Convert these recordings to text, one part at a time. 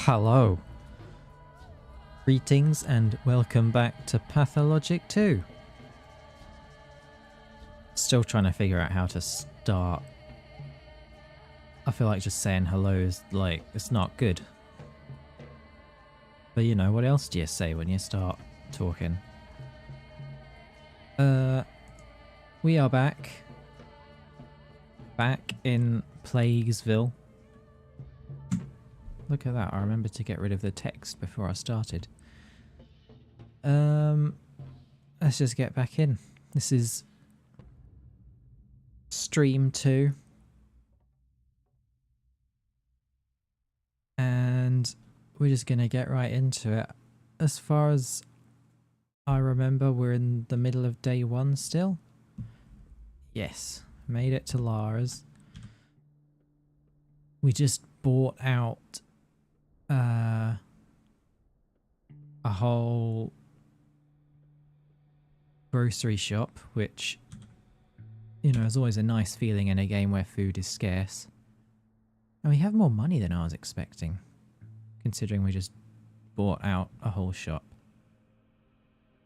Hello. Greetings and welcome back to Pathologic 2. Still trying to figure out how to start. I feel like just saying hello is like, it's not good. But you know, what else do you say when you start talking? We are back. Back in Plaguesville. Look at that, I remembered to get rid of the text before I started. Let's just get back in. This is stream 2. And we're just gonna get right into it. As far as I remember, we're in the middle of day 1 still. Yes, made it to Lara's. We just bought out a whole grocery shop, which, you know, is always a nice feeling in a game where food is scarce. And we have more money than I was expecting, considering we just bought out a whole shop.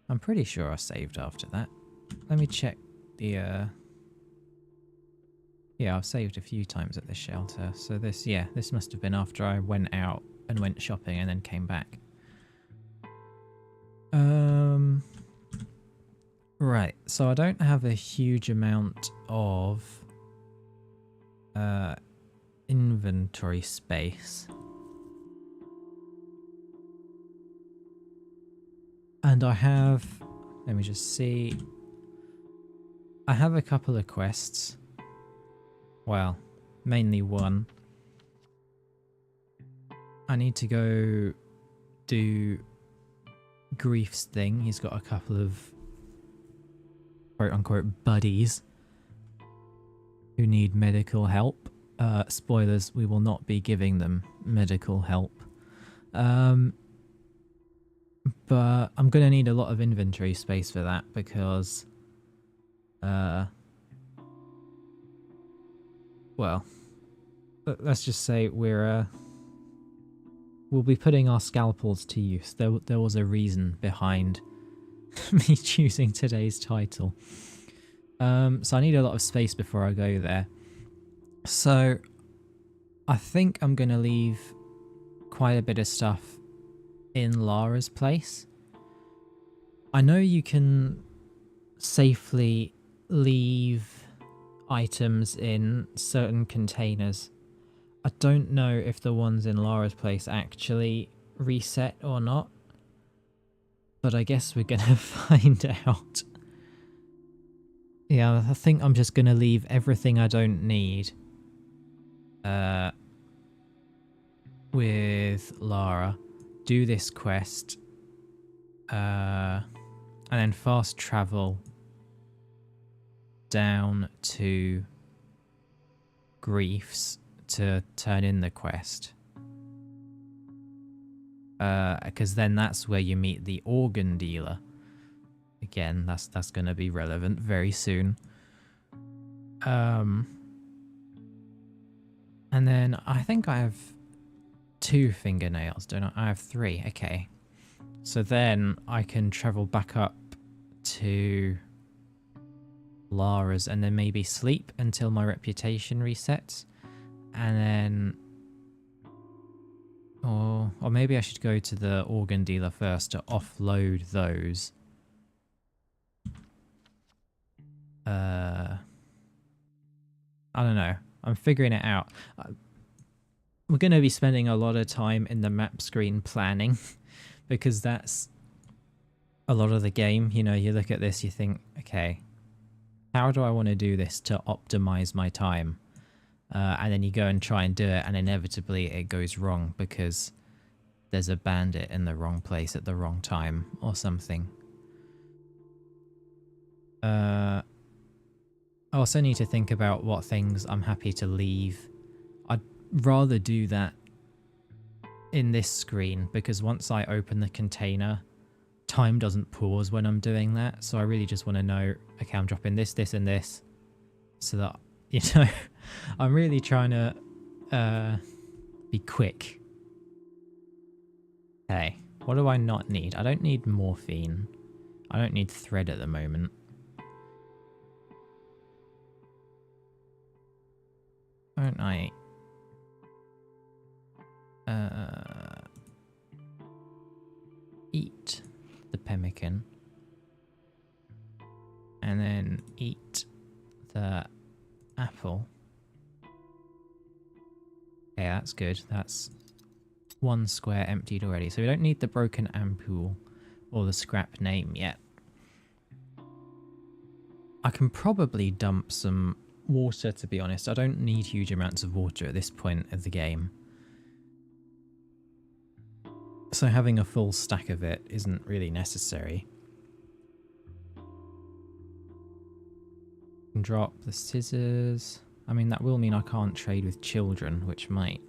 I'm pretty sure I saved after that. Let me check the yeah, I've saved a few times at this shelter. So this must have been after I went out and went shopping and then came back. Right, so I don't have a huge amount of inventory space. And I have, let me just see, I have a couple of quests. Well, mainly one. I need to go do Grief's thing. He's got a couple of quote-unquote buddies who need medical help. Spoilers, we will not be giving them medical help. But I'm going to need a lot of inventory space for that because well, let's just say we'll be putting our scalpels to use. There was a reason behind me choosing today's title. So I need a lot of space before I go there. So I think I'm going to leave quite a bit of stuff in Lara's place. I know you can safely leave items in certain containers. I don't know if the ones in Lara's place actually reset or not, but I guess we're gonna find out. Yeah, I think I'm just gonna leave everything I don't need with Lara, do this quest, and then fast travel down to Grief's to turn in the quest. Because then that's where you meet the organ dealer. Again, that's going to be relevant very soon. And then I think I have 2 fingernails, don't I? I have 3, okay. So then I can travel back up to Lara's and then maybe sleep until my reputation resets, and then or maybe I should go to the organ dealer first to offload those. I don't know, I'm figuring it out. We're going to be spending a lot of time in the map screen planning because that's a lot of the game. You know, you look at this, you think, okay, how do I want to do this to optimize my time? And then you go and try and do it, and inevitably it goes wrong because there's a bandit in the wrong place at the wrong time or something. I also need to think about what things I'm happy to leave. I'd rather do that in this screen because once I open the container, time doesn't pause when I'm doing that. So I really just want to know, okay, I'm dropping this, this, and this, so that, you know, I'm really trying to be quick Okay, what do I not need? I don't need morphine. I don't need thread at the moment. Don't I? Eat the pemmican. And then eat the apple. Okay, that's good. That's 1 square emptied already. So we don't need the broken ampoule or the scrap name yet. I can probably dump some water, to be honest. I don't need huge amounts of water at this point of the game. So having a full stack of it isn't really necessary. Can drop the scissors. I mean, that will mean I can't trade with children, which might...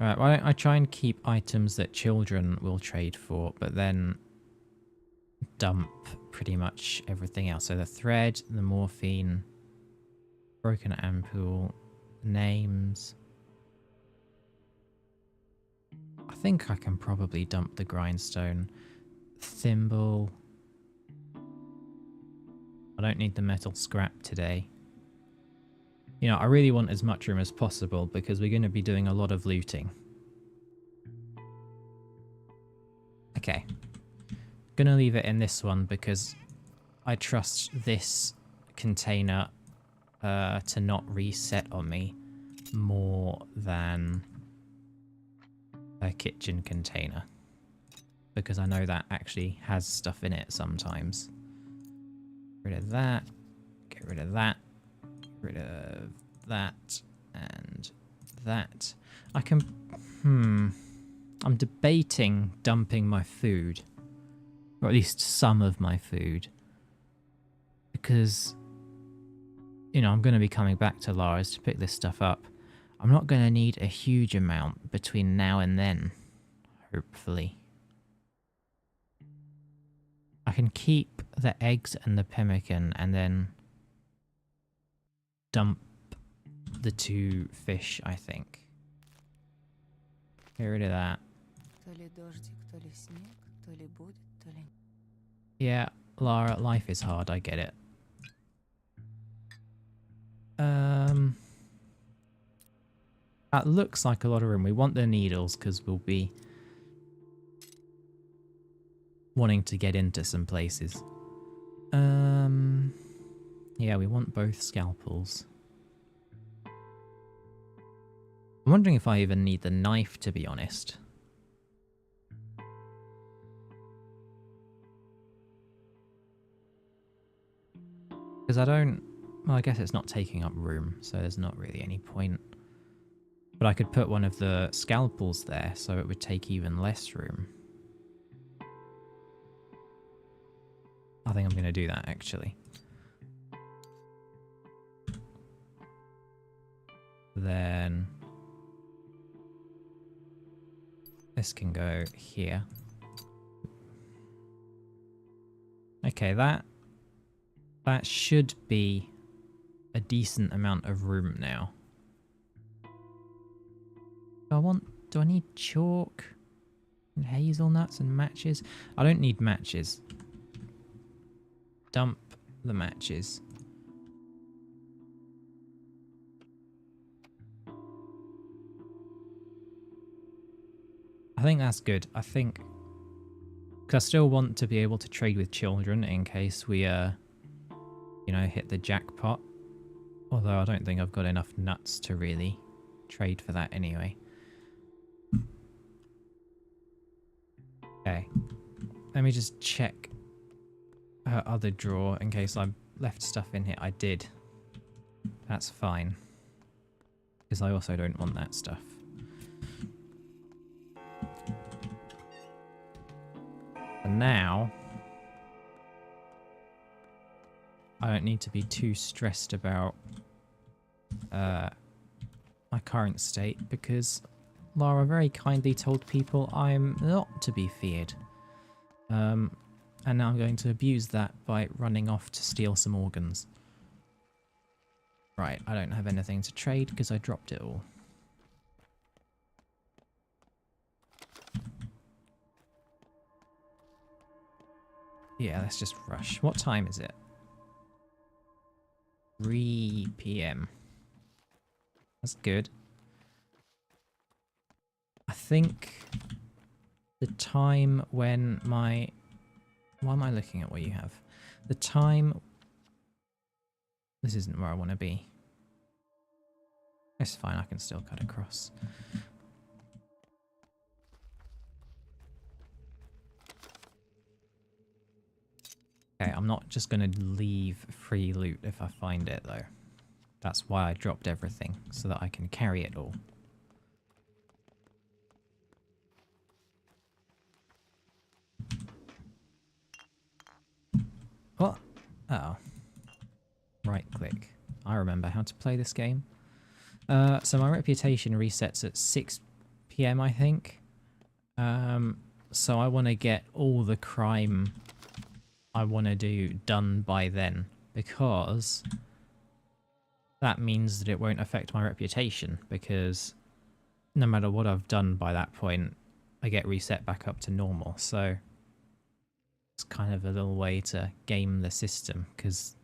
Alright, why don't I try and keep items that children will trade for, but then dump pretty much everything else. So the thread, the morphine, broken ampoule, names. I think I can probably dump the grindstone. Thimble. I don't need the metal scrap today. You know, I really want as much room as possible because we're going to be doing a lot of looting. Okay. Gonna leave it in this one because I trust this container to not reset on me more than a kitchen container. Because I know that actually has stuff in it sometimes. Get rid of that. Get rid of that. Rid of that and that. I can... I'm debating dumping my food. Or at least some of my food. Because, you know, I'm going to be coming back to Lara's to pick this stuff up. I'm not going to need a huge amount between now and then. Hopefully. I can keep the eggs and the pemmican and then dump the 2 fish, I think. Get rid of that. Yeah, Lara, life is hard, I get it. That looks like a lot of room. We want the needles because we'll be wanting to get into some places. Yeah, we want both scalpels. I'm wondering if I even need the knife, to be honest. Because I don't... Well, I guess it's not taking up room, so there's not really any point. But I could put one of the scalpels there, so it would take even less room. I think I'm going to do that, actually. Then... this can go here. Okay, that should be a decent amount of room now. Do I need chalk and hazelnuts and matches? I don't need matches. Dump the matches. I think that's good. I think... because I still want to be able to trade with children in case we, you know, hit the jackpot. Although I don't think I've got enough nuts to really trade for that anyway. Okay. Let me just check her other drawer in case I left stuff in here. I did. That's fine. Because I also don't want that stuff. And now, I don't need to be too stressed about my current state because Lara very kindly told people I'm not to be feared. And now I'm going to abuse that by running off to steal some organs. Right, I don't have anything to trade because I dropped it all. Yeah, let's just rush. What time is it? 3 p.m. That's good. I think the time when my... Why am I looking at what you have? The time... This isn't where I want to be. It's fine, I can still cut across. Okay, I'm not just going to leave free loot if I find it, though. That's why I dropped everything, so that I can carry it all. What? Oh. Right click. I remember how to play this game. So my reputation resets at 6 p.m, I think. So I want to get all the crime I want to do done by then, because that means that it won't affect my reputation, because no matter what I've done by that point, I get reset back up to normal. So it's kind of a little way to game the system, because,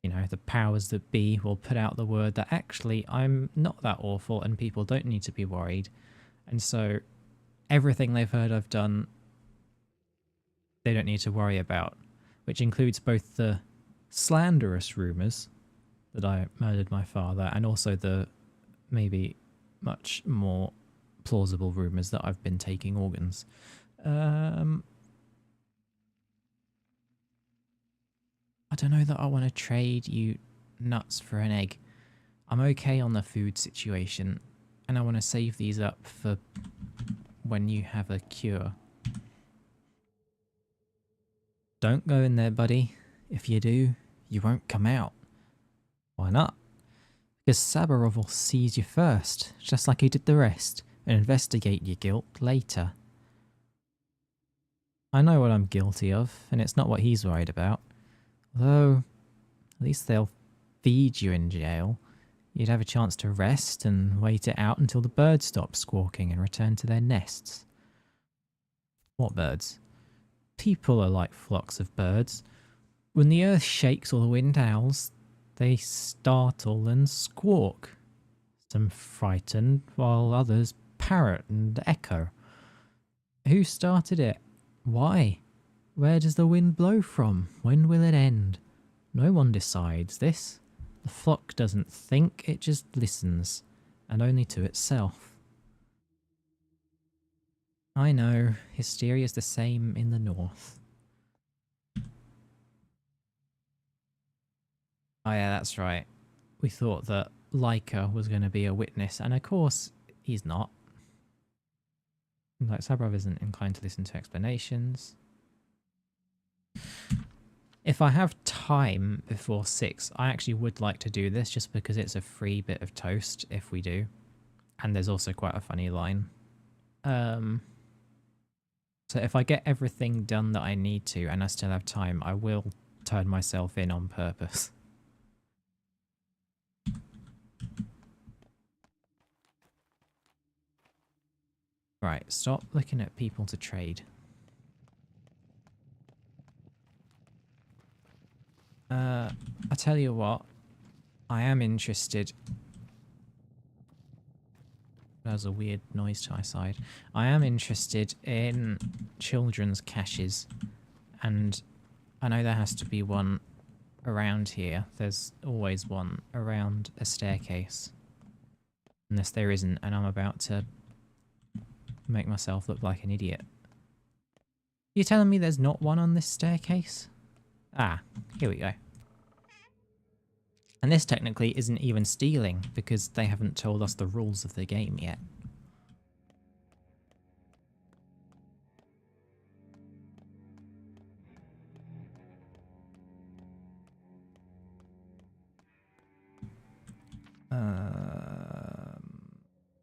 you know, the powers that be will put out the word that actually I'm not that awful and people don't need to be worried. And so everything they've heard I've done, they don't need to worry about, which includes both the slanderous rumours that I murdered my father and also the maybe much more plausible rumours that I've been taking organs. I don't know that I want to trade you nuts for an egg. I'm okay on the food situation, and I want to save these up for when you have a cure. Don't go in there, buddy. If you do, you won't come out. Why not? Because Sabarov will seize you first, just like he did the rest, and investigate your guilt later. I know what I'm guilty of, and it's not what he's worried about. Although, at least they'll feed you in jail. You'd have a chance to rest and wait it out until the birds stop squawking and return to their nests. What birds? People are like flocks of birds. When the earth shakes or the wind howls, they startle and squawk. Some frightened, while others parrot and echo. Who started it? Why? Where does the wind blow from? When will it end? No one decides this. The flock doesn't think, it just listens, and only to itself. I know, hysteria's the same in the north. Oh yeah, that's right. We thought that Laika was going to be a witness, and of course, he's not. Like, Sabrov isn't inclined to listen to explanations. If I have time before 6, I actually would like to do this just because it's a free bit of toast if we do. And there's also quite a funny line. So if I get everything done that I need to and I still have time, I will turn myself in on purpose. Right, stop looking at people to trade. I tell you what, I am interested. There's a weird noise to my side. I am interested in children's caches, and I know there has to be one around here. There's always one around a staircase. Unless there isn't, and I'm about to make myself look like an idiot. You telling me there's not one on this staircase? Ah, here we go. And this technically isn't even stealing, because they haven't told us the rules of the game yet.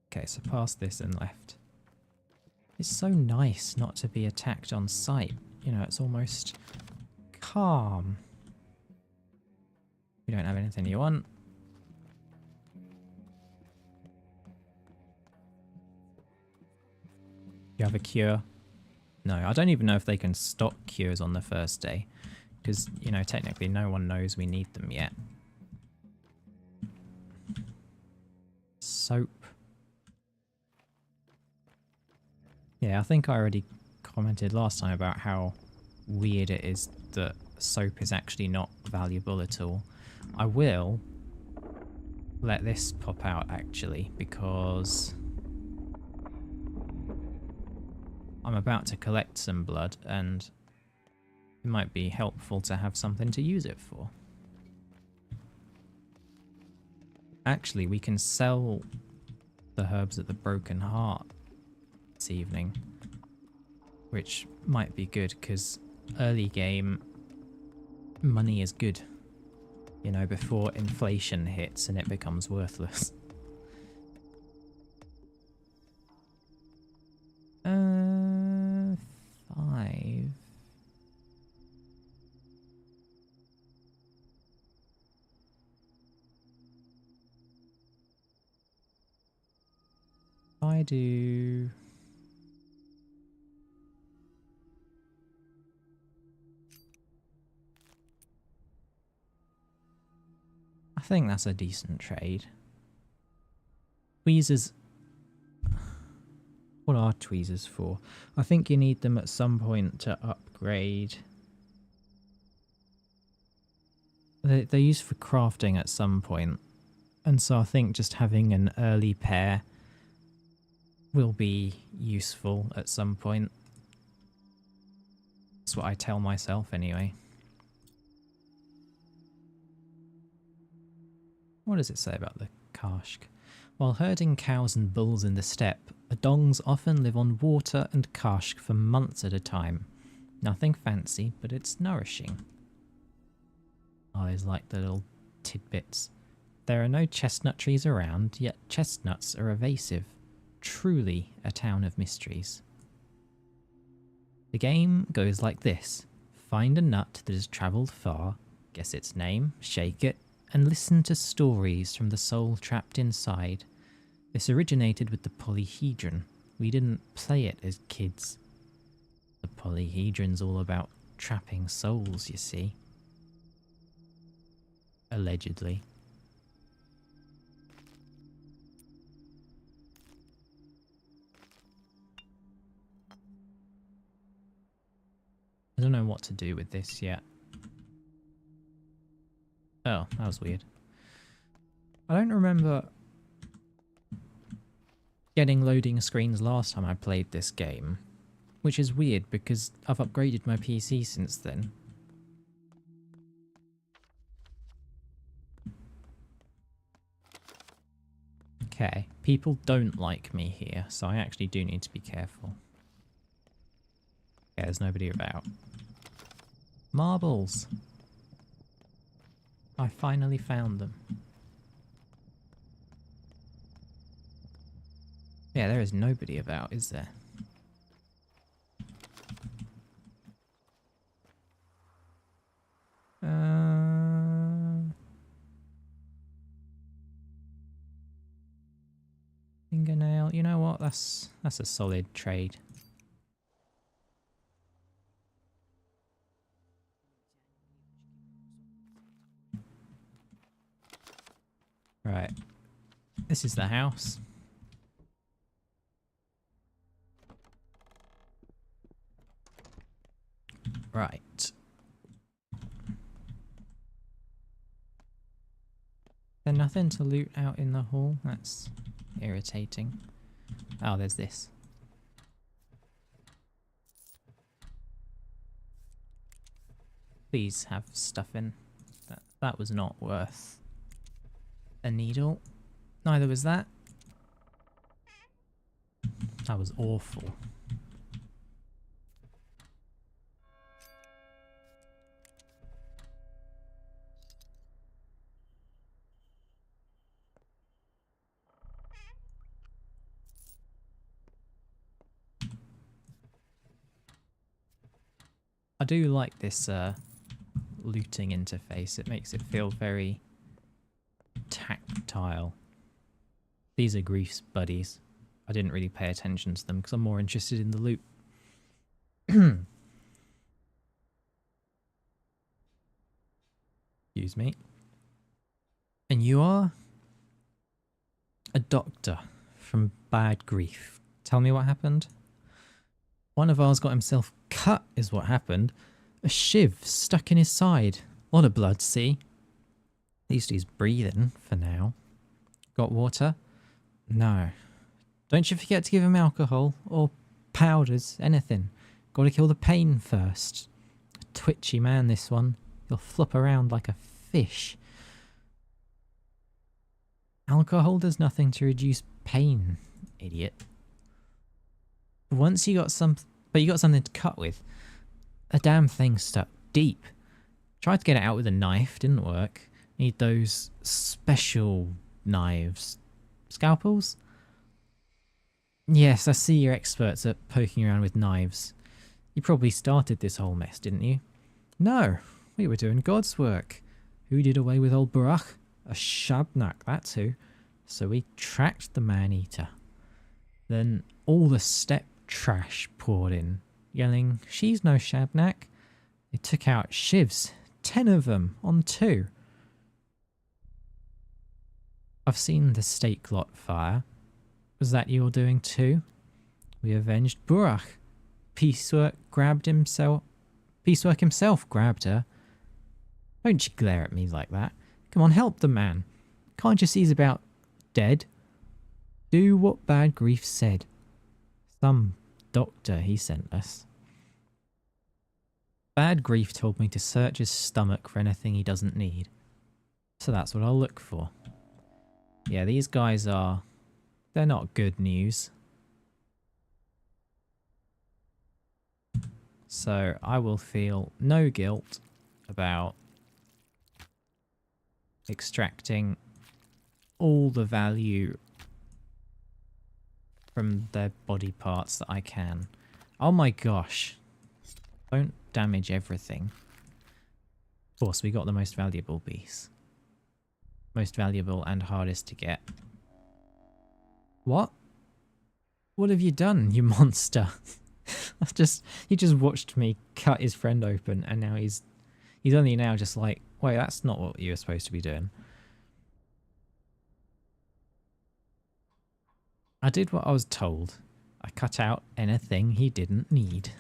Okay, so past this and left. It's so nice not to be attacked on sight. You know, it's almost calm. We don't have anything you want. You have a cure. No, I don't even know if they can stock cures on the first day. Because, you know, technically no one knows we need them yet. Soap. Yeah, I think I already commented last time about how weird it is that soap is actually not valuable at all. I will let this pop out actually, because I'm about to collect some blood and it might be helpful to have something to use it for. Actually, we can sell the herbs at the Broken Heart this evening, which might be good because early game money is good, you know, before inflation hits and it becomes worthless. 5. I do. I think that's a decent trade. Tweezers. What are tweezers for? I think you need them at some point to upgrade. They're used for crafting at some point, and so I think just having an early pair will be useful at some point. That's what I tell myself anyway. What does it say about the Kashk? While herding cows and bulls in the steppe, Adongs often live on water and Kashk for months at a time. Nothing fancy, but it's nourishing. Oh, there's like the little tidbits. There are no chestnut trees around, yet chestnuts are evasive. Truly a town of mysteries. The game goes like this. Find a nut that has travelled far, guess its name, shake it, and listen to stories from the soul trapped inside. This originated with the polyhedron. We didn't play it as kids. The polyhedron's all about trapping souls, you see. Allegedly. I don't know what to do with this yet. Oh, that was weird. I don't remember getting loading screens last time I played this game, which is weird because I've upgraded my PC since then. Okay, people don't like me here, so I actually do need to be careful. Yeah, there's nobody about. Marbles! I finally found them. Yeah, there is nobody about, is there? Fingernail. You know what? That's a solid trade. Right. This is the house. Right. There's nothing to loot out in the hall? That's irritating. Oh, there's this. Please have stuff in. That was not worth a needle. Neither was that. That was awful. I do like this looting interface. It makes it feel very tactile. These are Grief's buddies. I didn't really pay attention to them because I'm more interested in the loot. Excuse me. And you are a doctor from Bad Grief. Tell me what happened. One of ours got himself cut is what happened. A shiv stuck in his side. A lot of blood, see? At least he's breathing for now. Got water? No. Don't you forget to give him alcohol or powders, anything. Gotta kill the pain first. A twitchy man, this one. He'll flop around like a fish. Alcohol does nothing to reduce pain, idiot. Once you got you got something to cut with. A damn thing stuck deep. Tried to get it out with a knife, didn't work. Need those special knives. Scalpels? Yes, I see you're experts at poking around with knives. You probably started this whole mess, didn't you? No, we were doing God's work. Who did away with old Barach? A Shabnak, that's who. So we tracked the man-eater. Then all the step trash poured in, yelling, she's no Shabnak. They took out shivs, 10 of them, on 2. I've seen the stake lot fire. Was that your doing too? We avenged Burach. Piecework himself grabbed her. Don't you glare at me like that. Come on, help the man. Can't you see he's about dead? Do what Bad Grief said. Some doctor he sent us. Bad Grief told me to search his stomach for anything he doesn't need. So that's what I'll look for. Yeah, these guys are... they're not good news. So I will feel no guilt about extracting all the value from their body parts that I can. Oh my gosh. Don't damage everything. Of course, we got the most valuable piece. Most valuable and hardest to get. What? What have you done, you monster? He just watched me cut his friend open, and now he's only now just like, wait, that's not what you were supposed to be doing. I did what I was told. I cut out anything he didn't need.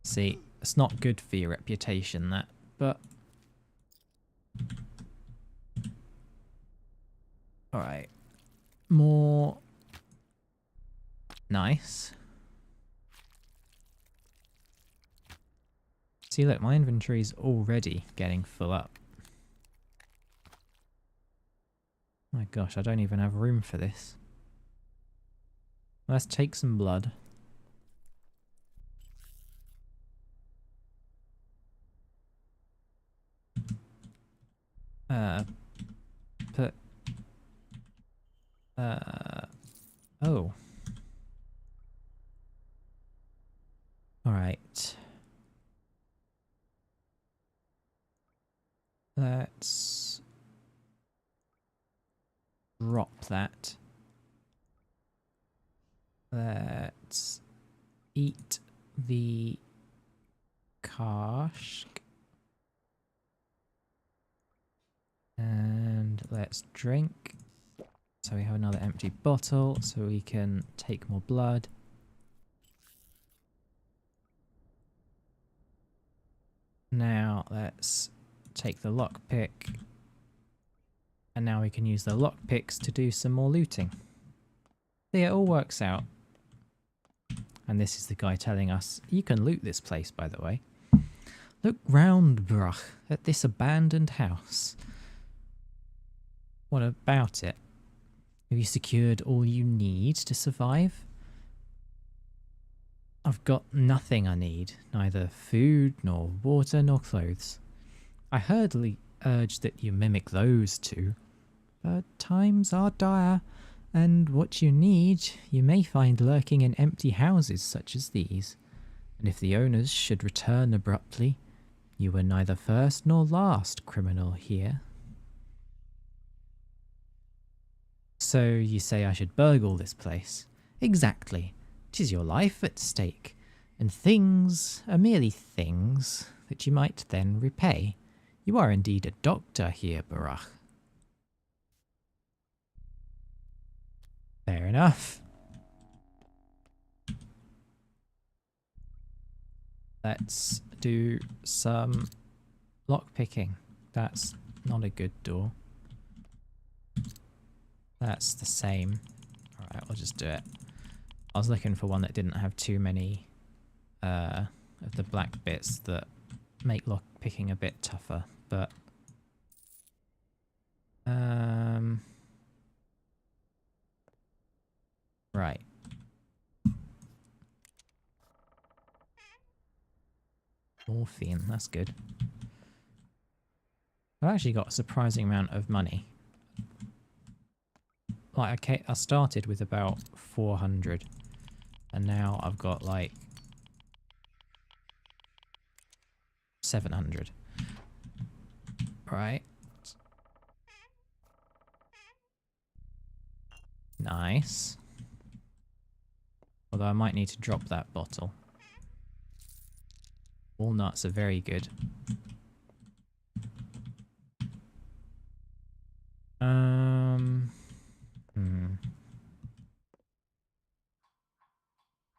See, it's not good for your reputation, that, but... Alright. More... nice. See, look, my inventory's already getting full up. My gosh, I don't even have room for this. Let's take some blood. Oh. Alright. Let's drop that. Let's eat the cash. And let's drink. So we have another empty bottle, so we can take more blood. Now let's take the lockpick. And now we can use the lockpicks to do some more looting. See, it all works out. And this is the guy telling us, you can loot this place, by the way. Look round, bruh, at this abandoned house. What about it? Have you secured all you need to survive? I've got nothing I need, neither food, nor water, nor clothes. I heartily urge that you mimic those two, but times are dire, and what you need you may find lurking in empty houses such as these. And if the owners should return abruptly, you were neither first nor last criminal here. So you say I should burgle this place? Exactly. 'Tis your life at stake, and things are merely things that you might then repay. You are indeed a doctor here, Barach. Fair enough. Let's do some lockpicking. That's not a good door. That's the same. Alright, we'll just do it. I was looking for one that didn't have too many of the black bits that make lockpicking a bit tougher, but right. Morphine, that's good. I've actually got a surprising amount of money. Like, okay, I started with about 400, and now I've got like 700. Right. Nice. Although I might need to drop that bottle. Walnuts are very good.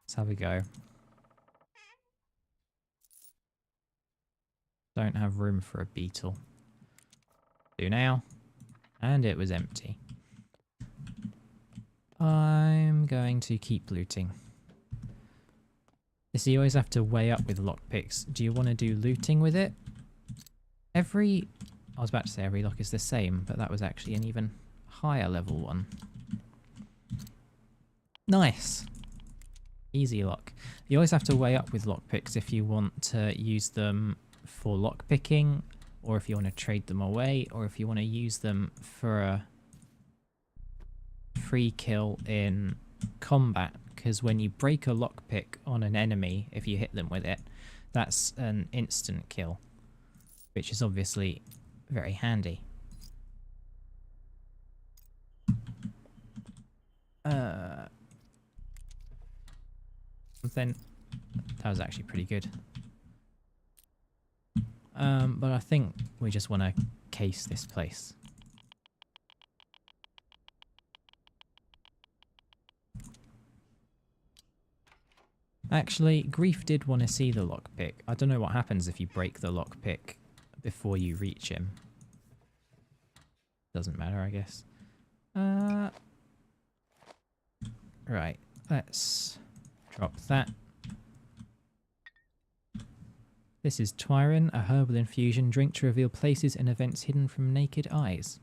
Let's have a go. Don't have room for a beetle. Do now. And it was empty. I'm going to keep looting. You see, you always have to weigh up with lockpicks. Do you want to do looting with it? I was about to say every lock is the same, but that was actually an even higher level one. Nice. Easy lock. You always have to weigh up with lockpicks if you want to use them for lockpicking, or if you want to trade them away, or if you want to use them for a free kill in combat, because when you break a lockpick on an enemy, if you hit them with it, that's an instant kill, which is obviously very handy. Then that was actually pretty good. But I think we just want to case this place. Actually, Grief did want to see the lockpick. I don't know what happens if you break the lockpick before you reach him. Doesn't matter, I guess. Right, let's drop that. This is Twyrin, a herbal infusion drink to reveal places and events hidden from naked eyes.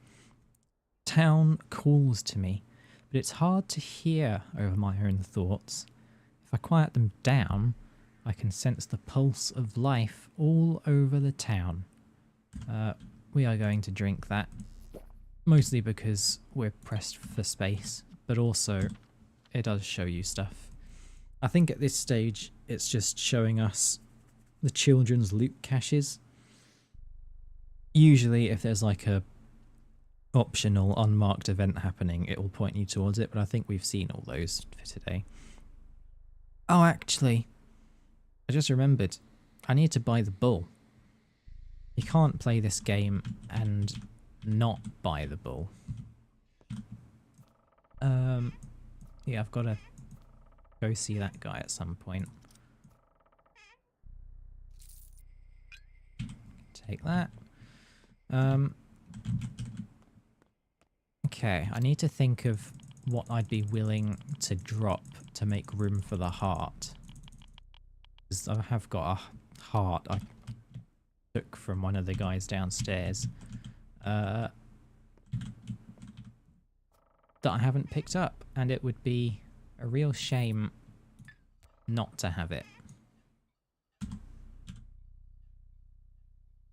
Town calls to me, but it's hard to hear over my own thoughts. If I quiet them down, I can sense the pulse of life all over the town. We are going to drink that, mostly because we're pressed for space, but also it does show you stuff. I think at this stage it's just showing us the children's loot caches. Usually if there's like a optional unmarked event happening, it will point you towards it, but I think we've seen all those for today. Oh, actually, I just remembered, I need to buy the bull. You can't play this game and not buy the bull. Yeah, I've got to go see that guy at some point. Take that. Okay, I need to think of what I'd be willing to drop to make room for the heart. Because I have got a heart I took from one of the guys downstairs that I haven't picked up, and it would be a real shame not to have it.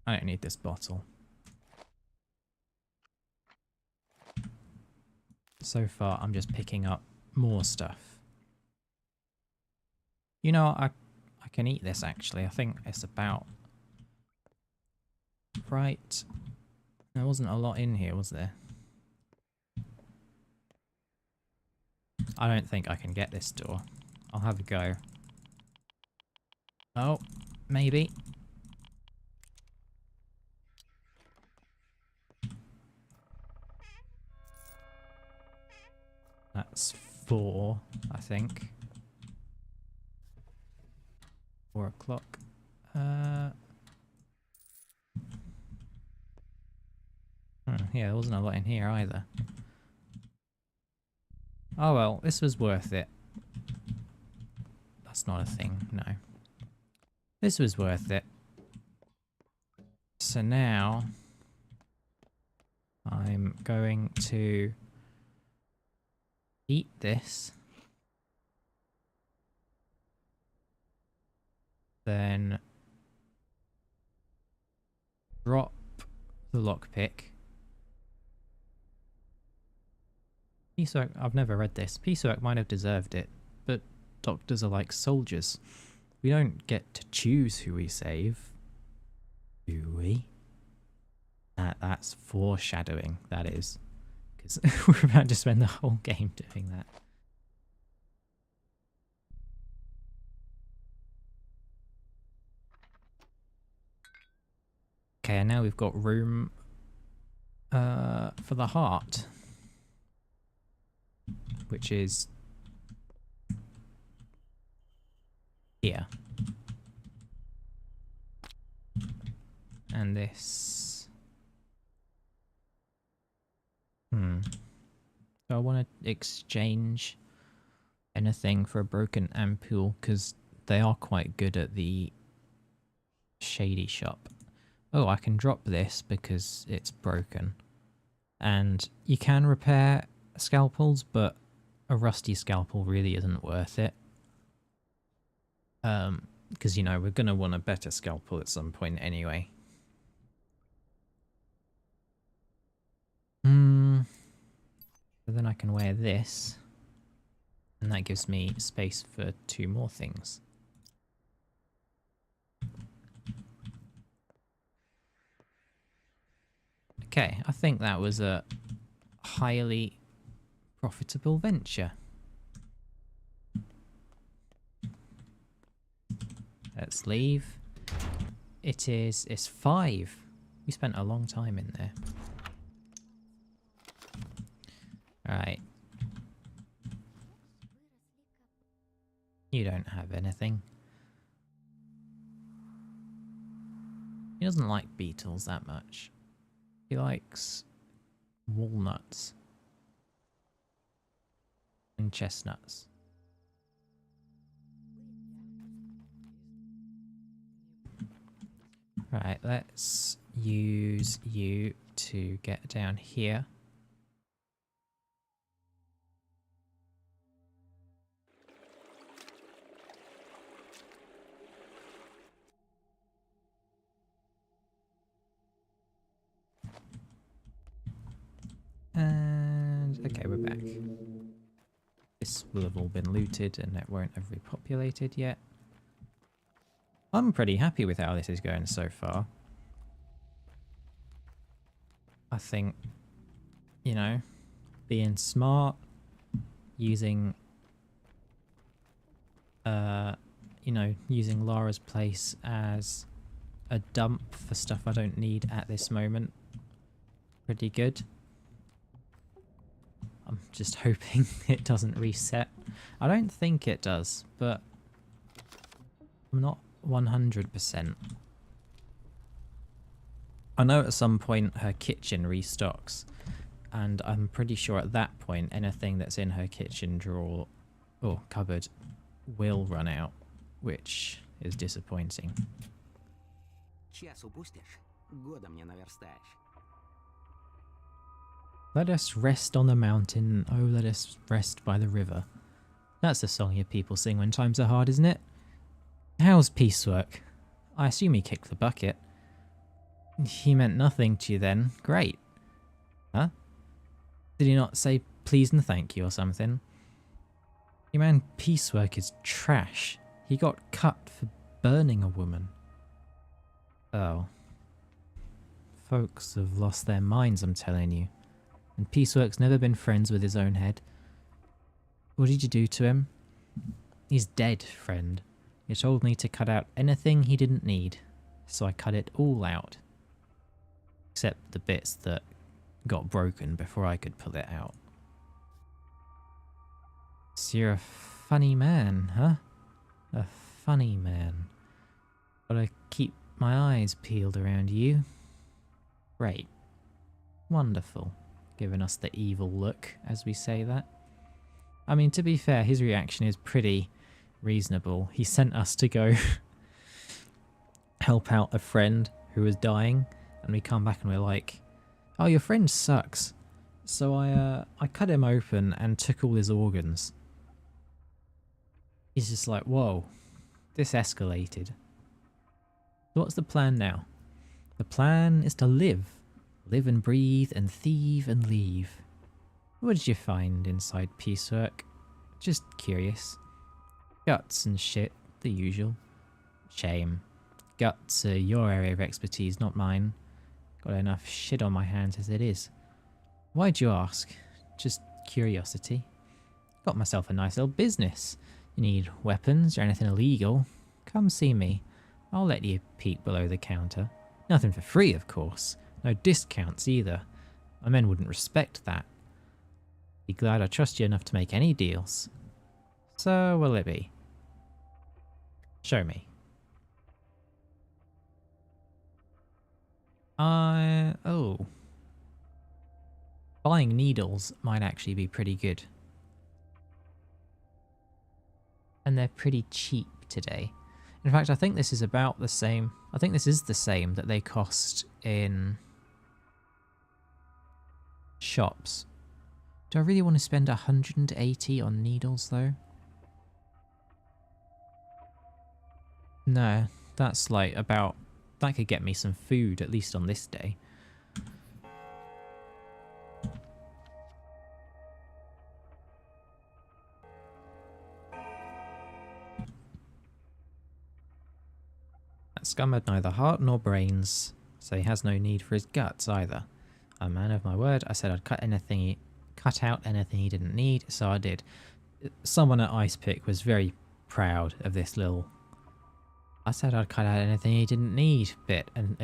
I don't need this bottle. So far, I'm just picking up more stuff. You know, I can eat this actually. I think it's about right. There wasn't a lot in here, was there? I don't think I can get this door. I'll have a go. Oh, maybe. That's 4, I think. 4 o'clock. Yeah, there wasn't a lot in here either. Oh well, this was worth it. That's not a thing, no. This was worth it. So now I'm going to eat this. Then drop the lockpick. Piecework, I've never read this. Piecework might have deserved it, but doctors are like soldiers. We don't get to choose who we save, do we? That's foreshadowing, that is. Because we're about to spend the whole game doing that. Okay, and now we've got room for the heart, which is here. And this. So I want to exchange anything for a broken ampoule because they are quite good at the shady shop. Oh, I can drop this because it's broken. And you can repair scalpels, but a rusty scalpel really isn't worth it. Because, you know, we're going to want a better scalpel at some point anyway. So then I can wear this. And that gives me space for 2 more things. Okay, I think that was a highly profitable venture. Let's leave. It's 5. We spent a long time in there. Right. You don't have anything. He doesn't like beetles that much. He likes walnuts and chestnuts. Right, let's use you to get down here. And okay, we're back. This will have all been looted and it won't have repopulated yet. I'm pretty happy with how this is going so far. I think, you know, being smart, using, you know, using Lara's place as a dump for stuff I don't need at this moment. Pretty good. I'm just hoping it doesn't reset. I don't think it does, but I'm not 100%. I know at some point her kitchen restocks, and I'm pretty sure at that point anything that's in her kitchen drawer or cupboard will run out, which is disappointing. Let us rest on the mountain, oh let us rest by the river. That's the song your people sing when times are hard, isn't it? How's piecework? I assume he kicked the bucket. He meant nothing to you then. Great. Huh? Did he not say please and thank you or something? Your man piecework is trash. He got cut for burning a woman. Oh. Folks have lost their minds, I'm telling you. And Piecework's never been friends with his own head. What did you do to him? He's dead, friend. You told me to cut out anything he didn't need, so I cut it all out. Except the bits that got broken before I could pull it out. So you're a funny man, huh? A funny man. Gotta keep my eyes peeled around you. Great. Wonderful. Giving us the evil look as we say that. I mean, to be fair, his reaction is pretty reasonable. He sent us to go help out a friend who was dying, and we come back and we're like, oh, your friend sucks. So I cut him open and took all his organs. He's just like, whoa, this escalated. So what's the plan now? The plan is to live. Live and breathe and thieve and leave. What did you find inside Piecework? Just curious. Guts and shit, the usual. Shame. Guts are your area of expertise, not mine. Got enough shit on my hands as it is. Why'd you ask? Just curiosity. Got myself a nice little business. You need weapons or anything illegal? Come see me. I'll let you peek below the counter. Nothing for free, of course. No discounts either. My men wouldn't respect that. Be glad I trust you enough to make any deals. So will it be? Show me. Oh. Buying needles might actually be pretty good. And they're pretty cheap today. In fact, I think this is about the same. I think this is the same that they cost in shops. Do I really want to spend 180 on needles though? No, that's like about... That could get me some food, at least on this day. That scum had neither heart nor brains, so he has no need for his guts either. A man of my word, I said I'd cut out anything he didn't need, so I did. Someone at Ice Pick was very proud of this little... I said I'd cut out anything he didn't need bit, and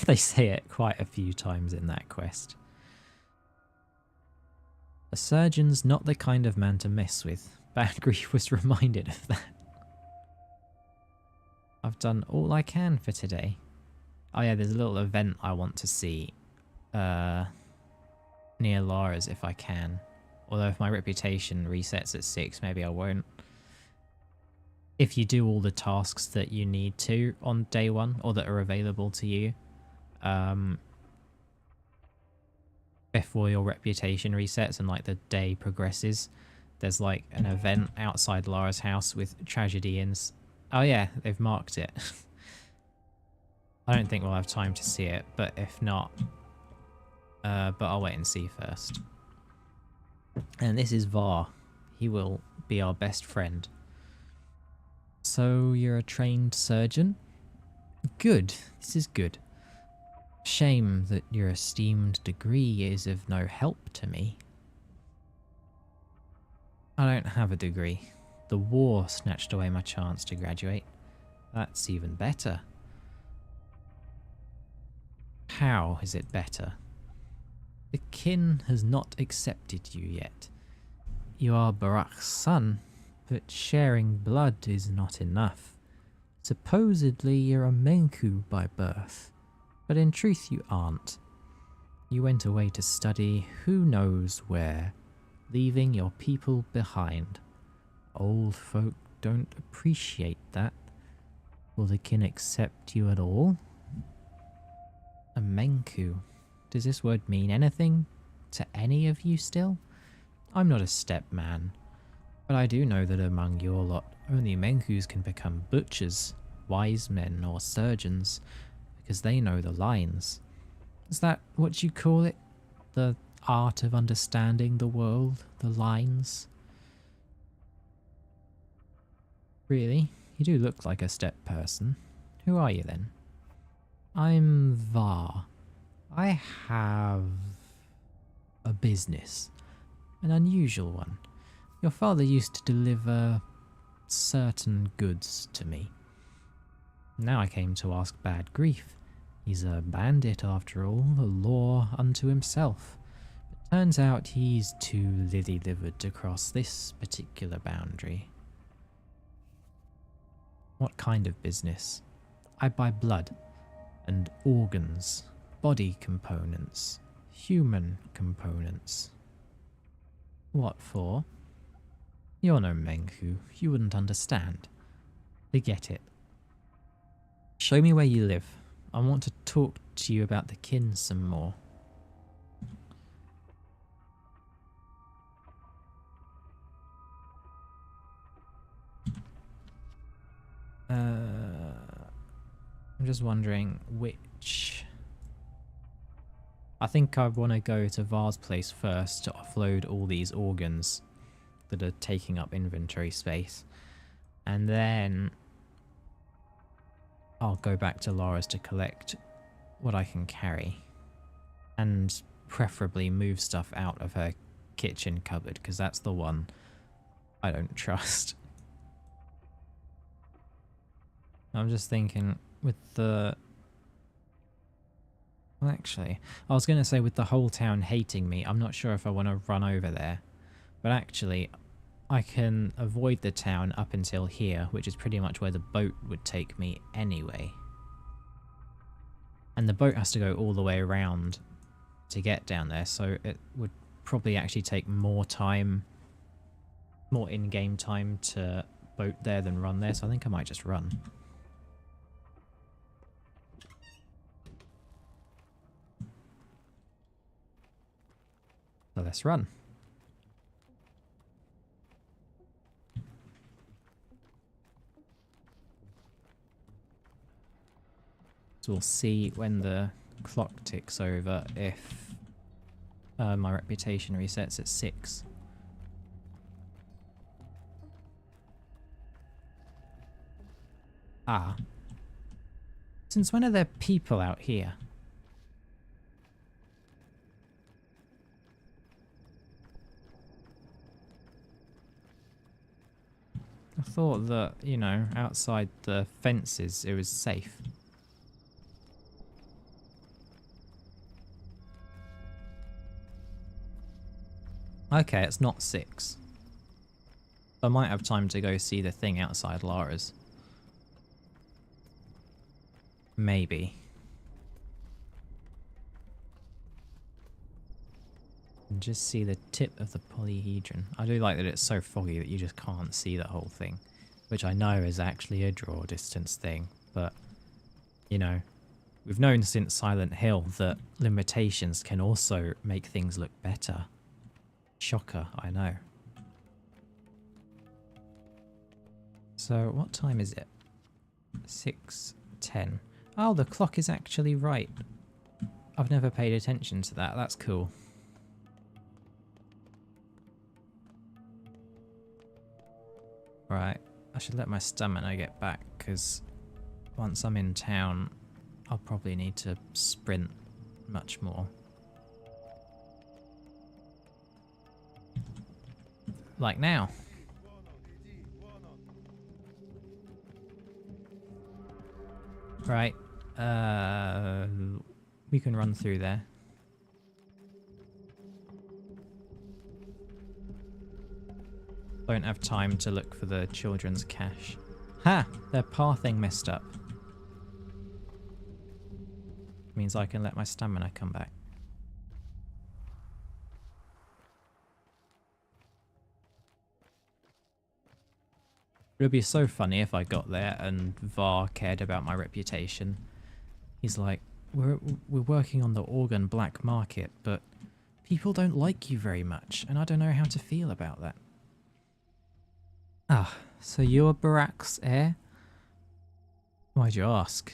they say it quite a few times in that quest. A surgeon's not the kind of man to mess with. Bad Grief was reminded of that. I've done all I can for today. Oh yeah, there's a little event I want to see near Lara's if I can. Although if my reputation resets at 6, maybe I won't. If you do all the tasks that you need to on day 1, or that are available to you, before your reputation resets and like the day progresses, there's like an event outside Lara's house with tragedy and... Oh yeah, they've marked it. I don't think we'll have time to see it, but if not... but I'll wait and see first. And this is Var. He will be our best friend. So you're a trained surgeon? Good. This is good. Shame that your esteemed degree is of no help to me. I don't have a degree. The war snatched away my chance to graduate. That's even better. How is it better? The kin has not accepted you yet. You are Barak's son, but sharing blood is not enough. Supposedly you're a Menku by birth, but in truth you aren't. You went away to study who knows where, leaving your people behind. Old folk don't appreciate that. Will the kin accept you at all? A Menku. Does this word mean anything to any of you still? I'm not a stepman, but I do know that among your lot, only Menkus can become butchers, wise men, or surgeons, because they know the lines. Is that what you call it? The art of understanding the world, the lines? Really? you do look like a step person. Who are you then? I'm Var. I have a business. An unusual one. Your father used to deliver certain goods to me. Now I came to ask bad grief. He's a bandit after all, a law unto himself. But turns out he's too lily-livered to cross this particular boundary. What kind of business? I buy blood and organs, body components, human components. What for? You're no Menku, you wouldn't understand. Forget it. Show me where you live. I want to talk to you about the kin some more. I'm just wondering which... I think I want to go to Var's place first to offload all these organs that are taking up inventory space. And then I'll go back to Lara's to collect what I can carry. And preferably move stuff out of her kitchen cupboard, because that's the one I don't trust. I'm just thinking with the... Well, actually, I was going to say with the whole town hating me, I'm not sure if I want to run over there. But actually, I can avoid the town up until here, which is pretty much where the boat would take me anyway. And the boat has to go all the way around to get down there, so it would probably actually take more time, more in-game time to boat there than run there, so I think I might just run. So let's run. So we'll see when the clock ticks over if my reputation resets at 6. Ah. Since when are there people out here? I thought that, you know, outside the fences it was safe. Okay, it's not 6. I might have time to go see the thing outside Lara's. Maybe. And just see the tip of the polyhedron. I do like that it's so foggy that you just can't see the whole thing. Which I know is actually a draw distance thing, but, you know, we've known since Silent Hill that limitations can also make things look better. Shocker, I know. So, what time is it? 6:10. Oh, the clock is actually right. I've never paid attention to that. That's cool. Right, I should let my stamina get back, because once I'm in town, I'll probably need to sprint much more. Like now. Right, we can run through there. Don't have time to look for the children's cache. Ha! Their pathing messed up. Means I can let my stamina come back. It would be so funny if I got there and Var cared about my reputation. He's like, we're working on the organ black market, but people don't like you very much, and I don't know how to feel about that. Ah, so you're Barak's heir? Why'd you ask?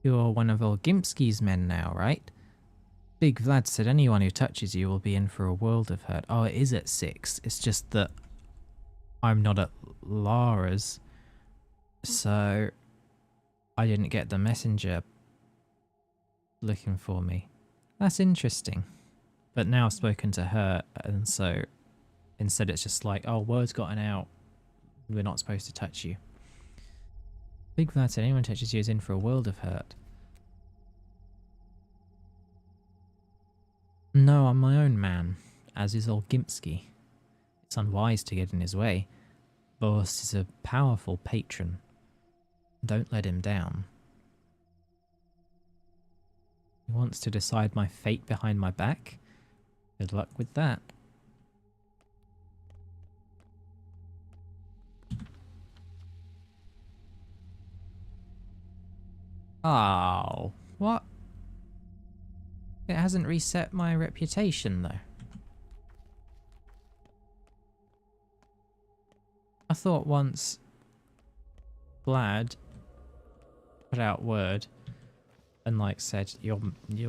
You're one of Olgimpski's men now, right? Big Vlad said anyone who touches you will be in for a world of hurt. Oh, it is at 6. It's just that I'm not at Lara's. So I didn't get the messenger looking for me. That's interesting. But now I've spoken to her, and so instead it's just like, oh, word's gotten out. We're not supposed to touch you. Big that anyone touches you is in for a world of hurt. No, I'm my own man, as is old Gimpsky. It's unwise to get in his way. Boris is a powerful patron. Don't let him down. He wants to decide my fate behind my back? Good luck with that. Oh, what? It hasn't reset my reputation, though. I thought once Vlad put out word and like said, you're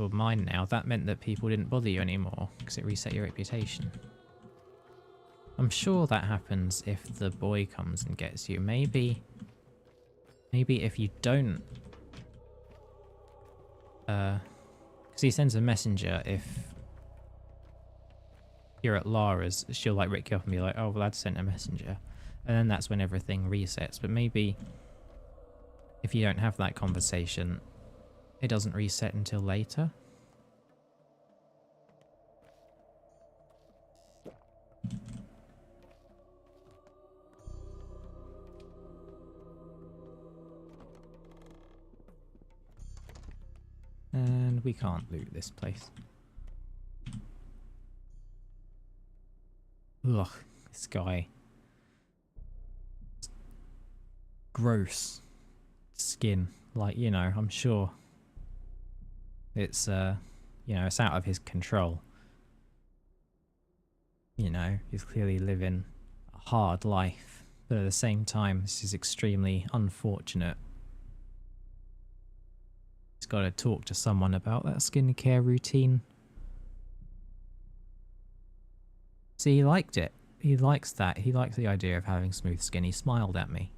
mine now, that meant that people didn't bother you anymore because it reset your reputation. I'm sure that happens if the boy comes and gets you. Maybe if you don't... because he sends a messenger if you're at Lara's, she'll like rip you up and be like, oh, Vlad sent a messenger. And then that's when everything resets. But maybe if you don't have that conversation, it doesn't reset until later. And we can't loot this place. Ugh, this guy. Gross skin. Like, you know, I'm sure it's, you know, it's out of his control. You know, he's clearly living a hard life. But at the same time, this is extremely unfortunate. He's got to talk to someone about that skincare routine. See, he liked it. He likes that. He likes the idea of having smooth skin. He smiled at me.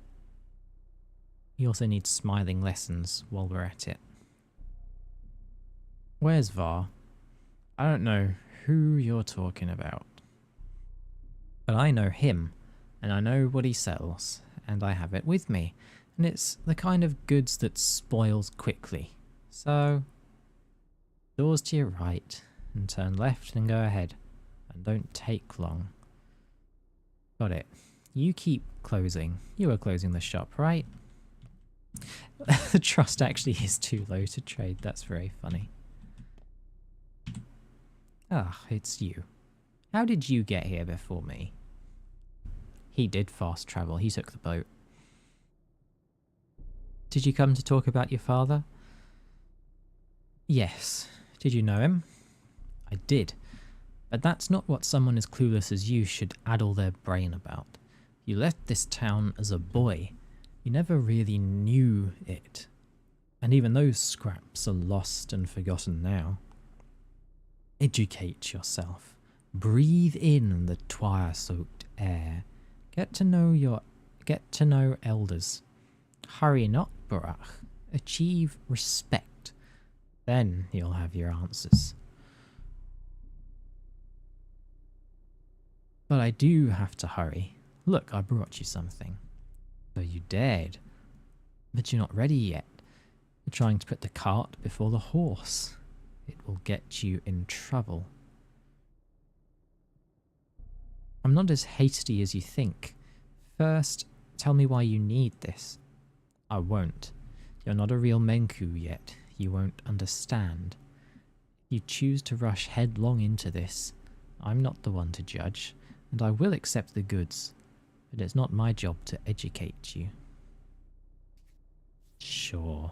He also needs smiling lessons while we're at it. Where's Var? I don't know who you're talking about. But I know him, and I know what he sells, and I have it with me. And it's the kind of goods that spoils quickly. So, doors to your right, and turn left and go ahead. And don't take long. Got it. You keep closing. You were closing the shop, right? The trust actually is too low to trade. That's very funny. Ah, it's you. How did you get here before me? He did fast travel. He took the boat. Did you come to talk about your father? Yes. Did you know him? I did. But that's not what someone as clueless as you should addle their brain about. You left this town as a boy. You never really knew it. And even those scraps are lost and forgotten now. Educate yourself. Breathe in the twire-soaked air. Get to know elders. Hurry not, Barach. Achieve respect. Then you'll have your answers. But I do have to hurry. Look, I brought you something. So you dared. But you're not ready yet. You're trying to put the cart before the horse. It will get you in trouble. I'm not as hasty as you think. First, tell me why you need this. I won't. You're not a real Menku yet. You won't understand. You choose to rush headlong into this. I'm not the one to judge, and I will accept the goods, but it's not my job to educate you. Sure.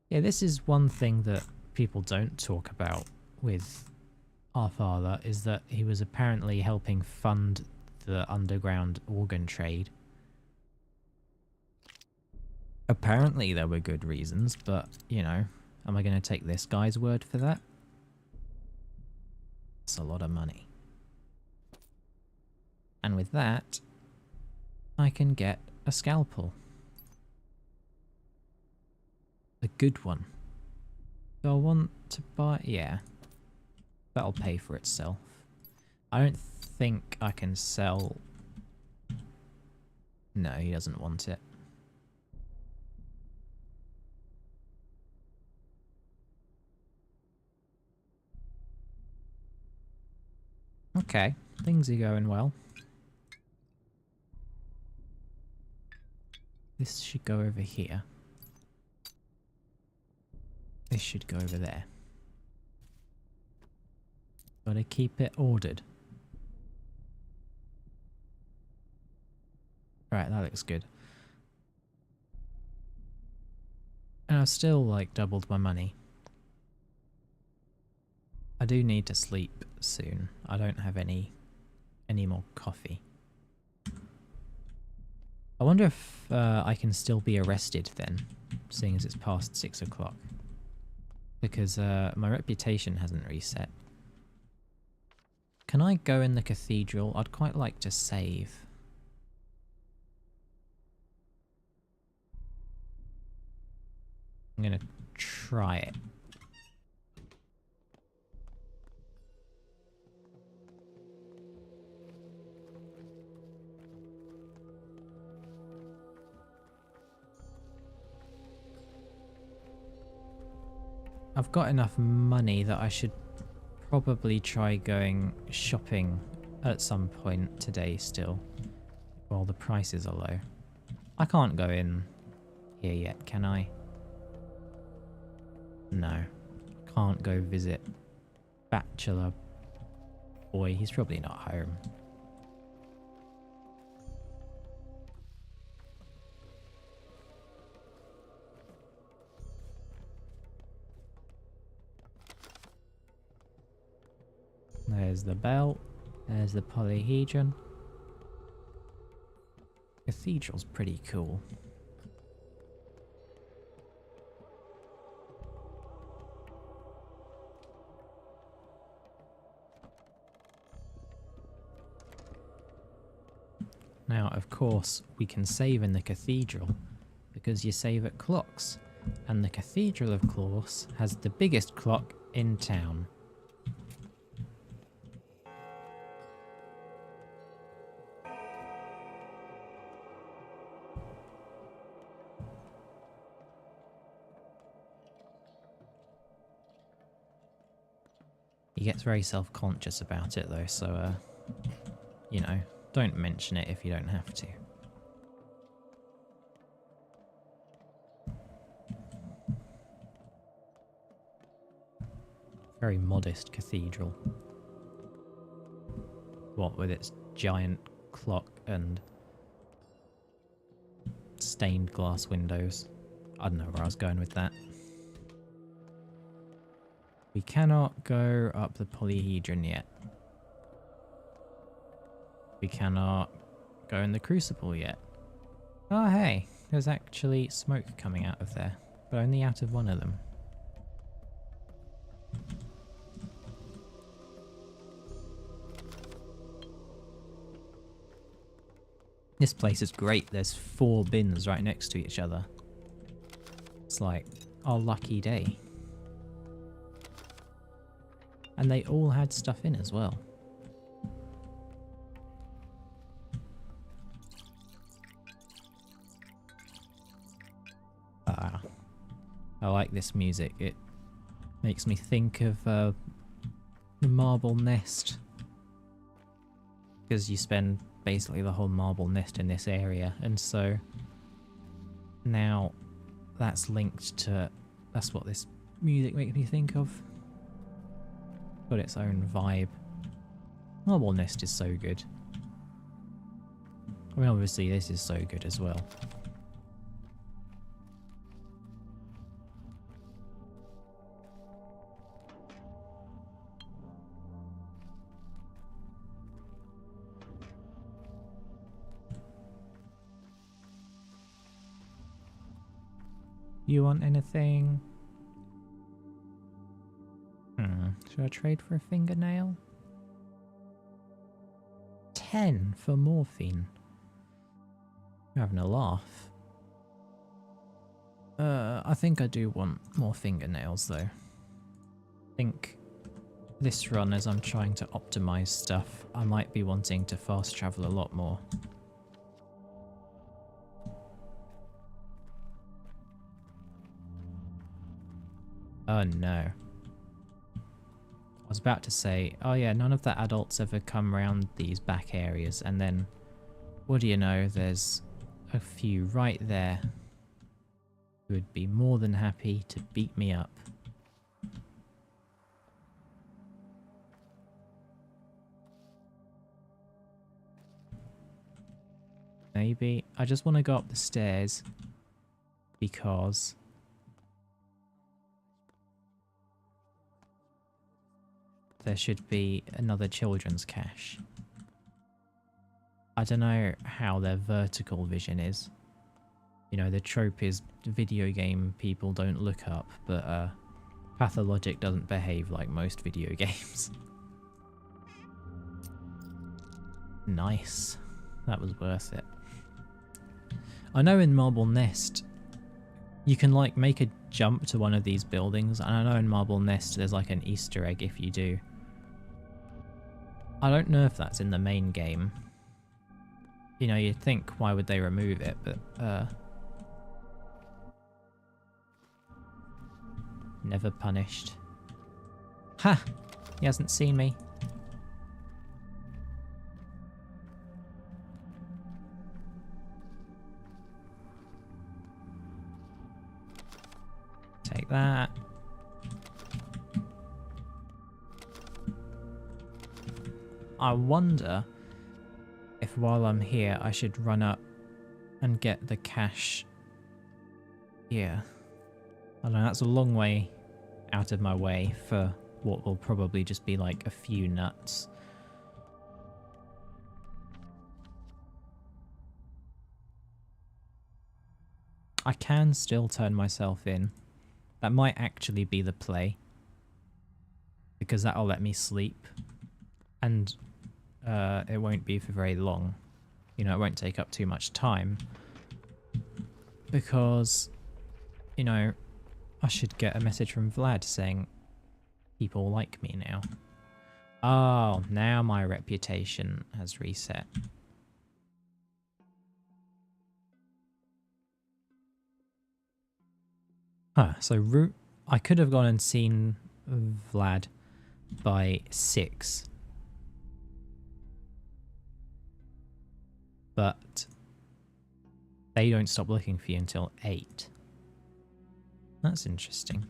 Yeah, this is one thing that people don't talk about with our father, is that he was apparently helping fund the underground organ trade. Apparently there were good reasons, but, you know, am I going to take this guy's word for that? It's a lot of money. And with that, I can get a scalpel. good one. Do I want to buy... Yeah. That'll pay for itself. I don't think I can sell... No, he doesn't want it. Okay, things are going well. This should go over here. This should go over there. Gotta keep it ordered. Right, that looks good. And I've still, like, doubled my money. I do need to sleep soon. I don't have any more coffee. I wonder if I can still be arrested then, seeing as it's past 6 o'clock. Because my reputation hasn't reset. Can I go in the cathedral? I'd quite like to save. I'm gonna try it. I've got enough money that I should probably try going shopping at some point today still, while the prices are low. I can't go in here yet, can I? No. Can't go visit bachelor boy. He's probably not home. There's the bell. There's the polyhedron. Cathedral's pretty cool. Now, of course, we can save in the cathedral because you save at clocks. And the cathedral, of course, has the biggest clock in town. He gets very self-conscious about it though, so, you know, don't mention it if you don't have to. Very modest cathedral. What with its giant clock and stained glass windows. I don't know where I was going with that. We cannot go up the polyhedron yet. We cannot go in the crucible yet. Oh hey, there's actually smoke coming out of there, but only out of one of them. This place is great. There's 4 bins right next to each other. It's like our lucky day. And they all had stuff in as well. I like this music. It makes me think of the Marble Nest. Because you spend basically the whole Marble Nest in this area. And so now that's linked to... That's what this music makes me think of. Got its own vibe. Marble Nest is so good. I mean, obviously this is so good as well. You want anything? Should I trade for a fingernail? 10 for morphine. You're having a laugh. I think I do want more fingernails though. I think this run, as I'm trying to optimize stuff, I might be wanting to fast travel a lot more. Oh no. I was about to say, oh yeah, none of the adults ever come around these back areas, and then, what do you know, there's a few right there who would be more than happy to beat me up. Maybe I just want to go up the stairs because there should be another children's cache. I don't know how their vertical vision is. You know, the trope is video game people don't look up, but Pathologic doesn't behave like most video games. Nice. That was worth it. I know in Marble Nest you can like make a jump to one of these buildings, and I know in Marble Nest there's like an Easter egg if you do. I don't know if that's in the main game. You know, you'd think why would they remove it, but never punished. Ha! He hasn't seen me. Take that. I wonder if while I'm here I should run up and get the cache here. I don't know, that's a long way out of my way for what will probably just be like a few nuts. I can still turn myself in. That might actually be the play, because that'll let me sleep, and it won't be for very long. You know, it won't take up too much time, because, you know, I should get a message from Vlad saying people like me now. Oh, now my reputation has reset. Huh, so I could have gone and seen Vlad by 6. But they don't stop looking for you until 8. That's interesting.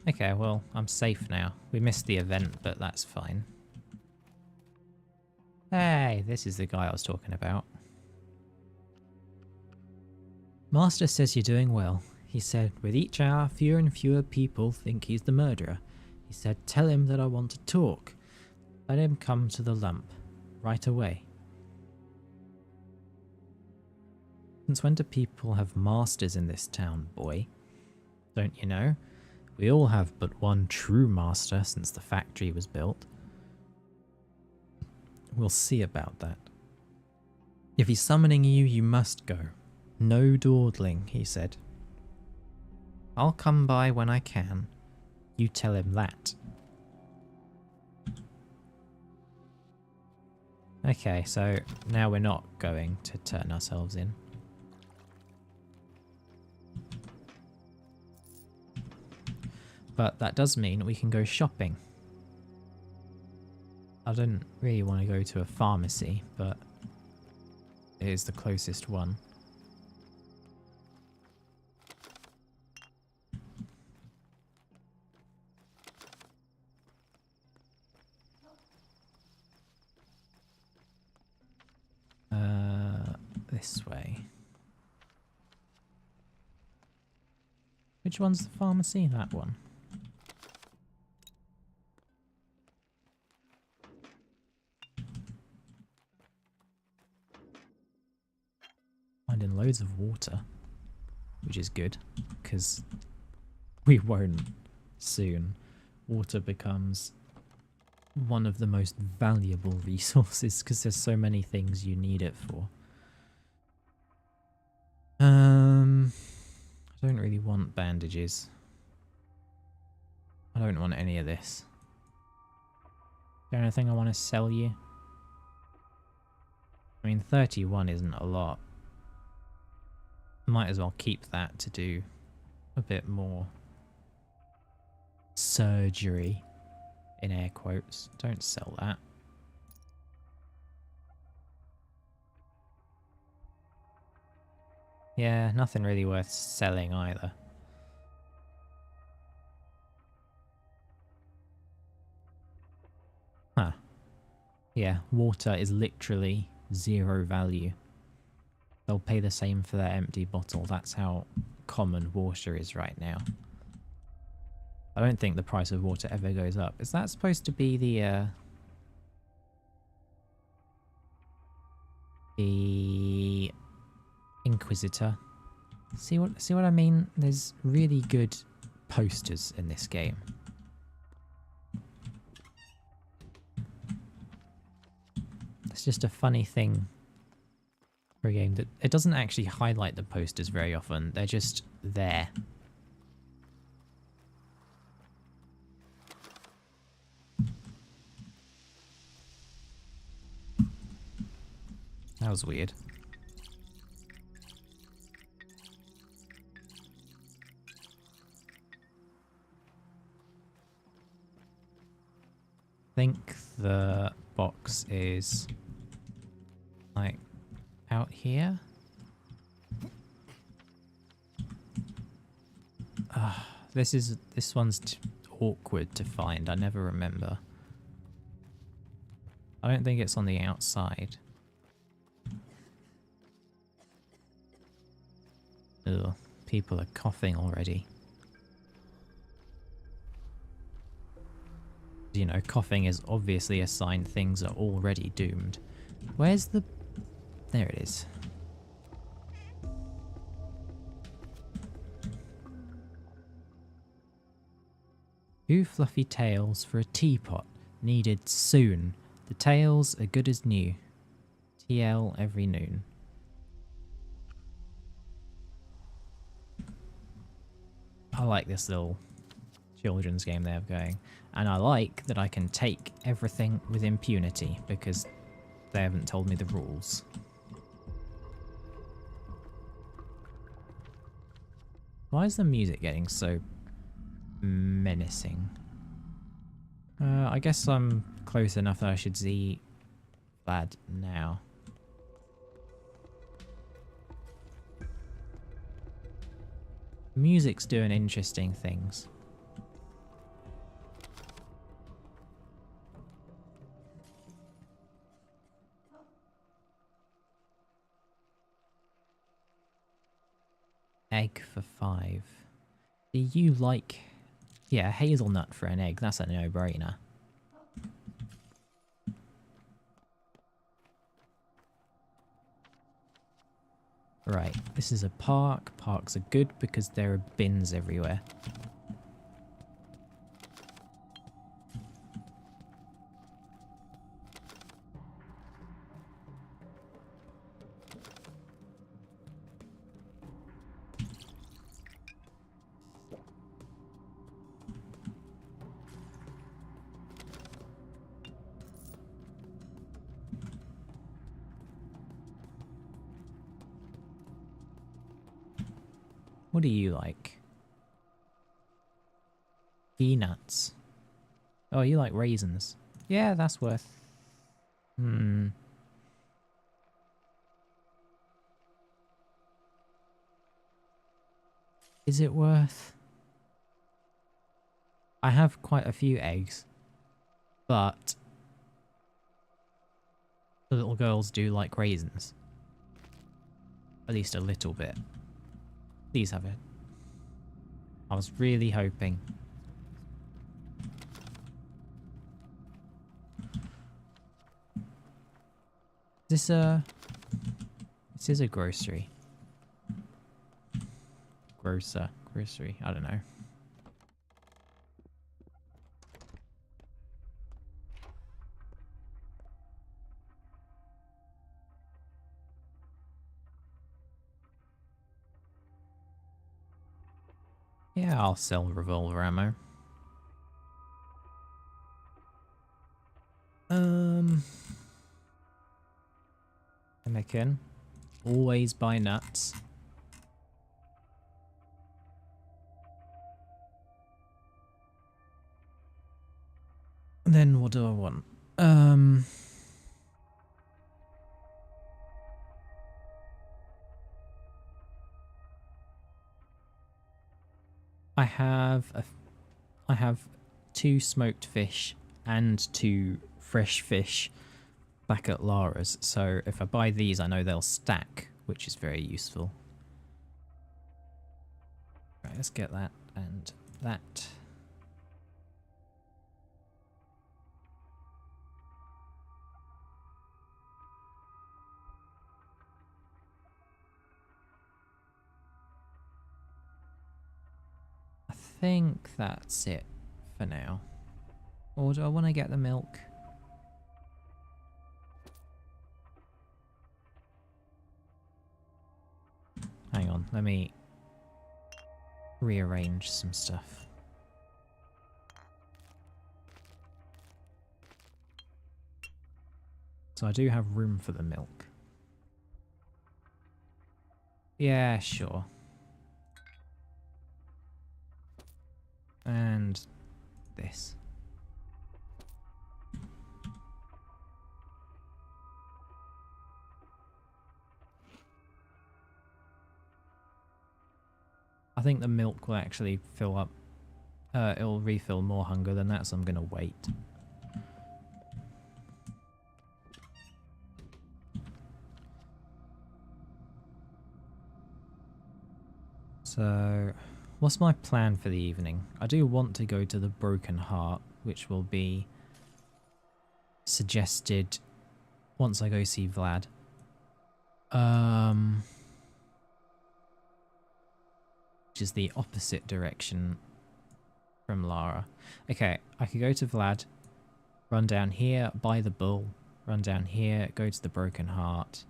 Okay, well, I'm safe now. We missed the event, but that's fine. Hey, this is the guy I was talking about. Master says you're doing well. He said, with each hour, fewer and fewer people think he's the murderer. He said, tell him that I want to talk. Let him come to the lump. Right away. Since when do people have masters in this town, boy? Don't you know? We all have but one true master since the factory was built. We'll see about that. If he's summoning you, you must go. No dawdling, he said. I'll come by when I can. You tell him that. Okay, so now we're not going to turn ourselves in. But that does mean we can go shopping. I didn't really want to go to a pharmacy, but it is the closest one. This way. Which one's the pharmacy? That one. Finding loads of water, which is good, because we won't soon. Water becomes one of the most valuable resources because there's so many things you need it for. I I don't really want bandages. I don't want any of this. Is there anything I want to sell you? I mean, 31 isn't a lot. Might as well keep that to do a bit more surgery, in air quotes. Don't sell that. Yeah, nothing really worth selling either. Huh. Yeah, water is literally 0 value. They'll pay the same for their empty bottle. That's how common water is right now. I don't think the price of water ever goes up. Is that supposed to be the Inquisitor? See what I mean? There's really good posters in this game. It's just a funny thing for a game that it doesn't actually highlight the posters very often. They're just there. That was weird. I think the box is like out here. This one's awkward to find. I never remember. I don't think it's on the outside. Ugh, people are coughing already. You know, coughing is obviously a sign things are already doomed. Where's the... There it is. Two fluffy tails for a teapot. Needed soon. The tails are good as new. TL every noon. I like this little children's game they have going. And I like that I can take everything with impunity because they haven't told me the rules. Why is the music getting so menacing? I guess I'm close enough that I should see Vlad now. Music's doing interesting things. Egg for 5. Do you like... Yeah, hazelnut for an egg. That's a no-brainer. Right, this is a park. Parks are good because there are bins everywhere. What do you like? Peanuts. Oh, you like raisins. Yeah, that's worth... Is it worth... I have quite a few eggs, but the little girls do like raisins. At least a little bit. Please have it. I was really hoping. This is a grocery. Grocery, I don't know. Yeah, I'll sell revolver ammo. Anakin. Always buy nuts. And then what do I want? I have 2 smoked fish and 2 fresh fish back at Lara's, so if I buy these I know they'll stack, which is very useful. Right, let's get that and that. I think that's it for now. Or do I want to get the milk? Hang on, let me rearrange some stuff. So I do have room for the milk. Yeah, sure. And this. I think the milk will actually fill up. It'll refill more hunger than that, so I'm gonna wait. So, what's my plan for the evening? I do want to go to the Broken Heart, which will be suggested once I go see Vlad. Which is the opposite direction from Lara. Okay, I could go to Vlad, run down here, buy the bull, run down here, go to the Broken Heart,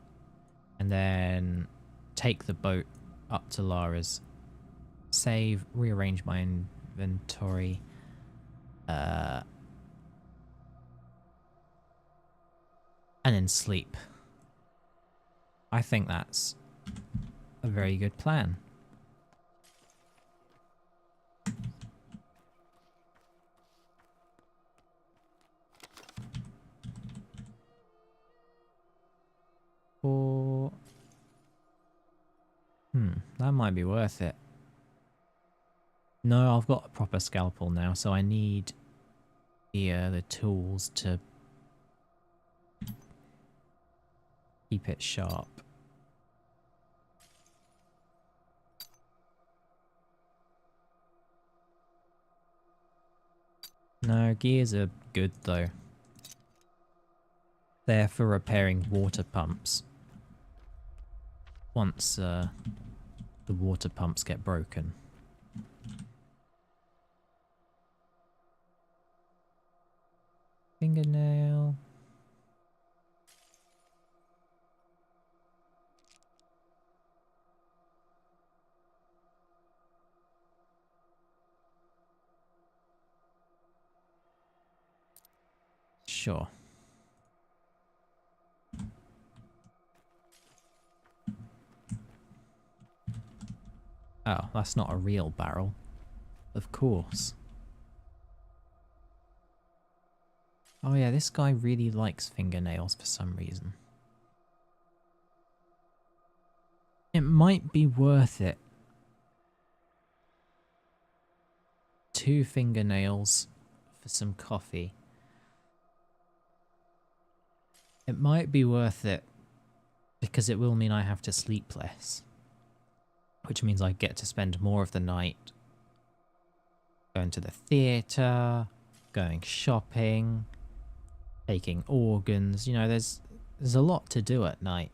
and then take the boat up to Lara's, save, rearrange my inventory, and then sleep. I think that's a very good plan. Or... that might be worth it. No, I've got a proper scalpel now, so I need the tools to keep it sharp. No, gears are good though. They're for repairing water pumps. Once the water pumps get broken. Fingernail. Sure. Oh, that's not a real barrel. Of course. Oh yeah, this guy really likes fingernails for some reason. It might be worth it. 2 fingernails for some coffee. It might be worth it because it will mean I have to sleep less. Which means I get to spend more of the night going to the theatre, going shopping, taking organs. You know, there's a lot to do at night.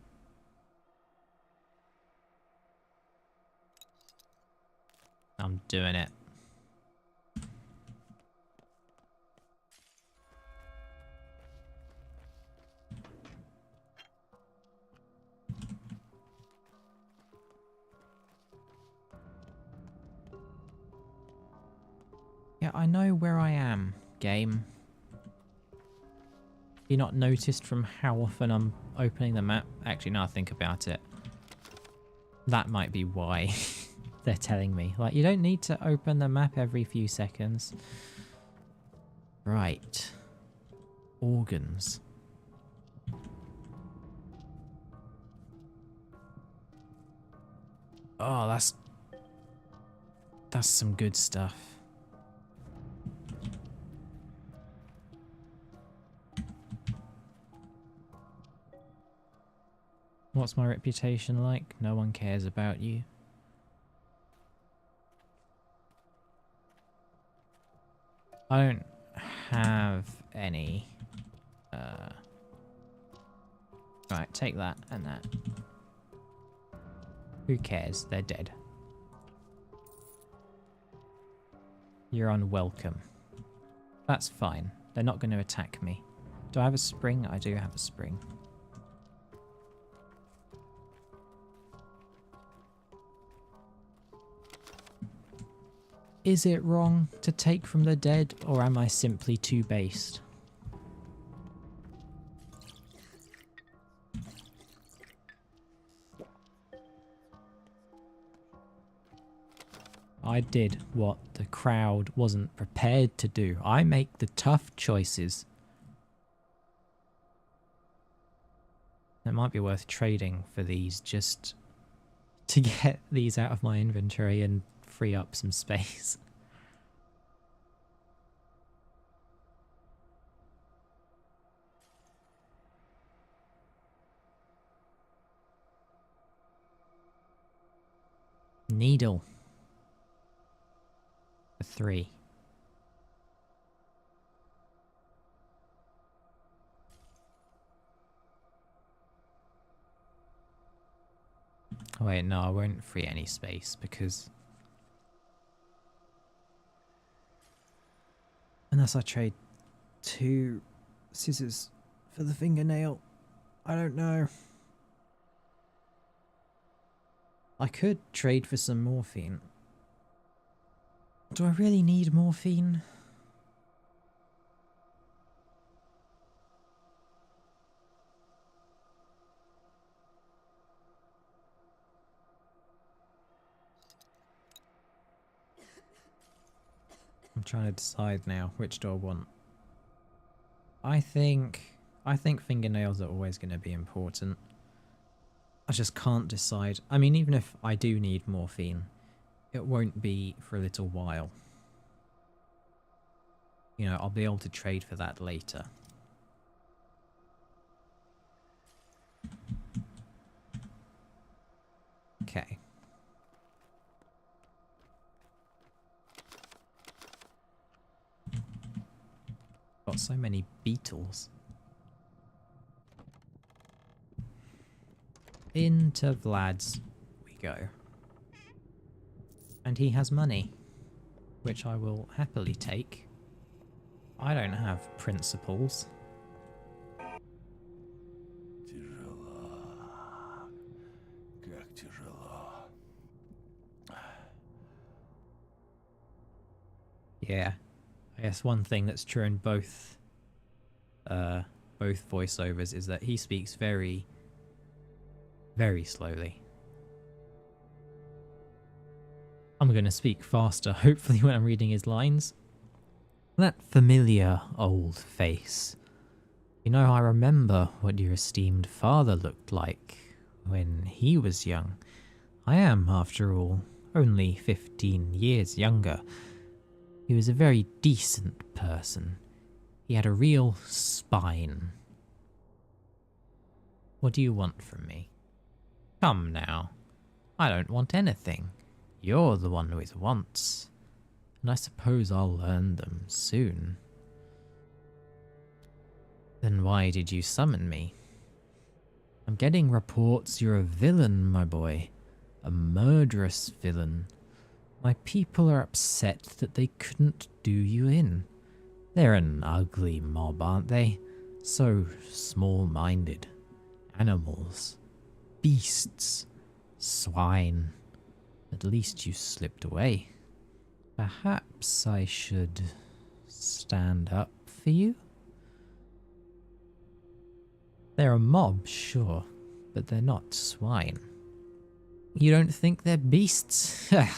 I'm doing it. Yeah, I know where I am, game. You not noticed from how often I'm opening the map? Actually, now I think about it, that might be why they're telling me. Like, you don't need to open the map every few seconds. Right. Organs. Oh, that's some good stuff. What's my reputation like? No one cares about you. I don't have any. Right, take that and that. Who cares? They're dead. You're unwelcome. That's fine. They're not going to attack me. Do I have a spring? I do have a spring. Is it wrong to take from the dead, or am I simply too based? I did what the crowd wasn't prepared to do. I make the tough choices. It might be worth trading for these just to get these out of my inventory and free up some space. Needle. For 3. Oh wait, no, I won't free any space because... Unless I trade 2 scissors for the fingernail. I don't know. I could trade for some morphine. Do I really need morphine? I'm trying to decide now which do I want. I think fingernails are always going to be important. I just can't decide. I mean, even if I do need morphine, it won't be for a little while. You know, I'll be able to trade for that later. Okay. Got so many beetles. Into Vlad's we go. And he has money, which I will happily take. I don't have principles. Yeah, I guess one thing that's true in both voiceovers is that he speaks very, very slowly. I'm going to speak faster, hopefully, when I'm reading his lines. That familiar old face. You know, I remember what your esteemed father looked like when he was young. I am, after all, only 15 years younger. He was a very decent person. He had a real spine. What do you want from me? Come now. I don't want anything. You're the one with wants. And I suppose I'll learn them soon. Then why did you summon me? I'm getting reports you're a villain, my boy. A murderous villain. My people are upset that they couldn't do you in. They're an ugly mob, aren't they? So small-minded. Animals. Beasts. Swine. At least you slipped away. Perhaps I should stand up for you? They're a mob, sure, but they're not swine. You don't think they're beasts? I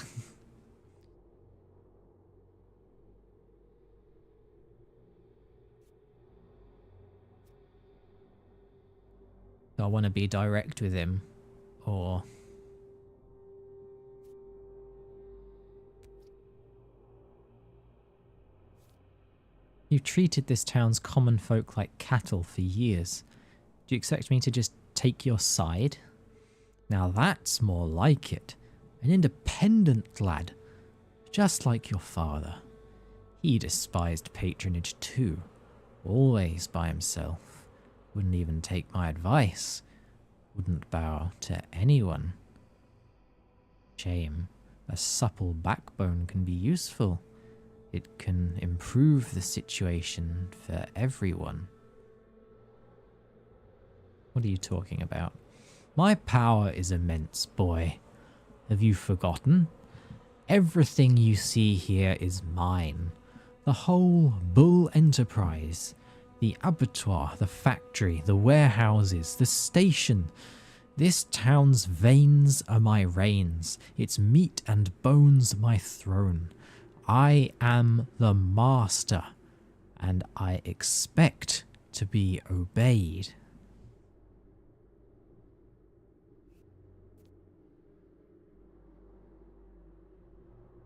want to be direct with him, or... You've treated this town's common folk like cattle for years. Do you expect me to just take your side? Now that's more like it. An independent lad, just like your father. He despised patronage too, always by himself. Wouldn't even take my advice. Wouldn't bow to anyone. Shame. A supple backbone can be useful. It can improve the situation for everyone. What are you talking about? My power is immense, boy. Have you forgotten? Everything you see here is mine. The whole Bull enterprise. The abattoir, the factory, the warehouses, the station. This town's veins are my reins, its meat and bones my throne. I am the master, and I expect to be obeyed.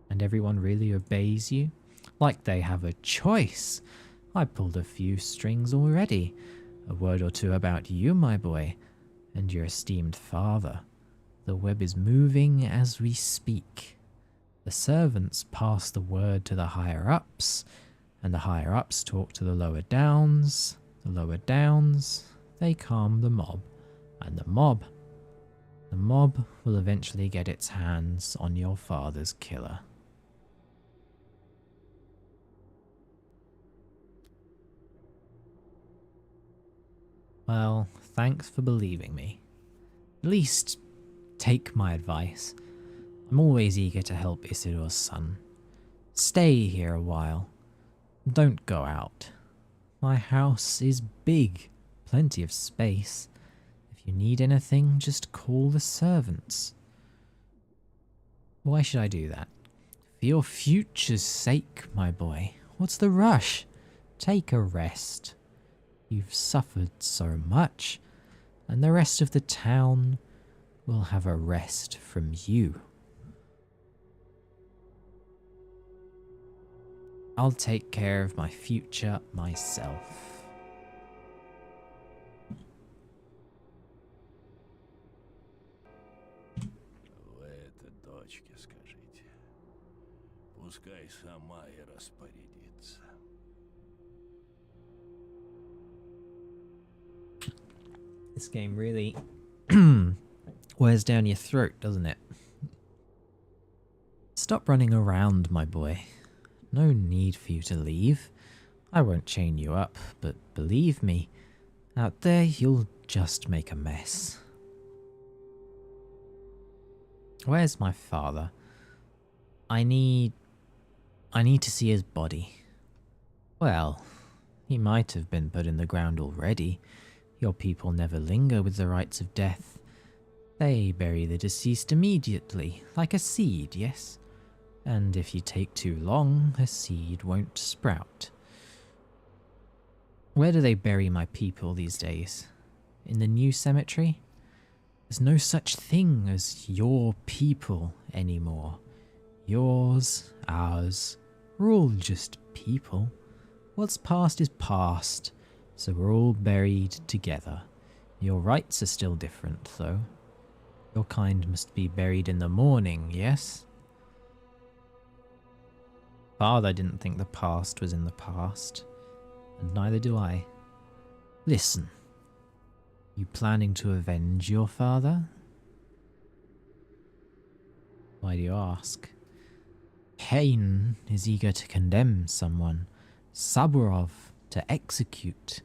And everyone really obeys you? Like they have a choice. I pulled a few strings already. A word or two about you, my boy, and your esteemed father. The web is moving as we speak. The servants pass the word to the higher-ups, and the higher-ups talk to the lower downs. The lower downs, they calm the mob, and the mob will eventually get its hands on your father's killer. Well, thanks for believing me. At least, take my advice. I'm always eager to help Isidor's son. Stay here a while. Don't go out. My house is big, plenty of space. If you need anything, just call the servants. Why should I do that? For your future's sake, my boy. What's the rush? Take a rest. You've suffered so much, and the rest of the town will have a rest from you. I'll take care of my future myself. Вы это дочке скажите. Пускай сама и распорядится. This game really wears down your throat, doesn't it? Stop running around, my boy. No need for you to leave. I won't chain you up, but believe me, out there you'll just make a mess. Where's my father? I need to see his body. Well, he might have been put in the ground already. Your people never linger with the rites of death. They bury the deceased immediately, like a seed, yes? And if you take too long, a seed won't sprout. Where do they bury my people these days? In the new cemetery? There's no such thing as your people anymore. Yours, ours, we're all just people. What's past is past, so we're all buried together. Your rites are still different, though. Your kind must be buried in the morning, yes? Father didn't think the past was in the past, and neither do I. Listen, you planning to avenge your father? Why do you ask? Cain is eager to condemn someone, Saburov to execute.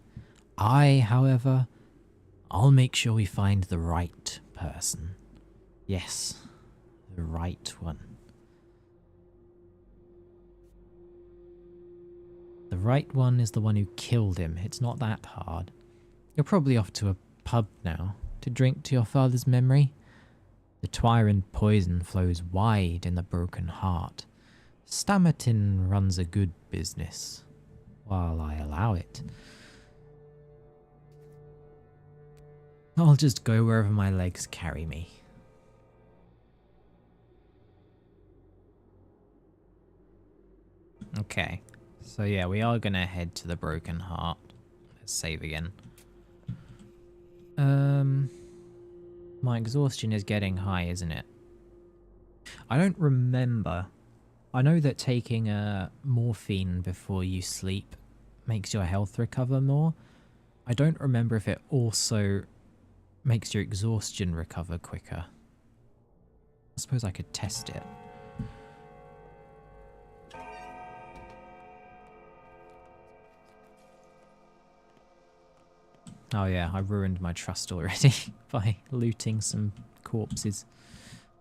I, however, I'll make sure we find the right person. Yes, the right one. right one is the one who killed him. It's not that hard. You're probably off to a pub now to drink to your father's memory. The Twyran poison flows wide in the broken heart. Stammerton runs a good business, while I allow it. I'll just go wherever my legs carry me. Okay, so yeah, we are gonna head to the Broken Heart. Let's save again. My exhaustion is getting high, isn't it? I don't remember. I know that taking morphine before you sleep makes your health recover more. I don't remember if it also makes your exhaustion recover quicker. I suppose I could test it. Oh yeah, I ruined my trust already by looting some corpses.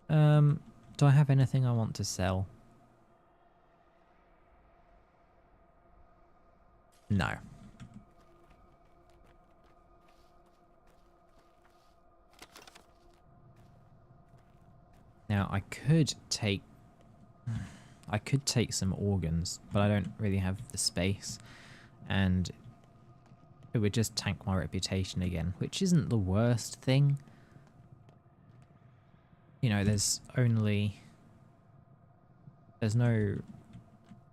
Do I have anything I want to sell? No. Now I could take some organs, but I don't really have the space, and it would just tank my reputation again, which isn't the worst thing. You know, there's no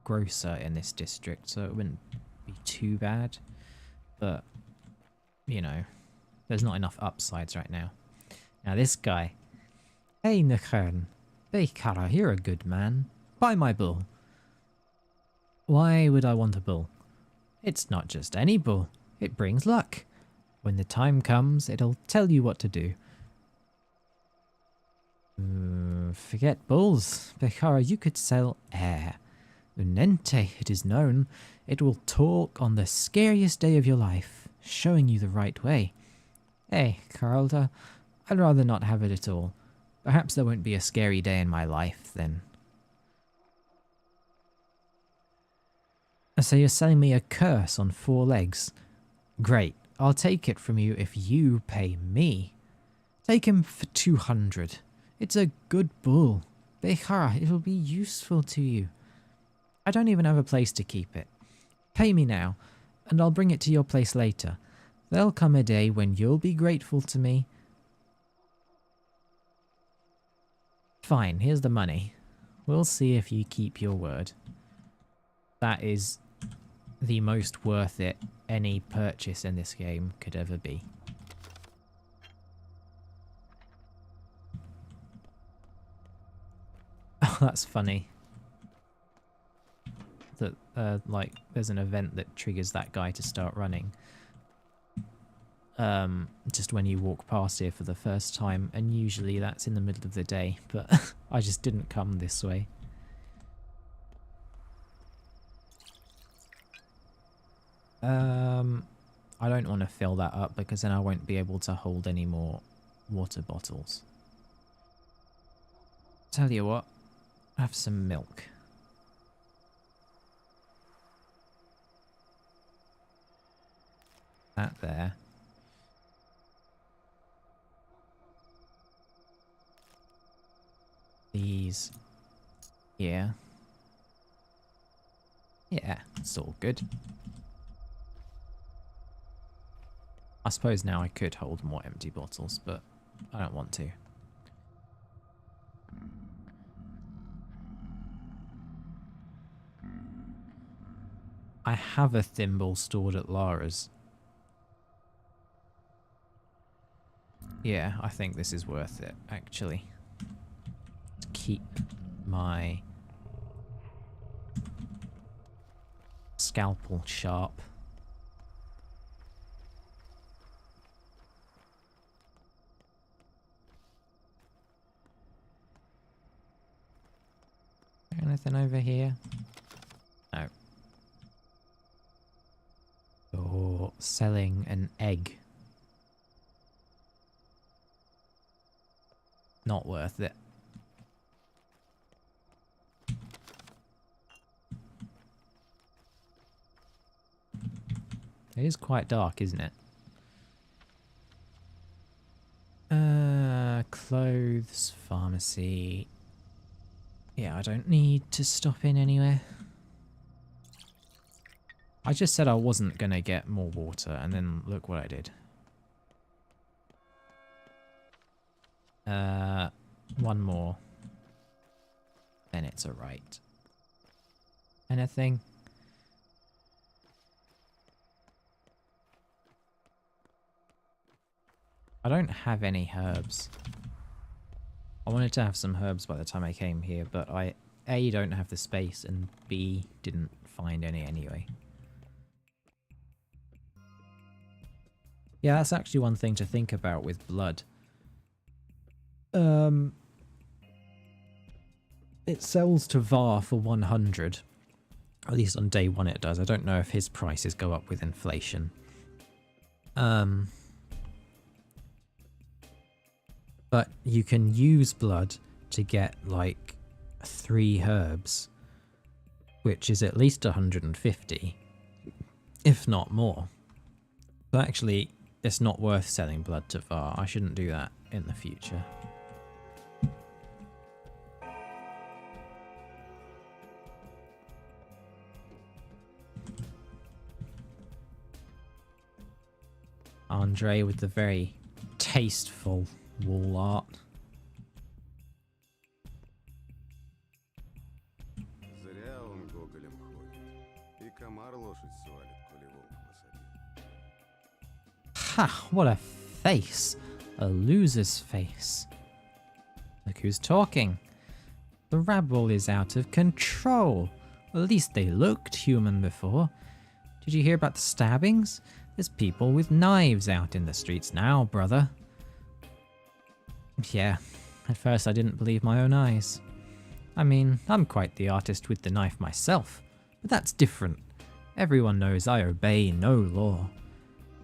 grocer in this district, so it wouldn't be too bad, but you know, there's not enough upsides right now. Now this guy, hey Nukhern, Beikara, you're a good man. Buy my bull. Why would I want a bull? It's not just any bull. It brings luck. When the time comes, it'll tell you what to do. Forget bulls. Beikara, you could sell air. Unente, it is known. It will talk on the scariest day of your life, showing you the right way. Hey, Carlta, I'd rather not have it at all. Perhaps there won't be a scary day in my life, then. So you're selling me a curse on 4 legs? Great, I'll take it from you if you pay me. Take him for 200. It's a good bull. Beikara, it'll be useful to you. I don't even have a place to keep it. Pay me now, and I'll bring it to your place later. There'll come a day when you'll be grateful to me. Fine, here's the money. We'll see if you keep your word. That is the most worth it any purchase in this game could ever be. Oh, that's funny. That, like, there's an event that triggers that guy to start running. Just when you walk past here for the first time, and usually that's in the middle of the day, but I just didn't come this way. I don't want to fill that up because then I won't be able to hold any more water bottles. Tell you what, have some milk. That there. These here. Yeah, it's all good. I suppose now I could hold more empty bottles, but I don't want to. I have a thimble stored at Lara's. Yeah, I think this is worth it, actually. To keep my scalpel sharp. Anything over here? No. You're selling an egg. Not worth it. It is quite dark, isn't it? Clothes, pharmacy. Yeah, I don't need to stop in anywhere. I just said I wasn't going to get more water, and then look what I did. One more. Then it's alright. Anything? I don't have any herbs. I wanted to have some herbs by the time I came here, but I A, don't have the space, and B, didn't find any anyway. Yeah, that's actually one thing to think about with blood. It sells to VAR for 100. At least on day one it does. I don't know if his prices go up with inflation. But you can use blood to get like 3 herbs, which is at least 150, if not more. So actually, it's not worth selling blood to VAR. I shouldn't do that in the future. Andre with the very tasteful wall art. Ha! What a face! A loser's face. Look who's talking. The rabble is out of control. At least they looked human before. Did you hear about the stabbings? There's people with knives out in the streets now, brother. Yeah, at first I didn't believe my own eyes. I mean, I'm quite the artist with the knife myself, but that's different. Everyone knows I obey no law.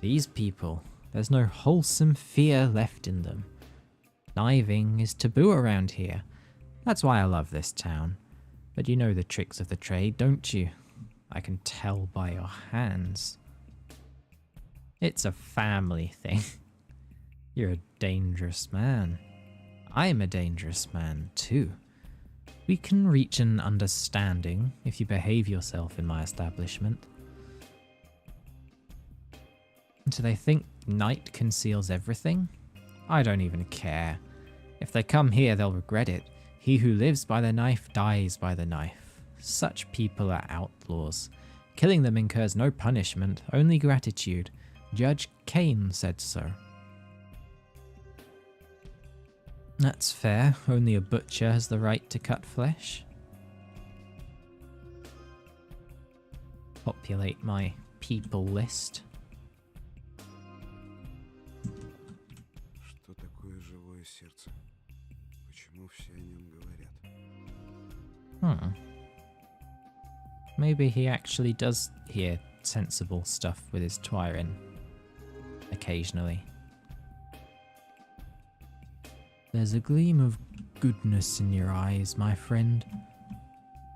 These people, there's no wholesome fear left in them. Kniving is taboo around here. That's why I love this town. But you know the tricks of the trade, don't you? I can tell by your hands. It's a family thing. You're a dangerous man. I'm a dangerous man too. We can reach an understanding if you behave yourself in my establishment. Do they think night conceals everything? I don't even care. If they come here, they'll regret it. He who lives by the knife dies by the knife. Such people are outlaws. Killing them incurs no punishment, only gratitude. Judge Kane said so. That's fair. Only a butcher has the right to cut flesh. Populate my people list. Что такое живое сердце? Почему все о нем говорят? Maybe he actually does hear sensible stuff with his Twyrin. Occasionally. There's a gleam of goodness in your eyes, my friend.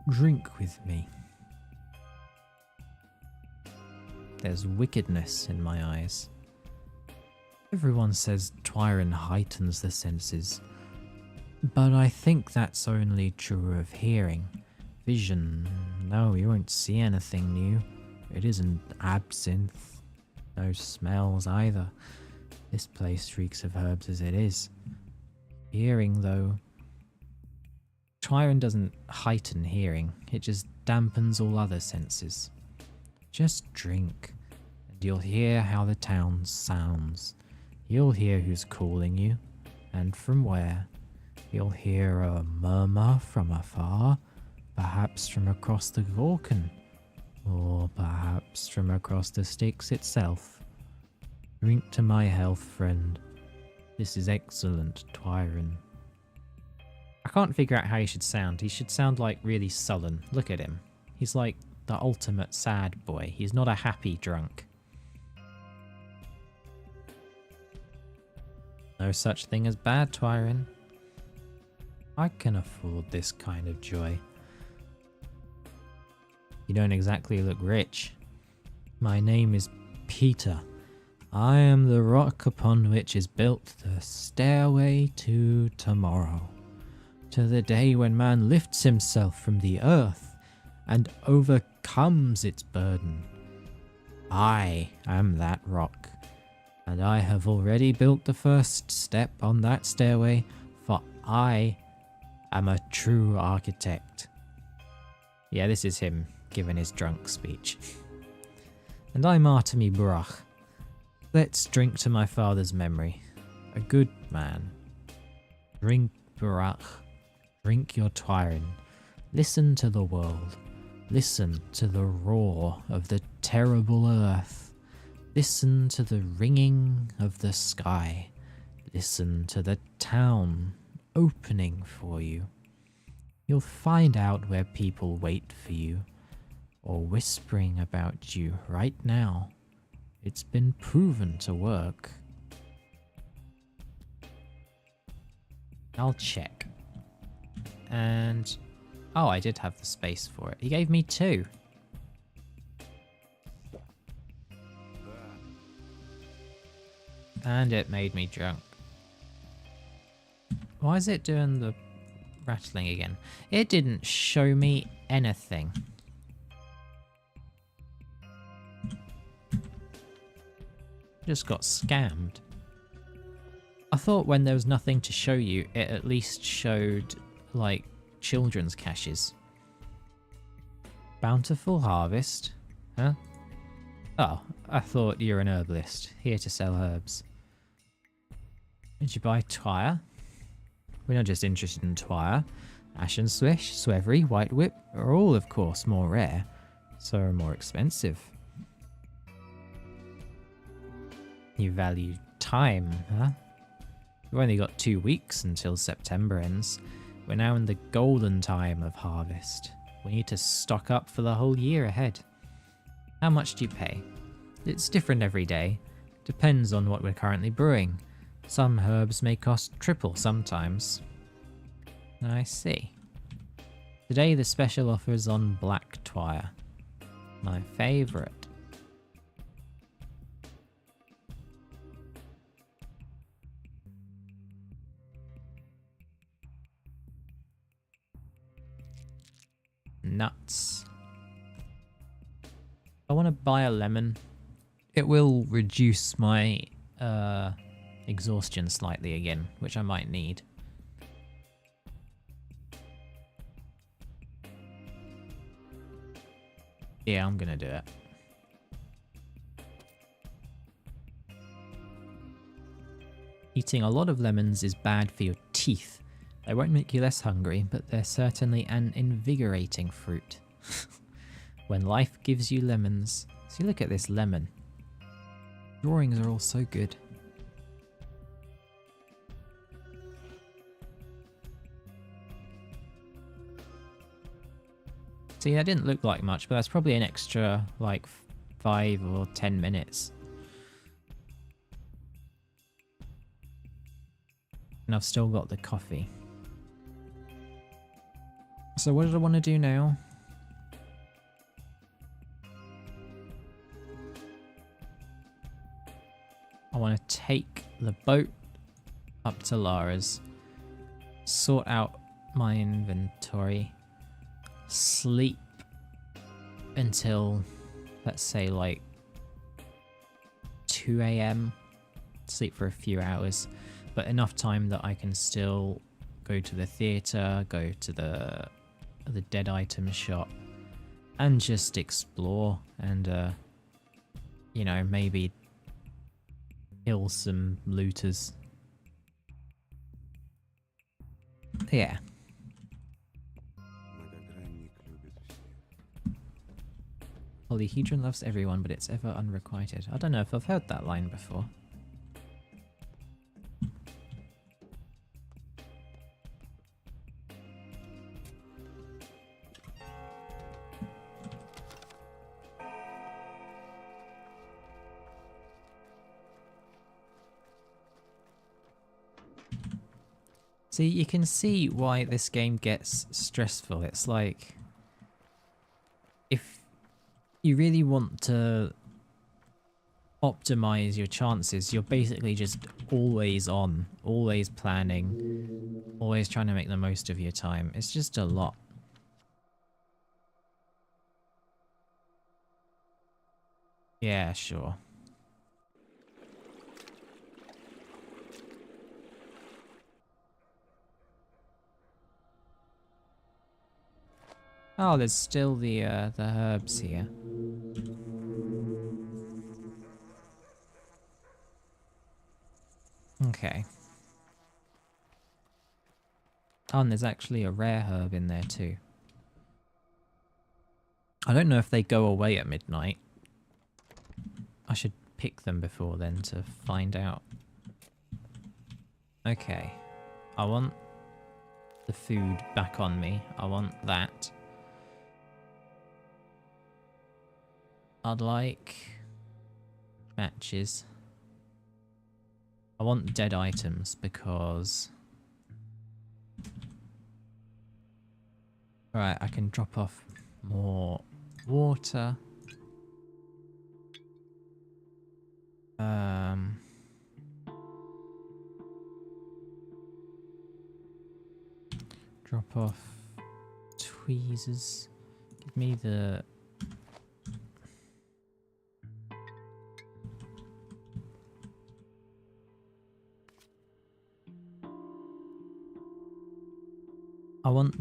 Drink with me. There's wickedness in my eyes. Everyone says Twyrin heightens the senses, but I think that's only true of hearing. Vision, no, you won't see anything new. It isn't absinthe. No smells either. This place reeks of herbs as it is. Hearing, though. Twyrin doesn't heighten hearing, it just dampens all other senses. Just drink, and you'll hear how the town sounds. You'll hear who's calling you, and from where. You'll hear a murmur from afar, perhaps from across the Gorkan, or perhaps from across the Styx itself. Drink to my health, friend. This is excellent, Twyrin. I can't figure out how he should sound. He should sound like really sullen. Look at him. He's like the ultimate sad boy. He's not a happy drunk. No such thing as bad, Twyrin. I can afford this kind of joy. You don't exactly look rich. My name is Peter. I am the rock upon which is built the stairway to tomorrow, to the day when man lifts himself from the earth and overcomes its burden. I am that rock, and I have already built the first step on that stairway, for I am a true architect. Yeah, this is him giving his drunk speech. And I'm Artemi Brach. Let's drink to my father's memory. A good man. Drink, Brach. Drink your Twyrin. Listen to the world. Listen to the roar of the terrible earth. Listen to the ringing of the sky. Listen to the town opening for you. You'll find out where people wait for you, or whispering about you right now. It's been proven to work. I'll check. And... oh, I did have the space for it. He gave me 2. And it made me drunk. Why is it doing the rattling again? It didn't show me anything. Just got scammed. I thought when there was nothing to show you, it at least showed, like, children's caches. Bountiful harvest? Huh? Oh, I thought you were an herbalist, here to sell herbs. Did you buy Twire? We're not just interested in Twire. Ashen Swish, Swevery, White Whip are all, of course, more rare, so are more expensive. You value time, huh? We've only got 2 weeks until September ends. We're now in the golden time of harvest. We need to stock up for the whole year ahead. How much do you pay? It's different every day. Depends on what we're currently brewing. Some herbs may cost triple sometimes. I see. Today the special offer is on Black Twire. My favourite. Nuts. I want to buy a lemon. It will reduce my exhaustion slightly again, which I might need. Yeah, I'm gonna do it. Eating a lot of lemons is bad for your teeth. They won't make you less hungry, but they're certainly an invigorating fruit. When life gives you lemons. See, look at this lemon. Drawings are all so good. See, that didn't look like much, but that's probably an extra, like, 5 or 10 minutes. And I've still got the coffee. So what did I want to do now? I want to take the boat up to Lara's, sort out my inventory, sleep until, let's say, like 2 AM, sleep for a few hours, but enough time that I can still go to the theatre, go to the dead item shop, and just explore and, you know, maybe kill some looters. Yeah. Многогранник любит всех. Polyhedron loves everyone, but it's ever unrequited. I don't know if I've heard that line before. See, you can see why this game gets stressful. It's like, if you really want to optimize your chances. You're basically just always on, always planning, always trying to make the most of your time. It's just a lot. Yeah, sure. Oh, there's still the herbs here. Okay. Oh, and there's actually a rare herb in there too. I don't know if they go away at midnight. I should pick them before then to find out. Okay. I want the food back on me. I want that. I'd like matches. I want dead items because... Alright, I can drop off more water. Drop off tweezers. Give me the... I want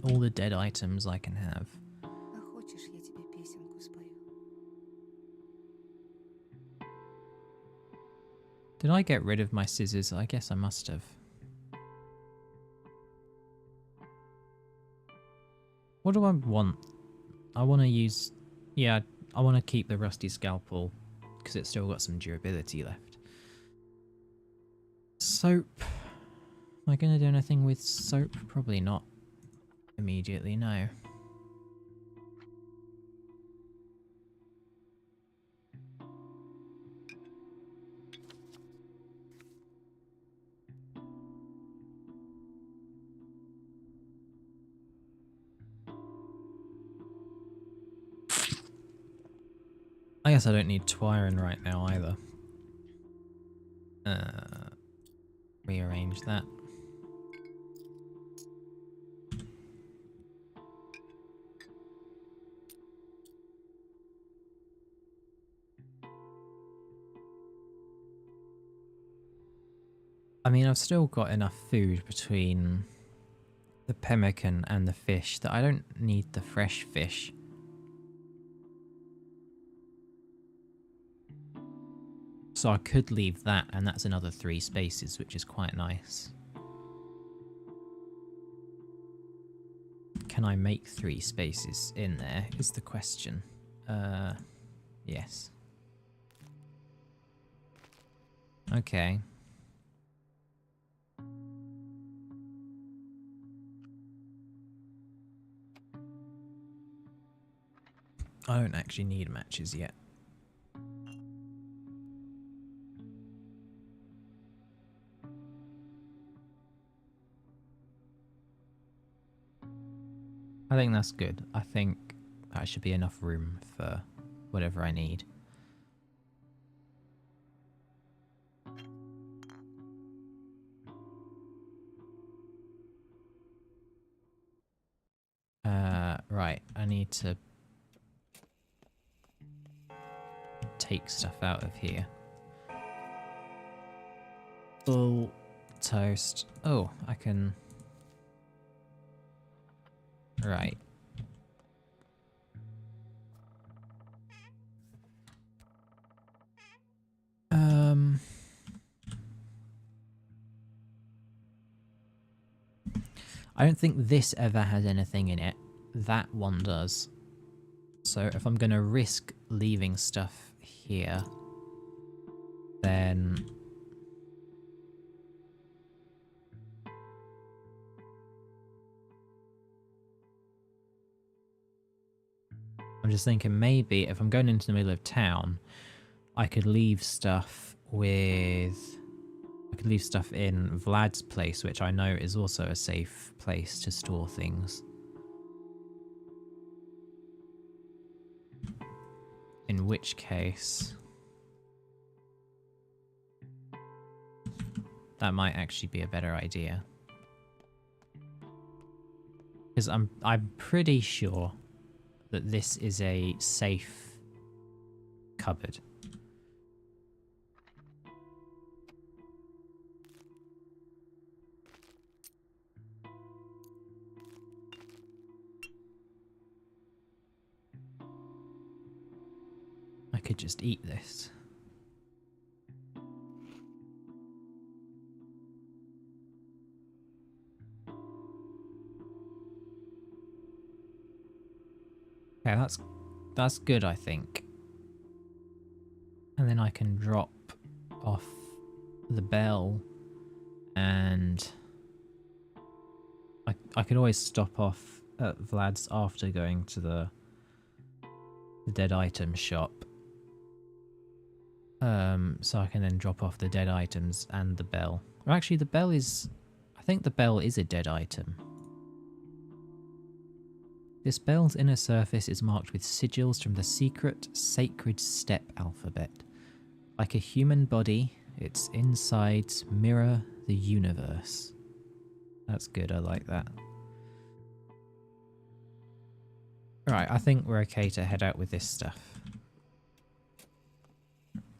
all the dead items I can have. А хочешь, я тебе песенку спою? Did I get rid of my scissors? I guess I must have. What do I want? I want to use... Yeah, I want to keep the Rusty Scalpel because it's still got some durability left. Soap. Am I going to do anything with soap? Probably not immediately, no. I guess I don't need Twyron right now either. Rearrange that. I mean, I've still got enough food between the pemmican and the fish that I don't need the fresh fish. So I could leave that, and that's another 3 spaces, which is quite nice. Can I make 3 spaces in there, is the question. Yes. Okay. I don't actually need matches yet. I think that's good. I think that should be enough room for whatever I need. Right, I need to take stuff out of here. Full toast. Oh, I can... Right. I don't think this ever has anything in it. That one does. So if I'm going to risk leaving stuff here, then... I'm just thinking maybe if I'm going into the middle of town, I could leave stuff with... I could leave stuff in Vlad's place, which I know is also a safe place to store things. In which case... That might actually be a better idea. Because I'm pretty sure that this is a safe cupboard. I could just eat this. Okay, that's good, I think. And then I can drop off the bell, and I could always stop off at Vlad's after going to the dead item shop. So I can then drop off the dead items and the bell. Or actually, the bell is... I think the bell is a dead item. This bell's inner surface is marked with sigils from the secret, sacred step alphabet. Like a human body, its insides mirror the universe. That's good, I like that. Right, I think we're okay to head out with this stuff.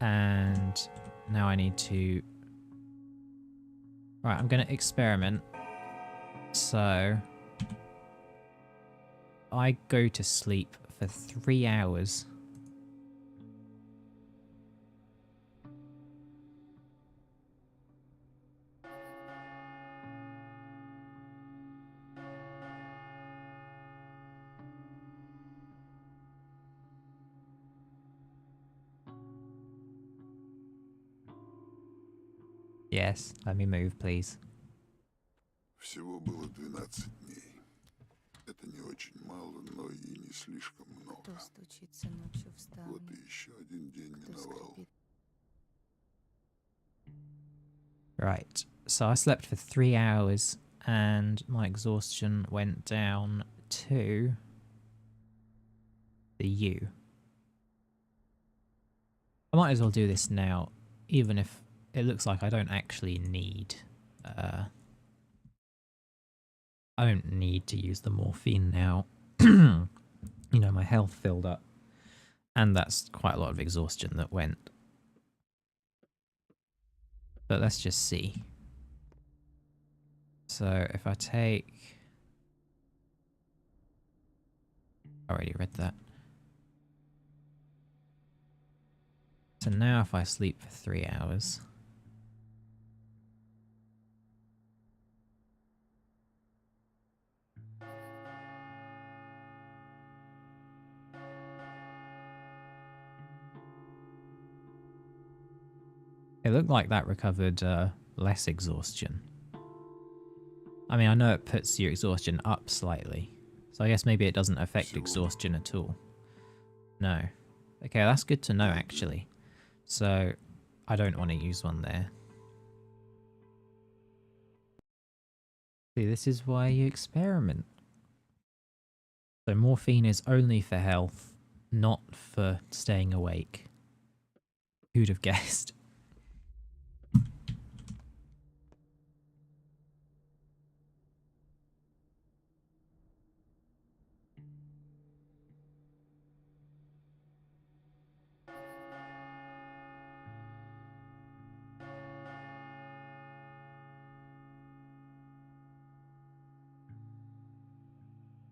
And now I need to... Right, I'm going to experiment. So... I go to sleep for 3 hours. Yes, let me move, please. Всего было 12 дней. Это не очень мало, но и не слишком много. Кто стучится ночью в ставню? Вот и еще один день Кто миновал. скрипит? Right, so I slept for 3 hours and my exhaustion went down to the U. I might as well do this now, even if it looks like I don't actually need... I don't need to use the morphine now. You know, my health filled up. And that's quite a lot of exhaustion that went. But let's just see. So if I take... I already read that. So now if I sleep for 3 hours... It looked like that recovered less exhaustion. I mean, I know it puts your exhaustion up slightly. So I guess maybe it doesn't affect exhaustion at all. No. Okay, that's good to know, actually. So, I don't want to use one there. See, this is why you experiment. So morphine is only for health, not for staying awake. Who'd have guessed?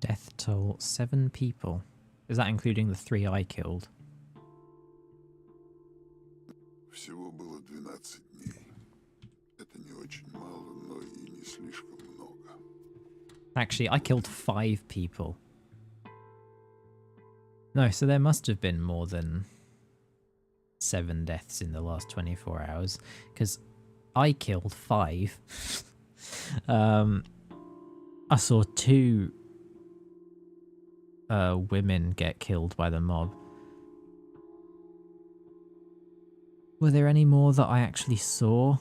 Death toll 7 people. Is that including the 3 I killed? Всего было 12 дней. Это не очень мало, но и не слишком много. Actually, I killed 5 people. No, so there must have been more than 7 deaths in the last 24 hours. Because I killed 5. I saw 2 women get killed by the mob. Were there any more that I actually saw?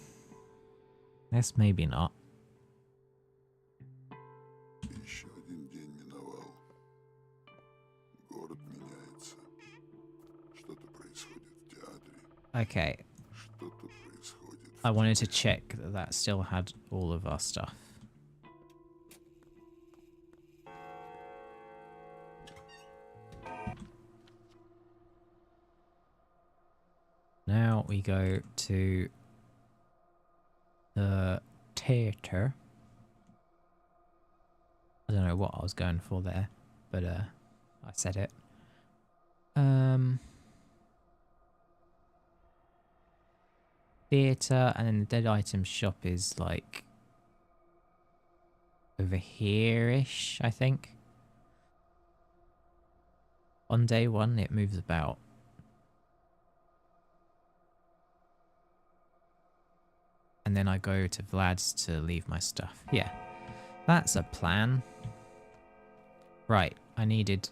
Yes, maybe not. Еще один день миновал. Город меняется. Что-то происходит в театре. Okay. Что-то происходит I wanted to check that that still had all of our stuff. Now we go to the theatre. I don't know what I was going for there, but I said it. Theatre, and then the dead item shop is like over here-ish, I think. On day one, it moves about. And then I go to Vlad's to leave my stuff. Yeah, that's a plan. Right, I needed...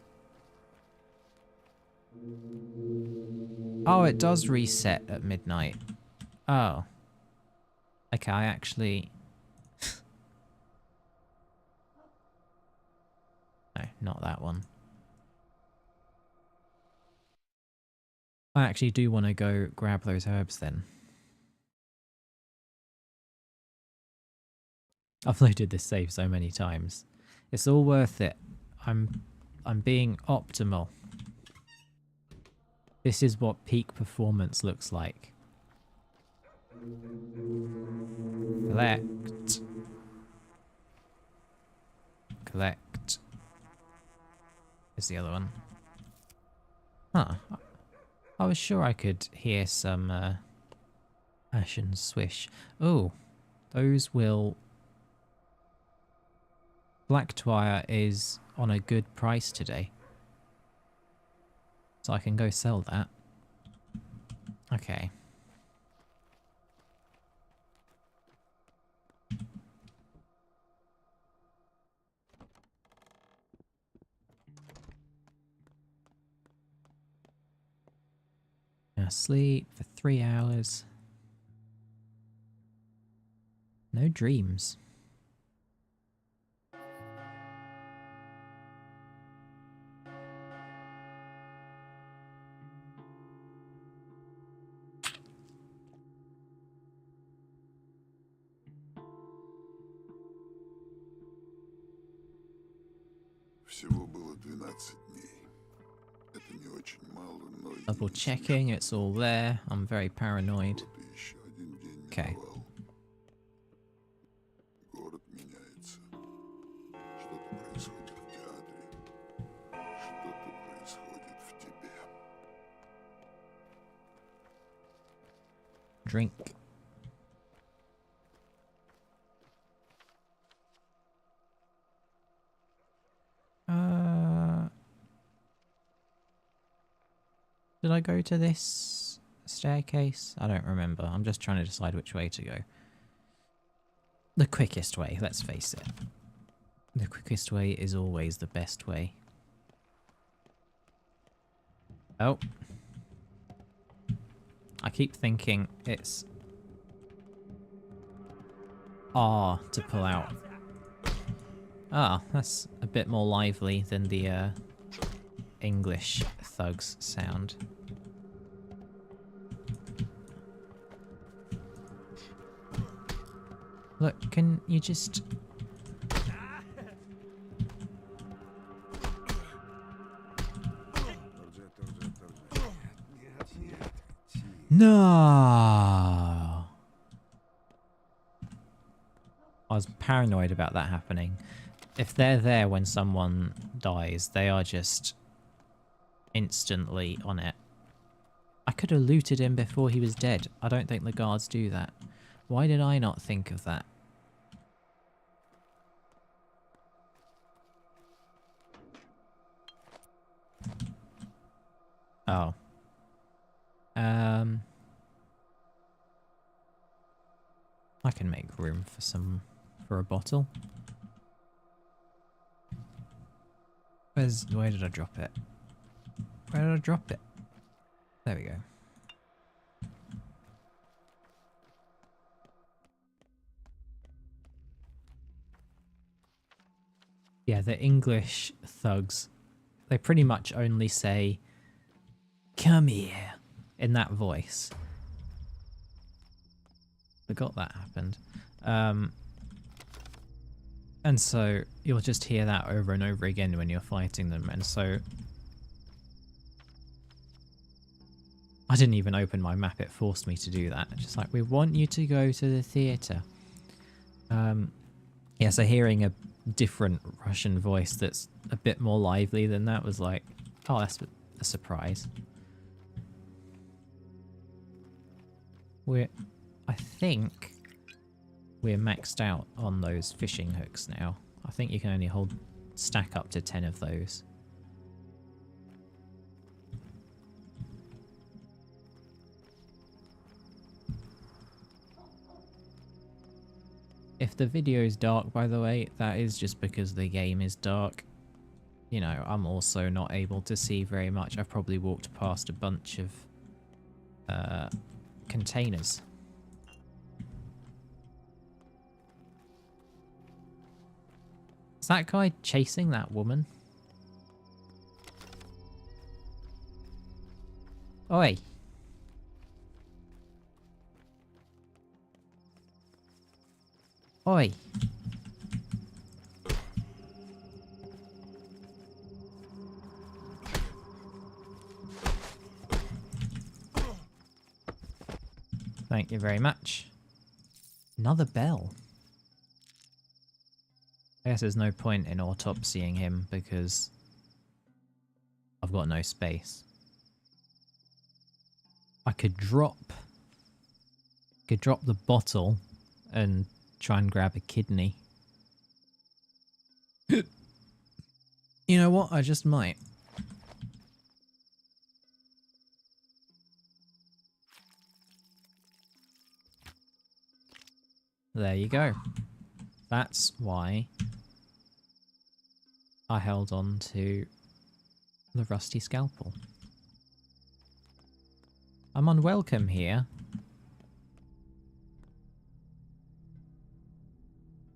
Oh, it does reset at midnight. Oh. Okay, I actually... No, not that one. I actually do want to go grab those herbs then. I've loaded this save so many times. It's all worth it. I'm being optimal. This is what peak performance looks like. Collect. Collect. Here's the other one. Huh. I was sure I could hear some ashen swish. Oh, those will... Black Twire is on a good price today. So I can go sell that. Okay. Now sleep for 3 hours. No dreams. Всего было 12 дней. Это не очень мало, но и Double не checking, it's all there. I'm very paranoid. Вот и еще один день Okay. миновал. Город меняется. Что-то происходит в театре. Что-то происходит в тебе. Drink. Did I go to this staircase? I don't remember. I'm just trying to decide which way to go. The quickest way, let's face it. The quickest way is always the best way. Oh. I keep thinking it's R to pull out. Ah, that's a bit more lively than the English thugs sound. Look, can you just... No! I was paranoid about that happening. If they're there when someone dies, they are just instantly on it. I could have looted him before he was dead. I don't think the guards do that. Why did I not think of that? Oh. I can make room for a bottle. Where did I drop it? Where did I drop it? There we go. Yeah, the English thugs, they pretty much only say, "Come here," in that voice. Forgot that happened. And so you'll just hear that over and over again when you're fighting them. And so I didn't even open my map. It forced me to do that. Just like, we want you to go to the theatre. Yeah, so hearing a different Russian voice that's a bit more lively than that was like, oh, that's a surprise. I think we're maxed out on those fishing hooks now. I think you can only stack up to 10 of those. If the video is dark, by the way, that is just because the game is dark. You know, I'm also not able to see very much. I've probably walked past a bunch of containers. Is that guy chasing that woman? Oi! Oi! Thank you very much. Another bell. I guess there's no point in autopsying him because I've got no space. I could drop the bottle and try and grab a kidney. You know what? I just might. There you go. That's why I held on to the Rusty Scalpel. I'm unwelcome here.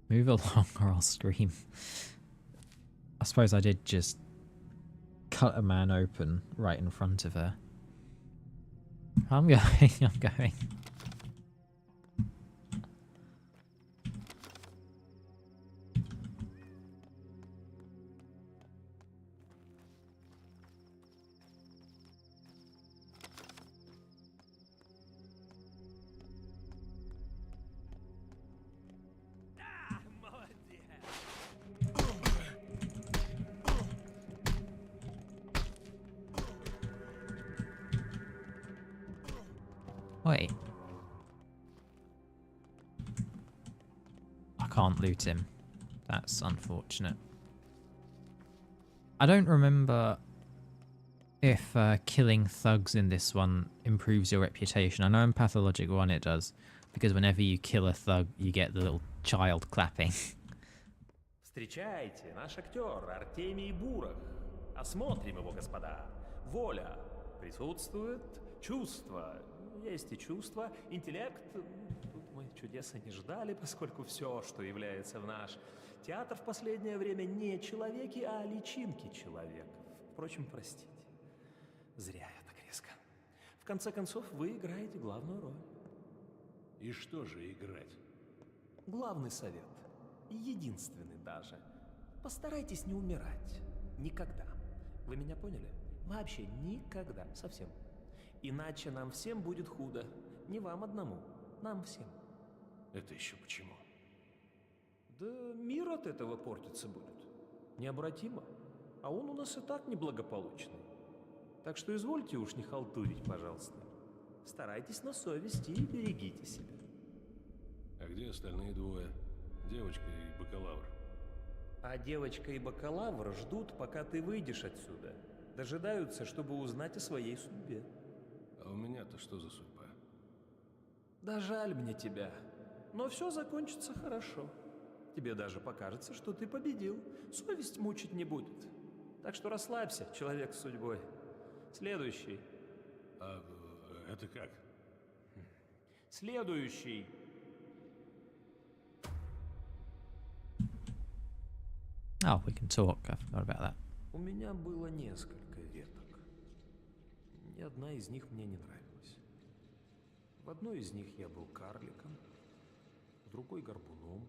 Move along or I'll scream. I suppose I did just cut a man open right in front of her. I'm going, I'm going. Wait. I can't loot him. That's unfortunate. I don't remember if killing thugs in this one improves your reputation. I know in Pathologic 1 it does, because whenever you kill a thug, you get the little child clapping. Встречайте, наш актер Артемий Бурах. Осмотрим его, господа. Воля присутствует, чувство. Есть и чувство, интеллект. Тут мы чудеса не ждали, поскольку все, что является в наш театр в последнее время не человеки, а личинки человеков. Впрочем, простите. Зря я так резко. В конце концов, вы играете главную роль. И что же играть? Главный совет. Единственный даже. Постарайтесь не умирать. Никогда. Вы меня поняли? Вообще никогда. Совсем. Иначе нам всем будет худо. Не вам одному. Нам всем. Это еще почему? Да мир от этого портиться будет. Необратимо. А он у нас и так неблагополучный. Так что извольте уж не халтурить, пожалуйста. Старайтесь на совести и берегите себя. А где остальные двое? Девочка и бакалавр. А девочка и бакалавр ждут, пока ты выйдешь отсюда. Дожидаются, чтобы узнать о своей судьбе. А у меня-то что за судьба? Да жаль мне тебя. Но все закончится хорошо. Тебе даже покажется, что ты победил. Совесть мучить не будет. Так что расслабься, человек с судьбой. Следующий. А это как? Следующий. Oh, we can talk. I forgot about that. У меня было несколько веток. Ни одна из них мне не нравилась. В одной из них я был карликом, другой горбуном,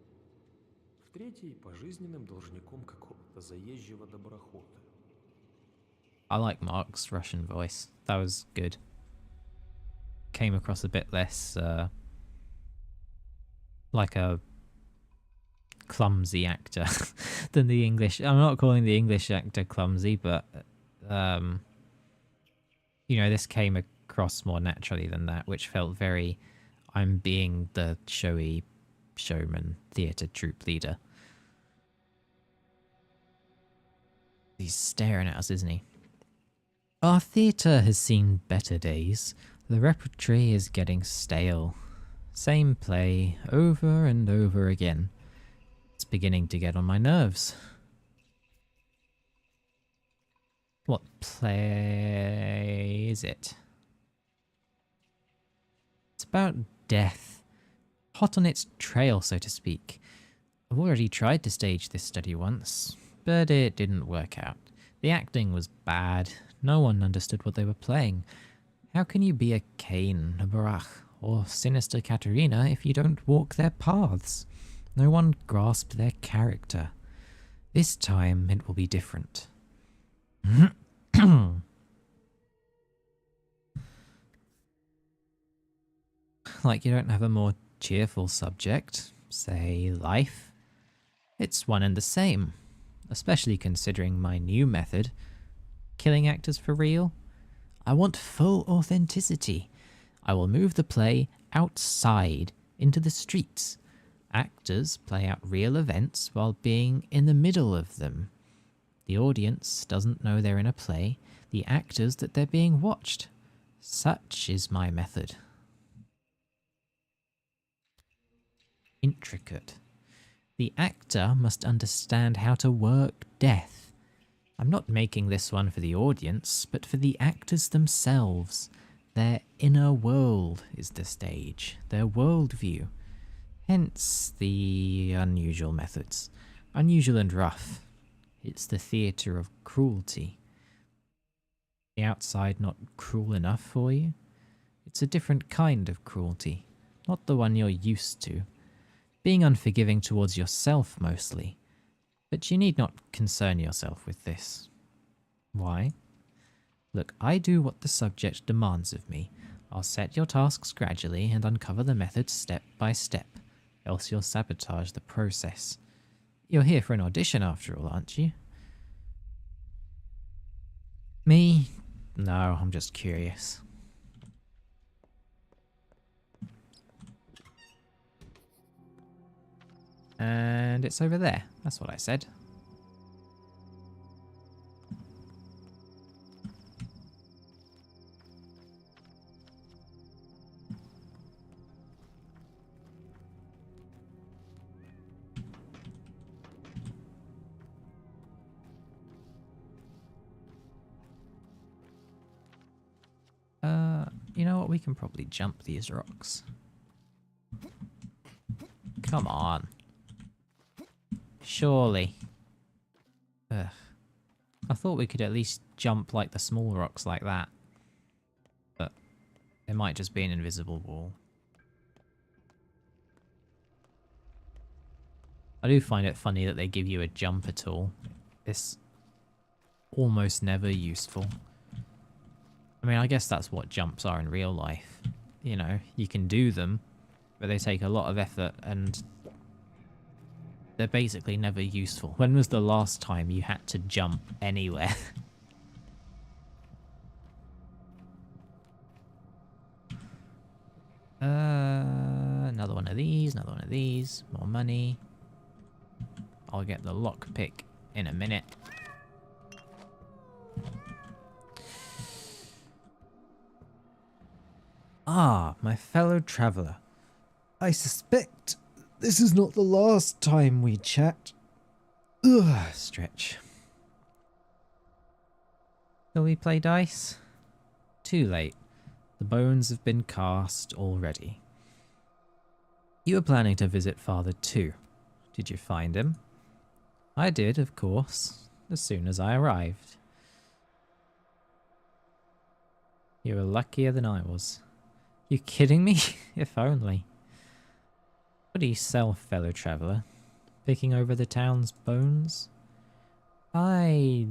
в третий пожизненным должником какого-то заезжего доброхода. I like Mark's Russian voice. That was good. Came across a bit less like a clumsy actor than the English. I'm not calling the English actor clumsy, but you know, this came across more naturally than that, which felt very, I'm being the showy showman theatre troupe leader. He's staring at us, isn't he? Our theatre has seen better days. The repertory is getting stale. Same play, over and over again. It's beginning to get on my nerves. What play is it? It's about death. Hot on its trail, so to speak. I've already tried to stage this study once, but it didn't work out. The acting was bad. No one understood what they were playing. How can you be a Cain, a Barach, or sinister Katerina if you don't walk their paths? No one grasped their character. This time it will be different. Like you don't have a more cheerful subject, say life. It's one and the same, especially considering my new method. Killing actors for real? I want full authenticity. I will move the play outside, into the streets. Actors play out real events while being in the middle of them. The audience doesn't know they're in a play, the actors that they're being watched. Such is my method. Intricate. The actor must understand how to work death. I'm not making this one for the audience, but for the actors themselves. Their inner world is the stage, their worldview. Hence the unusual methods. Unusual and rough. It's the theatre of cruelty. The outside not cruel enough for you? It's a different kind of cruelty, not the one you're used to. Being unforgiving towards yourself mostly. But you need not concern yourself with this. Why? Look, I do what the subject demands of me. I'll set your tasks gradually and uncover the method step by step, else you'll sabotage the process. You're here for an audition after all, aren't you? Me? No, I'm just curious. And it's over there. That's what I said. You know what? We can probably jump these rocks. Come on. Surely. Ugh. I thought we could at least jump like the small rocks like that. But it might just be an invisible wall. I do find it funny that they give you a jumper tool. It's almost never useful. I mean, I guess that's what jumps are in real life. You know, you can do them, but they take a lot of effort and they're basically never useful. When was the last time you had to jump anywhere? Another one of these, another one of these. More money. I'll get the lockpick in a minute. Ah, my fellow traveller. I suspect this is not the last time we chat. Ugh, stretch. Shall we play dice? Too late. The bones have been cast already. You were planning to visit Father too. Did you find him? I did, of course, as soon as I arrived. You were luckier than I was. You kidding me? If only. What do you sell, fellow traveller? Picking over the town's bones? I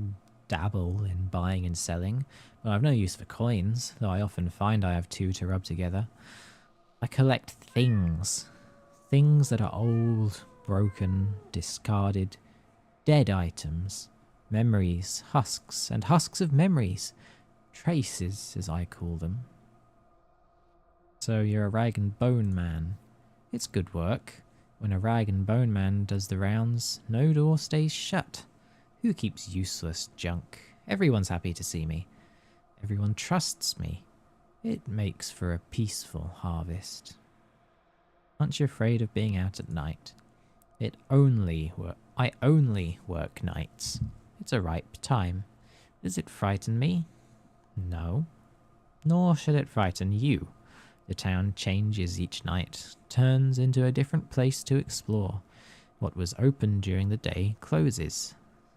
dabble in buying and selling, but I've no use for coins, though I often find I have two to rub together. I collect things. Things that are old, broken, discarded, dead items. Memories, husks, and husks of memories. Traces, as I call them. So you're a rag and bone man. It's good work. When a rag and bone man does the rounds, no door stays shut. Who keeps useless junk? Everyone's happy to see me. Everyone trusts me. It makes for a peaceful harvest. Aren't you afraid of being out at night? I only work nights. It's a ripe time. Does it frighten me? No. Nor should it frighten you. The town changes each night, turns into a different place to explore. What was open during the day closes,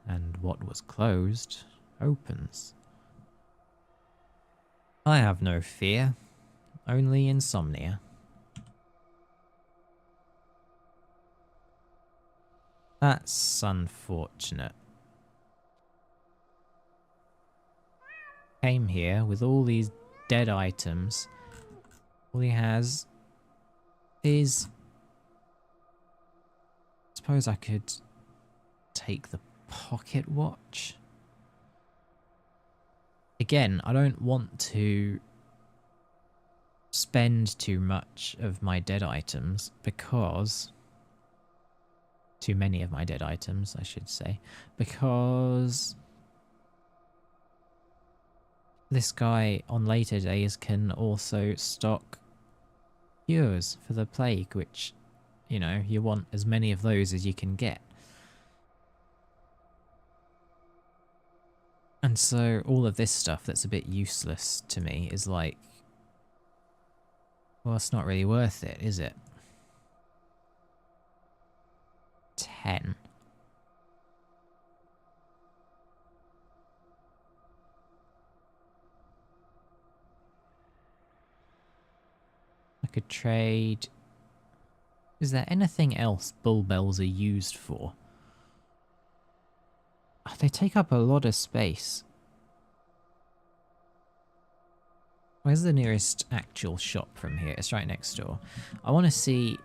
and what was closed opens. I have no fear, only insomnia. That's unfortunate. Came here with all these dead items. All he has is... Suppose I could take the pocket watch. Again, I don't want to spend too much of my dead items because... Too many of my dead items, I should say. Because... this guy on later days can also stock cures for the plague, which, you know, you want as many of those as you can get. And so all of this stuff that's a bit useless to me is like, well, it's not really worth it, is it? 10. I could trade... Is there anything else bull bells are used for? Oh, they take up a lot of space. Where's the nearest actual shop from here? It's right next door. I want to see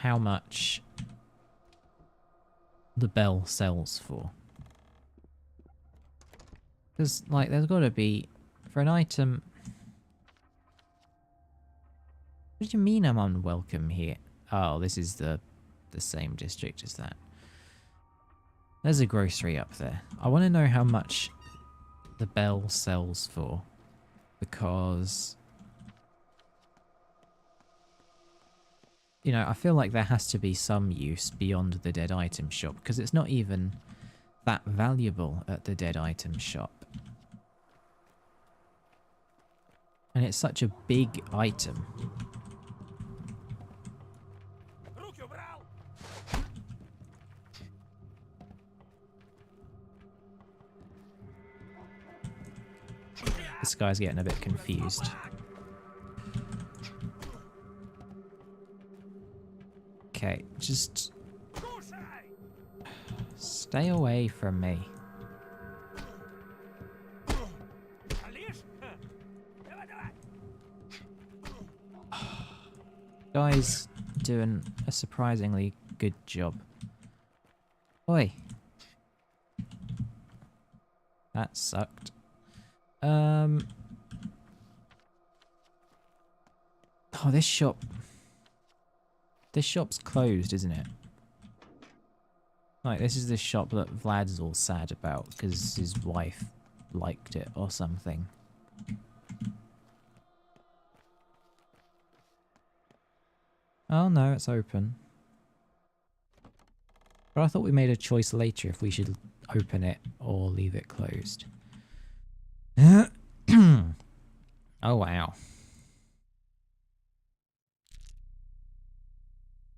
how much the bell sells for. Because, like, there's got to be... For an item... What do you mean I'm unwelcome here? Oh, this is the same district as that. There's a grocery up there. I want to know how much the bell sells for. Because... You know, I feel like there has to be some use beyond the dead item shop. Because it's not even that valuable at the dead item shop. And it's such a big item. This guy's getting a bit confused. Okay, just... stay away from me. Guy's doing a surprisingly good job. Oi. That sucked. Oh, this shop... This shop's closed, isn't it? Like, this is the shop that Vlad's all sad about because his wife liked it or something. Oh no, it's open. But I thought we made a choice later if we should open it or leave it closed. Oh wow.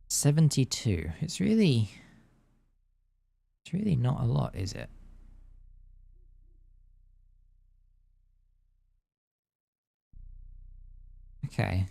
72. It's really not a lot, is it? Okay.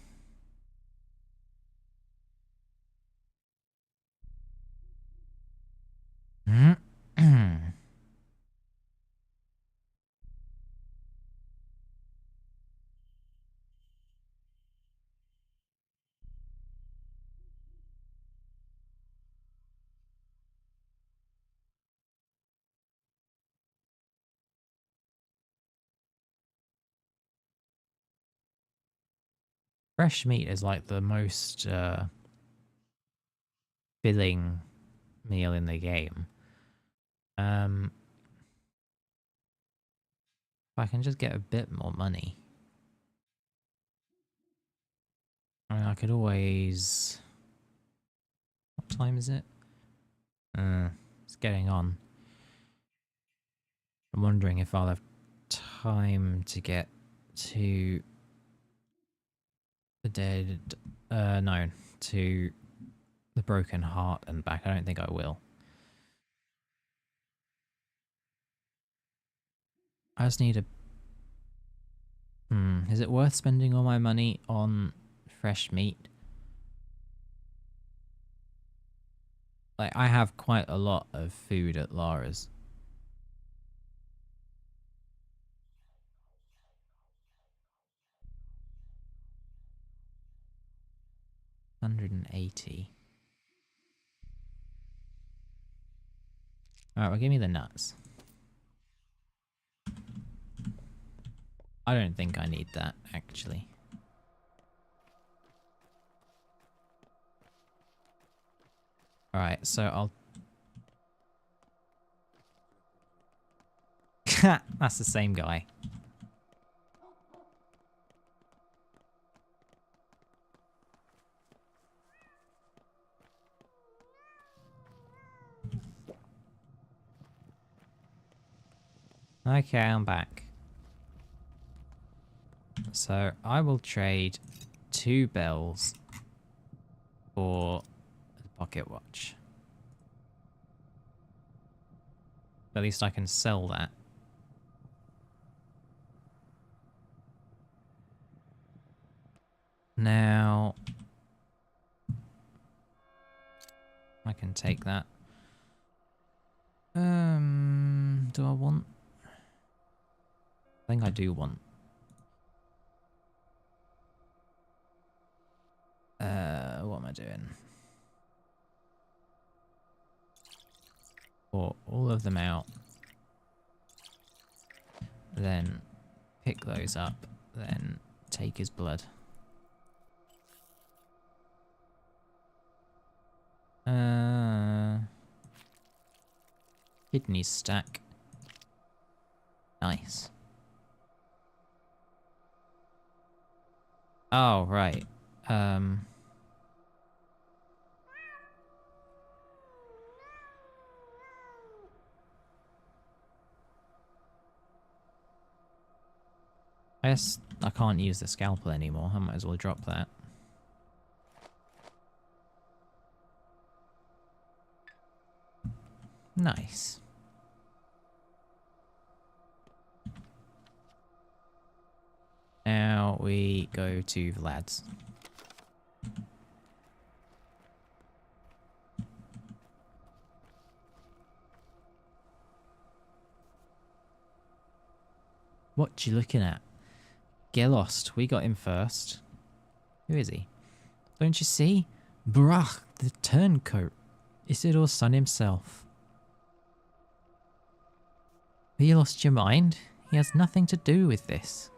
Fresh meat is like the most filling meal in the game. If I can just get a bit more money. I mean, I could always... What time is it? It's getting on. I'm wondering if I'll have time to get to the dead... no, to the Broken Heart and back. I don't think I will. I just need a... is it worth spending all my money on fresh meat? Like, I have quite a lot of food at Lara's. $180. Alright, well, give me the nuts. I don't think I need that, actually. Alright, so I'll... That's the same guy. Okay, I'm back. So I will trade 2 bells for the pocket watch. At least I can sell that. Now I can take that. Do I want? I think I do want. What am I doing? Pour all of them out. Then pick those up. Then take his blood. Kidney stack. Nice. Oh, right. I guess I can't use the scalpel anymore. I might as well drop that. Nice. Now we go to Vlad's. What you looking at? Get lost. We got him first. Who is he? Don't you see? Brach, the turncoat. Isidor's son himself. Have you lost your mind? He has nothing to do with this.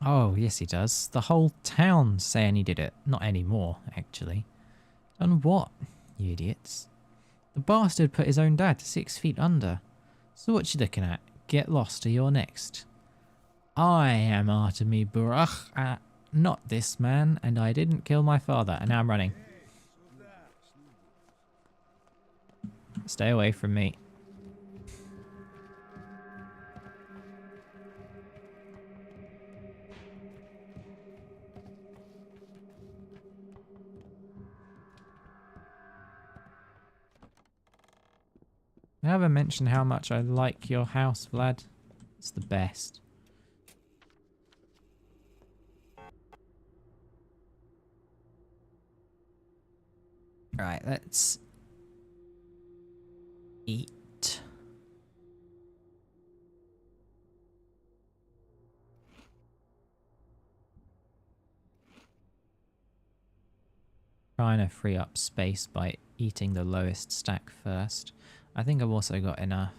Oh, yes he does. The whole town's saying he did it. Not anymore, actually. Done what, you idiots? The bastard put his own dad 6 feet under. So what you looking at? Get lost or you're next. I am Artemy Burach, not this man, and I didn't kill my father, and now I'm running. Stay away from me. I haven't mentioned how much I like your house, Vlad. It's the best. Right, let's eat. Trying to free up space by eating the lowest stack first. I think I've also got enough.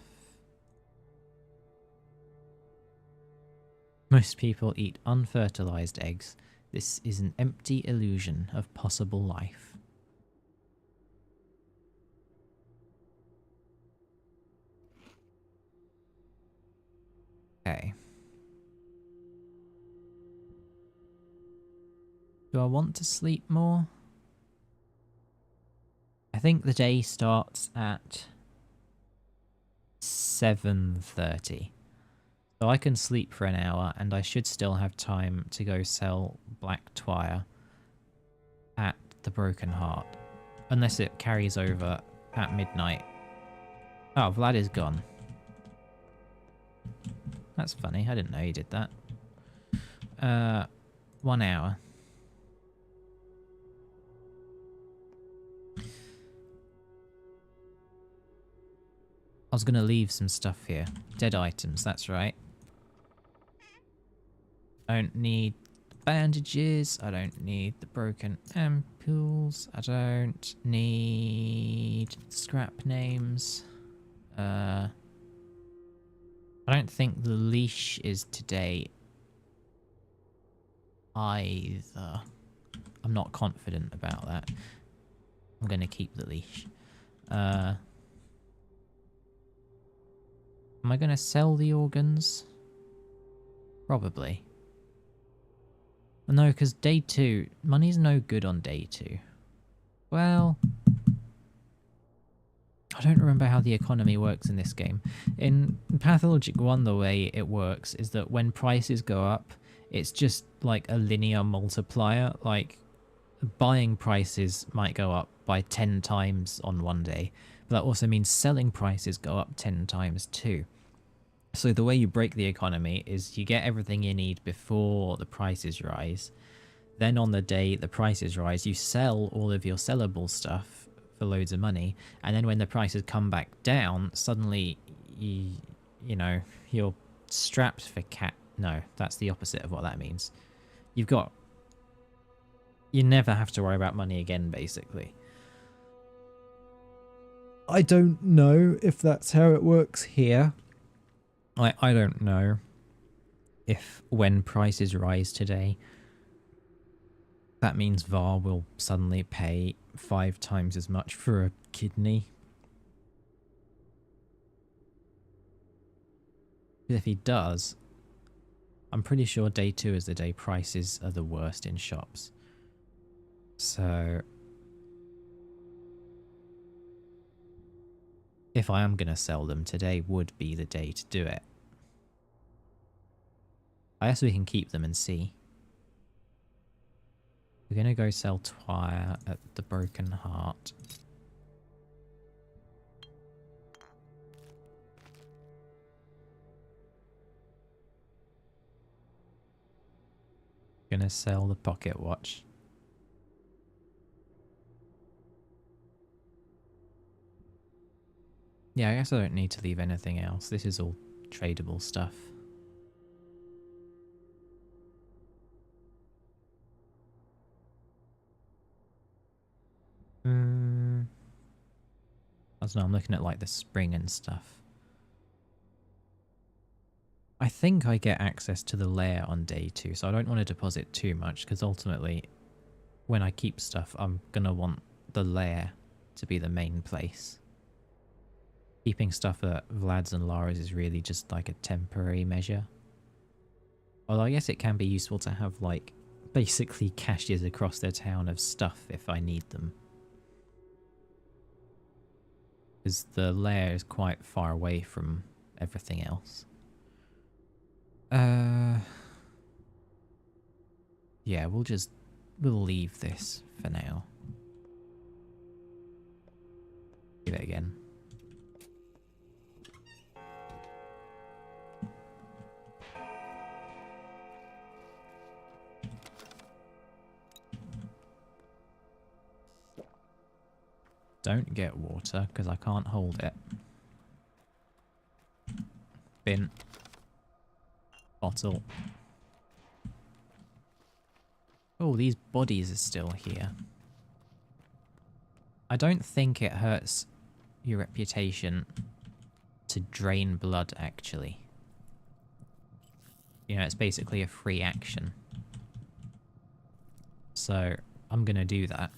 Most people eat unfertilized eggs. This is an empty illusion of possible life. Okay. Do I want to sleep more? I think the day starts at 7:30. So I can sleep for an hour and I should still have time to go sell Black Twire at the Broken Heart. Unless it carries over at midnight. Oh, Vlad is gone. That's funny, I didn't know he did that. 1 hour. I was gonna leave some stuff here. Dead items, that's right. I don't need bandages. I don't need the broken ampules. I don't need scrap names. I don't think the leash is today either. I'm not confident about that. I'm gonna keep the leash. Am I going to sell the organs? Probably. No, because day 2... Money's no good on day 2. Well... I don't remember how the economy works in this game. In Pathologic 1, the way it works is that when prices go up, it's just like a linear multiplier. Like, buying prices might go up by 10 times on one day. But that also means selling prices go up 10 times too. So the way you break the economy is you get everything you need before the prices rise. Then on the day the prices rise, you sell all of your sellable stuff for loads of money. And then when the prices come back down, suddenly, you know, you're strapped for cat. No, that's the opposite of what that means. You never have to worry about money again, basically. I don't know if that's how it works here. I don't know if when prices rise today, that means Var will suddenly pay 5 times as much for a kidney. If he does, I'm pretty sure day 2 is the day prices are the worst in shops. So if I am going to sell them, today would be the day to do it. I guess we can keep them and see. We're going to go sell Twire at the Broken Heart. Gonna sell the pocket watch. Yeah, I guess I don't need to leave anything else. This is all tradable stuff. I don't know, I'm looking at like the spring and stuff. I think I get access to the lair on day 2, so I don't want to deposit too much, because ultimately, when I keep stuff, I'm gonna want the lair to be the main place. Keeping stuff at Vlad's and Lara's is really just like a temporary measure. Although I guess it can be useful to have like basically caches across the town of stuff if I need them. Because the lair is quite far away from everything else. Yeah, we'll leave this for now. Give it again. don't get water because I can't hold it. Bin. Bottle. Oh, these bodies are still here. I don't think it hurts your reputation to drain blood, actually. You know, it's basically a free action. So, I'm gonna do that.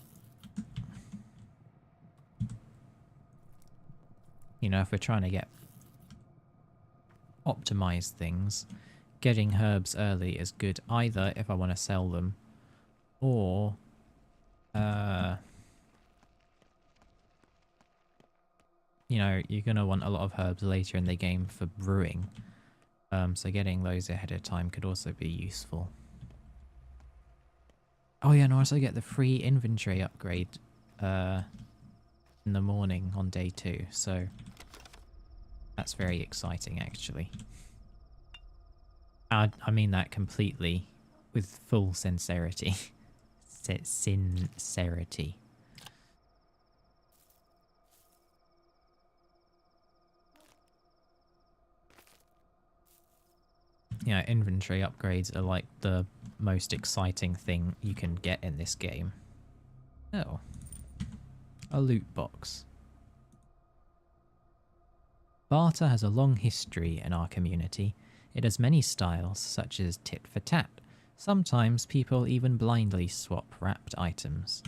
You know, if we're trying to get optimize things, getting herbs early is good either if I want to sell them, or you know, you're going to want a lot of herbs later in the game for brewing. So getting those ahead of time could also be useful. Oh yeah, and I also get the free inventory upgrade in the morning on day 2, so that's very exciting actually. I mean that completely with full sincerity. Sincerity. Yeah, inventory upgrades are like the most exciting thing you can get in this game. Oh. A loot box. Barter has a long history in our community. It has many styles, such as tit for tat. Sometimes people even blindly swap wrapped items.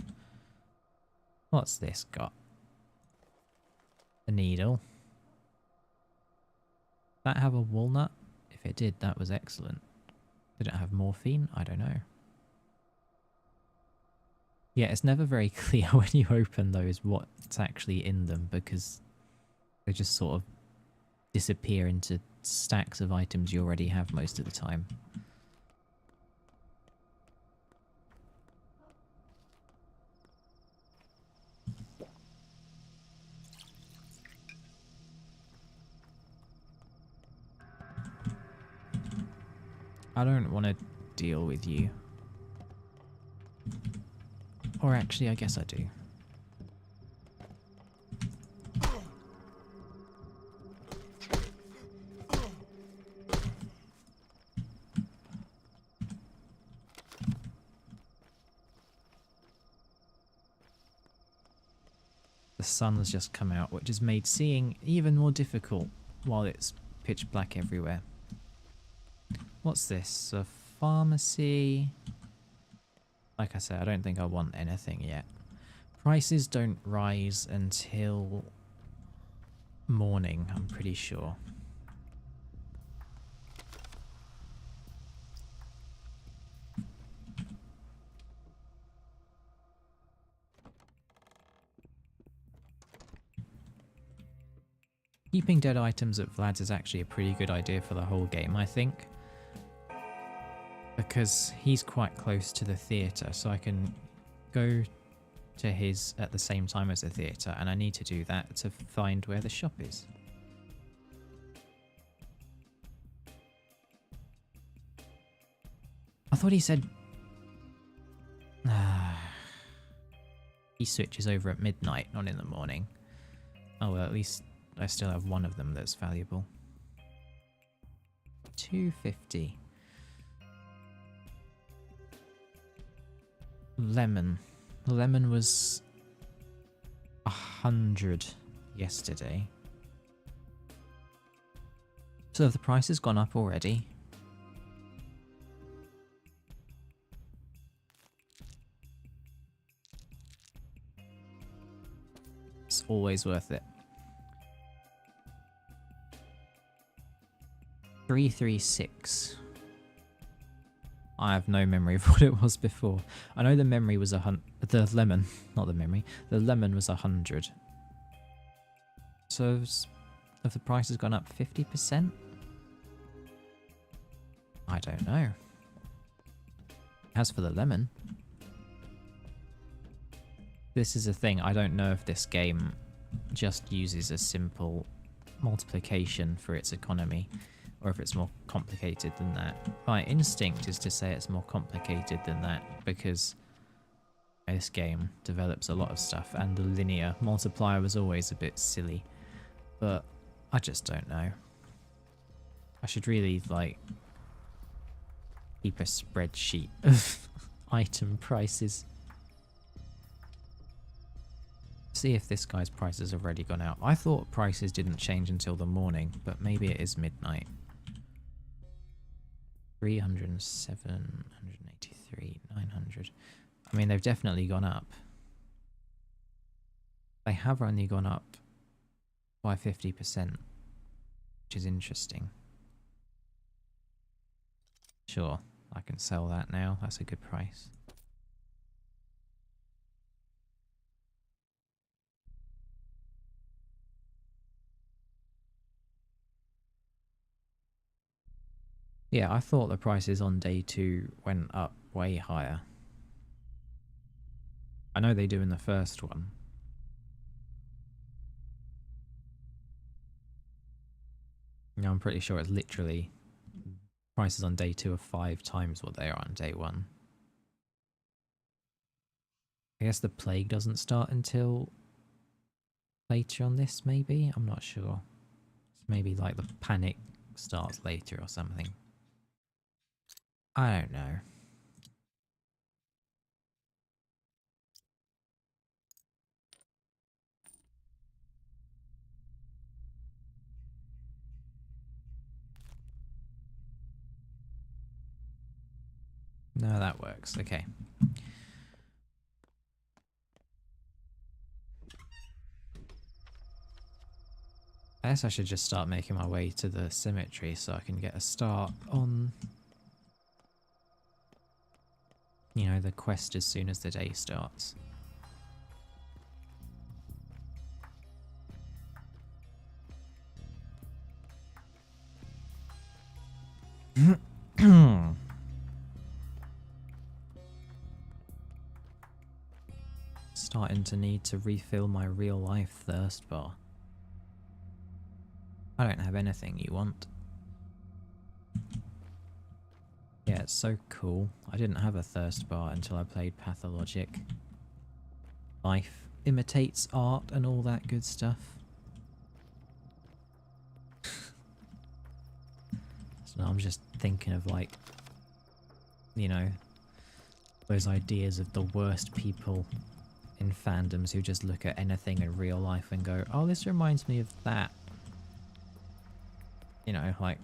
What's this got? A needle. Does that have a walnut? If it did, that was excellent. Did it have morphine? I don't know. Yeah, it's never very clear when you open those what's actually in them, because they just sort of disappear into stacks of items you already have most of the time. I don't want to deal with you. Or actually, I guess I do. The sun has just come out, which has made seeing even more difficult while it's pitch black everywhere. What's this? A pharmacy? Like I said, I don't think I want anything yet. Prices don't rise until morning, I'm pretty sure. Keeping dead items at Vlad's is actually a pretty good idea for the whole game, I think. Because he's quite close to the theatre, so I can go to his at the same time as the theatre, and I need to do that to find where the shop is. I thought he said... he switches over at midnight, not in the morning. Oh well, at least I still have one of them that's valuable. 250. Lemon. Lemon was 100 yesterday. So have the prices gone up already? It's always worth it. 336. I have no memory of what it was before. I know the memory was the lemon, not the memory. The lemon was 100. So have the prices gone up 50%? I don't know. As for the lemon, this is a thing. I don't know if this game just uses a simple multiplication for its economy, or if it's more complicated than that. My instinct is to say it's more complicated than that, because This game develops a lot of stuff, and the linear multiplier was always a bit silly, but I just don't know. I should really, like, keep a spreadsheet of item prices. See if this guy's prices have already gone out. I thought prices didn't change until the morning, but maybe it is midnight. 307, 183, 900. I mean, they've definitely gone up. They have only gone up by 50%, which is interesting. Sure, I can sell that now. That's a good price. Yeah, I thought the prices on day 2 went up way higher. I know they do in the first one. No, I'm pretty sure it's literally prices on day 2 are 5 times what they are on day 1. I guess the plague doesn't start until later on this, maybe? I'm not sure. It's maybe like the panic starts later or something. I don't know. No, that works. Okay. I guess I should just start making my way to the cemetery so I can get a start on, you know, the quest as soon as the day starts. Starting to need to refill my real life thirst bar. I don't have anything you want. Yeah, it's so cool. I didn't have a thirst bar until I played Pathologic. Life imitates art and all that good stuff. So now I'm just thinking of, like, you know, those ideas of the worst people in fandoms who just look at anything in real life and go, oh, this reminds me of that. You know, like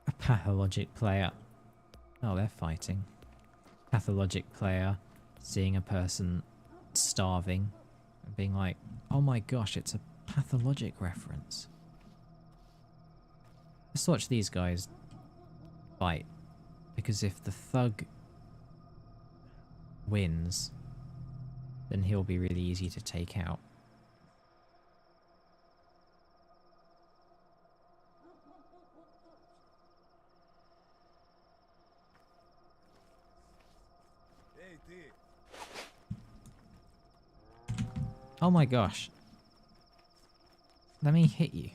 a Pathologic player. Oh, they're fighting. Pathologic player seeing a person starving and being like, oh my gosh, it's a Pathologic reference. Let's watch these guys fight. Because if the thug wins, then he'll be really easy to take out. Oh my gosh. Let me hit you.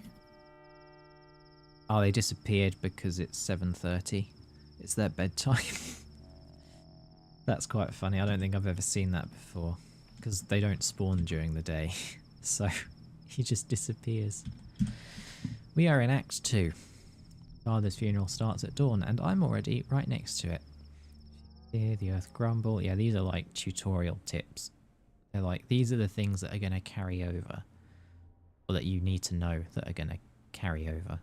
Oh, they disappeared because it's 7:30. It's their bedtime. That's quite funny. I don't think I've ever seen that before. Because they don't spawn during the day. So he just disappears. We are in Act 2. Father's funeral starts at dawn and I'm already right next to it. Hear the earth grumble. Yeah, these are like tutorial tips. They're like, these are the things that are going to carry over. Or that you need to know that are going to carry over.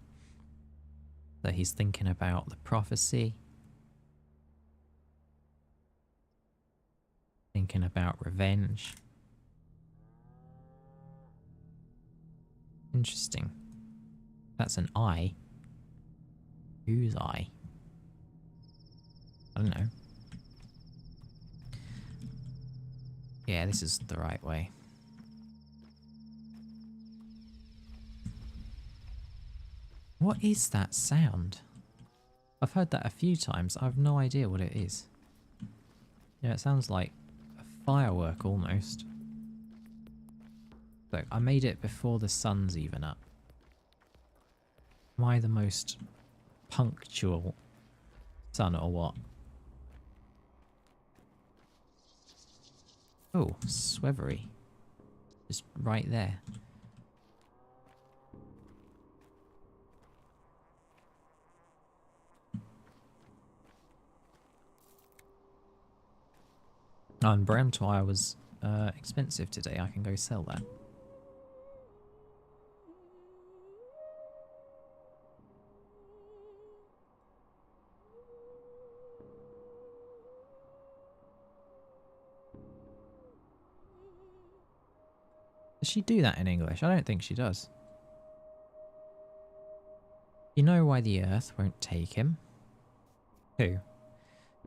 So he's thinking about the prophecy. Thinking about revenge. Interesting. That's an eye. Whose eye? I don't know. Yeah, this is the right way. What is that sound? I've heard that a few times. I have no idea what it is. Yeah, it sounds like a firework almost. Look, I made it before the sun's even up. Am I the most punctual son or what? Oh, Swevery. Just right there. Oh, and Bramtwire was expensive today. I can go sell that. Does she do that in English? I don't think she does. You know why the Earth won't take him? Who?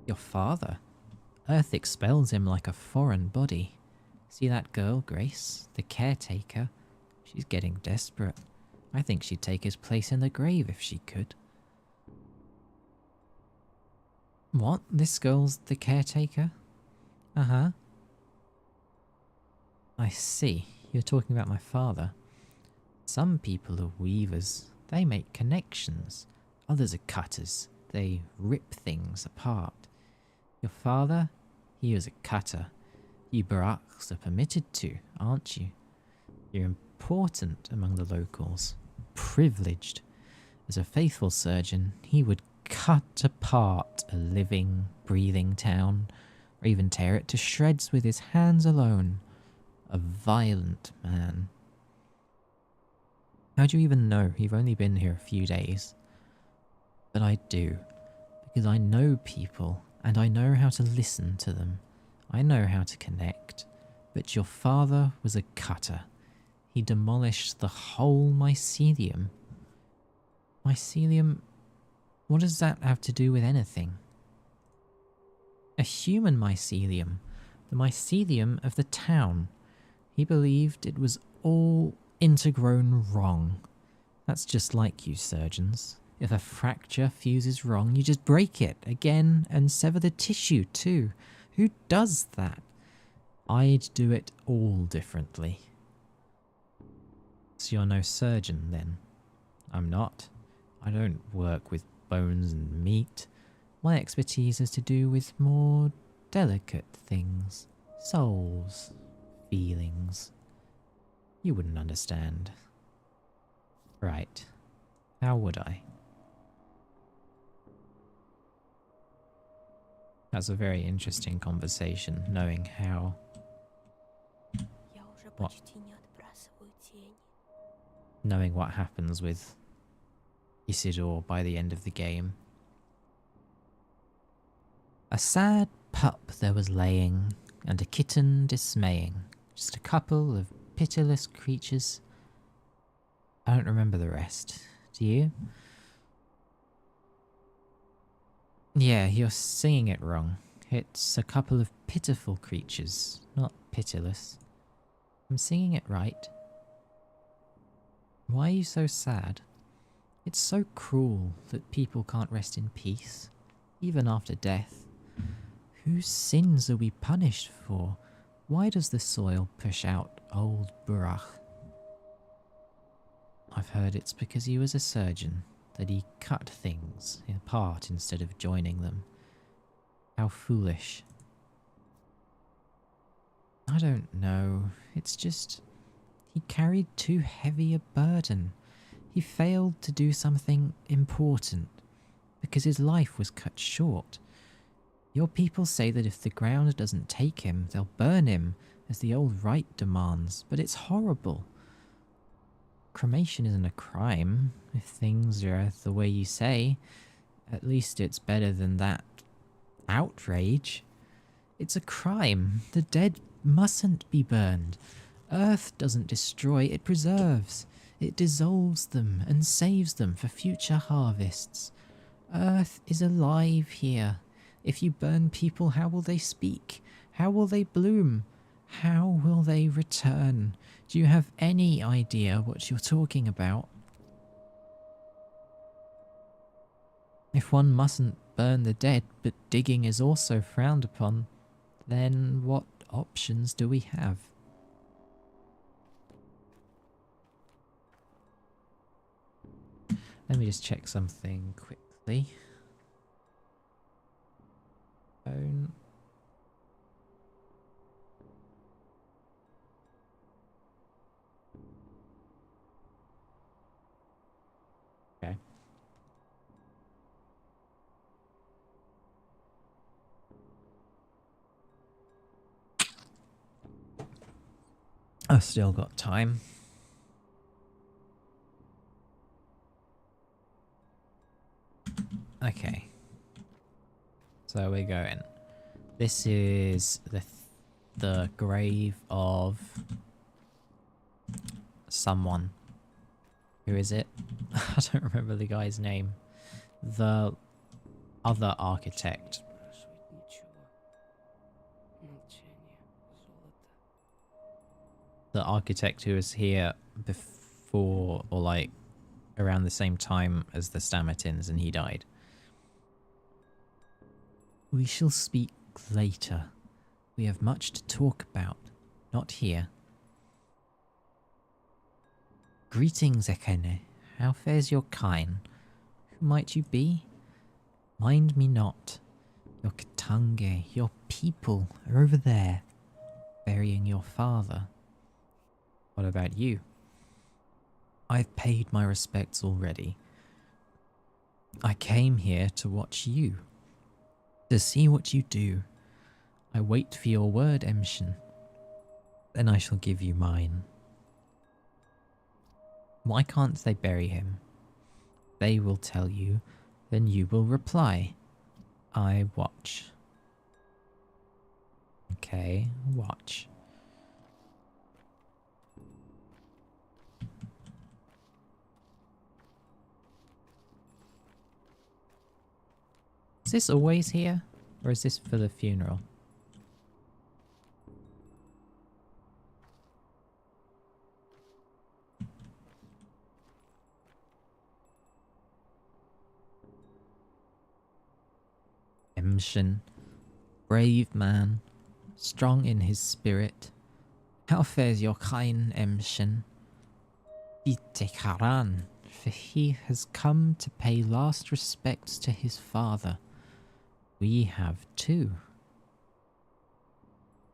Your father. Earth expels him like a foreign body. See that girl, Grace, the caretaker? She's getting desperate. I think she'd take his place in the grave if she could. What? This girl's the caretaker? Uh-huh. I see. You're talking about my father. Some people are weavers. They make connections. Others are cutters. They rip things apart. Your father? He was a cutter. You Baraks are permitted to, aren't you? You're important among the locals. Privileged. As a faithful surgeon, he would cut apart a living, breathing town, or even tear it to shreds with his hands alone. A violent man. How do you even know? You've only been here a few days. But I do, because I know people, and I know how to listen to them. I know how to connect. But your father was a cutter. He demolished the whole mycelium. Mycelium? What does that have to do with anything? A human mycelium. The mycelium of the town. He believed it was all intergrown wrong. That's just like you surgeons. If a fracture fuses wrong, you just break it again and sever the tissue too. Who does that? I'd do it all differently. So you're no surgeon then? I'm not. I don't work with bones and meat. My expertise has to do with more delicate things. Souls. Feelings. You wouldn't understand. Right. How would I? That's a very interesting conversation, knowing how... What? Knowing what happens with Isidore by the end of the game. A sad pup there was laying, and a kitten dismaying. Just a couple of pitiless creatures. I don't remember the rest. Do you? Yeah, you're singing it wrong. It's a couple of pitiful creatures, not pitiless. I'm singing it right. Why are you so sad? It's so cruel that people can't rest in peace, even after death. Whose sins are we punished for? Why does the soil push out old Burach? I've heard it's because he was a surgeon, that he cut things apart instead of joining them. How foolish. I don't know. It's just... he carried too heavy a burden. He failed to do something important because his life was cut short. Your people say that if the ground doesn't take him, they'll burn him, as the old rite demands, but it's horrible. Cremation isn't a crime, if things are the way you say. At least it's better than that outrage. It's a crime. The dead mustn't be burned. Earth doesn't destroy, it preserves. It dissolves them and saves them for future harvests. Earth is alive here. If you burn people, how will they speak? How will they bloom? How will they return? Do you have any idea what you're talking about? If one mustn't burn the dead, but digging is also frowned upon, then what options do we have? Let me just check something quickly. Phone. I've still got time. Okay. So we're going. This is the grave of someone. Who is it? I don't remember the guy's name. The other architect. The architect who was here before, or like around the same time as the Stamatins, and he died. We shall speak later. We have much to talk about, not here. Greetings, Ekene. How fares your kine? Who might you be? Mind me not. Your Katange, your people are over there, burying your father. What about you? I've paid my respects already. I came here to watch you, to see what you do. I wait for your word, Emshin. Then I shall give you mine. Why can't they bury him? They will tell you, then you will reply. I watch. Okay, watch. Is this always here? Or is this for the funeral? Emshin, brave man, strong in his spirit. How fares your kind Emshin? Itekaran, for he has come to pay last respects to his father. We have too.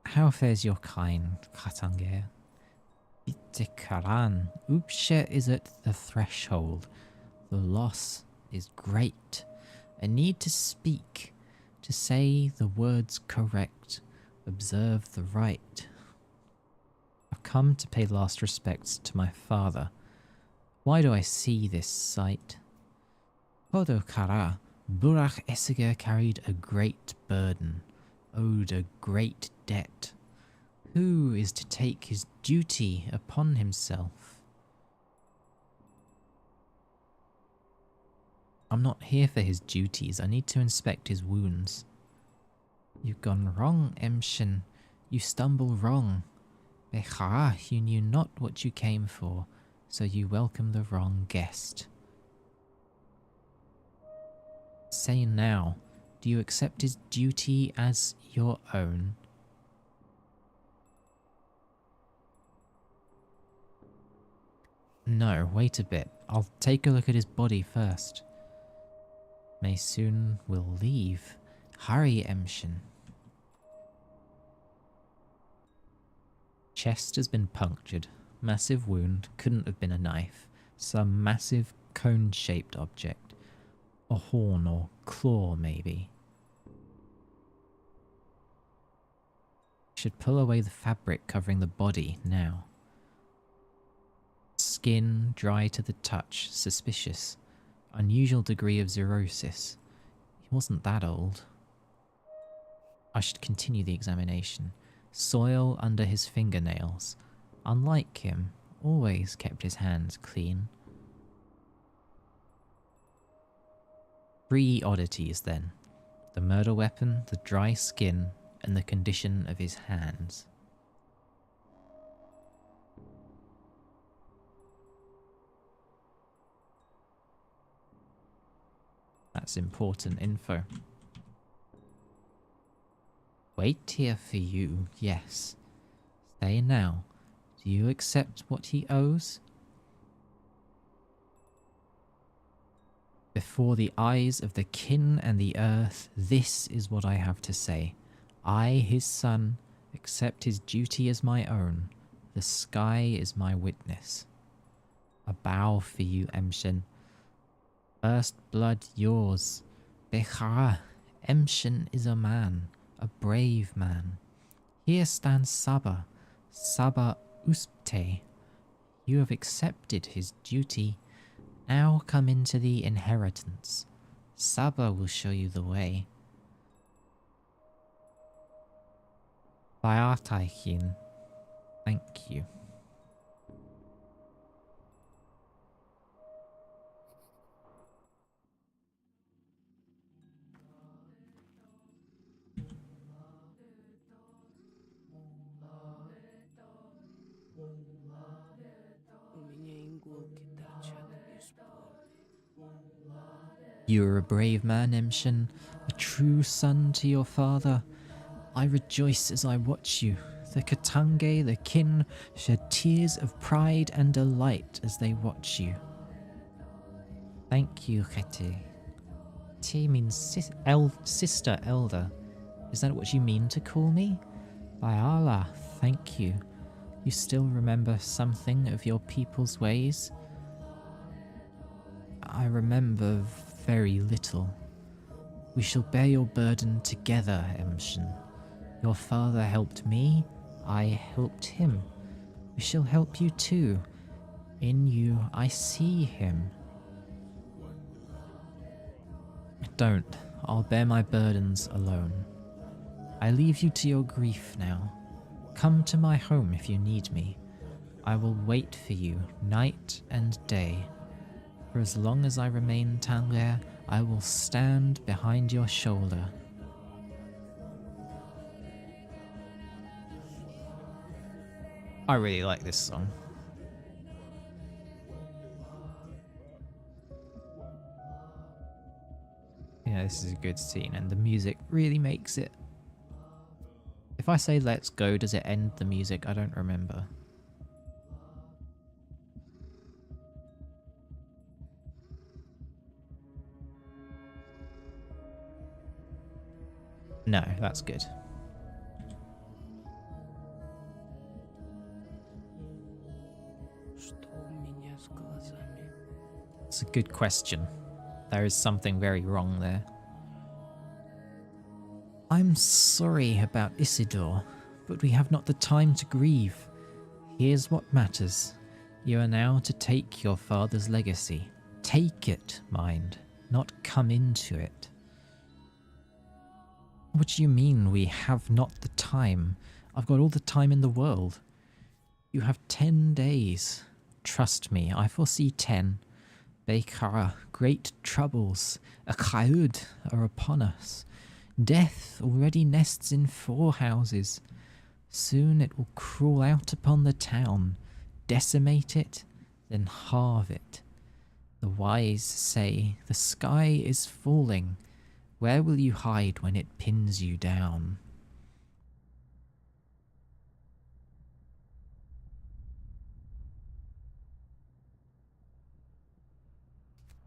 How fares your kind, Katange? Itekaran, Upshe is at the threshold. The loss is great. I need to speak, to say the words correct, observe the right. I've come to pay last respects to my father. Why do I see this sight? Podo Kara, Burach Esiger carried a great burden, owed a great debt. Who is to take his duty upon himself? I'm not here for his duties. I need to inspect his wounds. You've gone wrong, Emshin. You stumble wrong. Bechara, you knew not what you came for, so you welcome the wrong guest. Say now, do you accept his duty as your own? No, wait a bit. I'll take a look at his body first. May soon will leave. Hurry, Emshin. Chest has been punctured. Massive wound. Couldn't have been a knife. Some massive cone-shaped object. A horn or claw, maybe. Should pull away the fabric covering the body now. Skin dry to the touch. Suspicious. Unusual degree of xerosis. He wasn't that old. I should continue the examination. Soil under his fingernails. Unlike him, always kept his hands clean. 3 oddities then. The murder weapon, the dry skin, and the condition of his hands. That's important info. Wait here for you, yes. Say now, do you accept what he owes? Before the eyes of the kin and the earth, this is what I have to say. I, his son, accept his duty as my own. The sky is my witness. A bow for you, Emshin. First blood yours. Bechara, Emshin is a man, a brave man. Here stands Saba, Saba Uspte. You have accepted his duty. Now come into the inheritance. Saba will show you the way. Bayataikin. Thank you. You are a brave man, Emshin, a true son to your father. I rejoice as I watch you. The Katange, the kin, shed tears of pride and delight as they watch you. Thank you, Khete. Te means sister elder. Is that what you mean to call me? By Allah, thank you. You still remember something of your people's ways? I remember very little. We shall bear your burden together, Emshin. Your father helped me, I helped him. We shall help you too. In you, I see him. Don't. I'll bear my burdens alone. I leave you to your grief now. Come to my home if you need me. I will wait for you night and day. For as long as I remain Tanler, I will stand behind your shoulder. I really like this song. Yeah, this is a good scene, and the music really makes it. If I say let's go, does it end the music? I don't remember. No, that's good. It's a good question. There is something very wrong there. I'm sorry about Isidore, but we have not the time to grieve. Here's what matters. You are now to take your father's legacy. Take it, mind, not come into it. What do you mean we have not the time? I've got all the time in the world. You have 10 days. Trust me, I foresee 10. Bekara, great troubles, a Chaud are upon us. Death already nests in 4 houses. Soon it will crawl out upon the town, decimate it, then halve it. The wise say, the sky is falling. Where will you hide when it pins you down?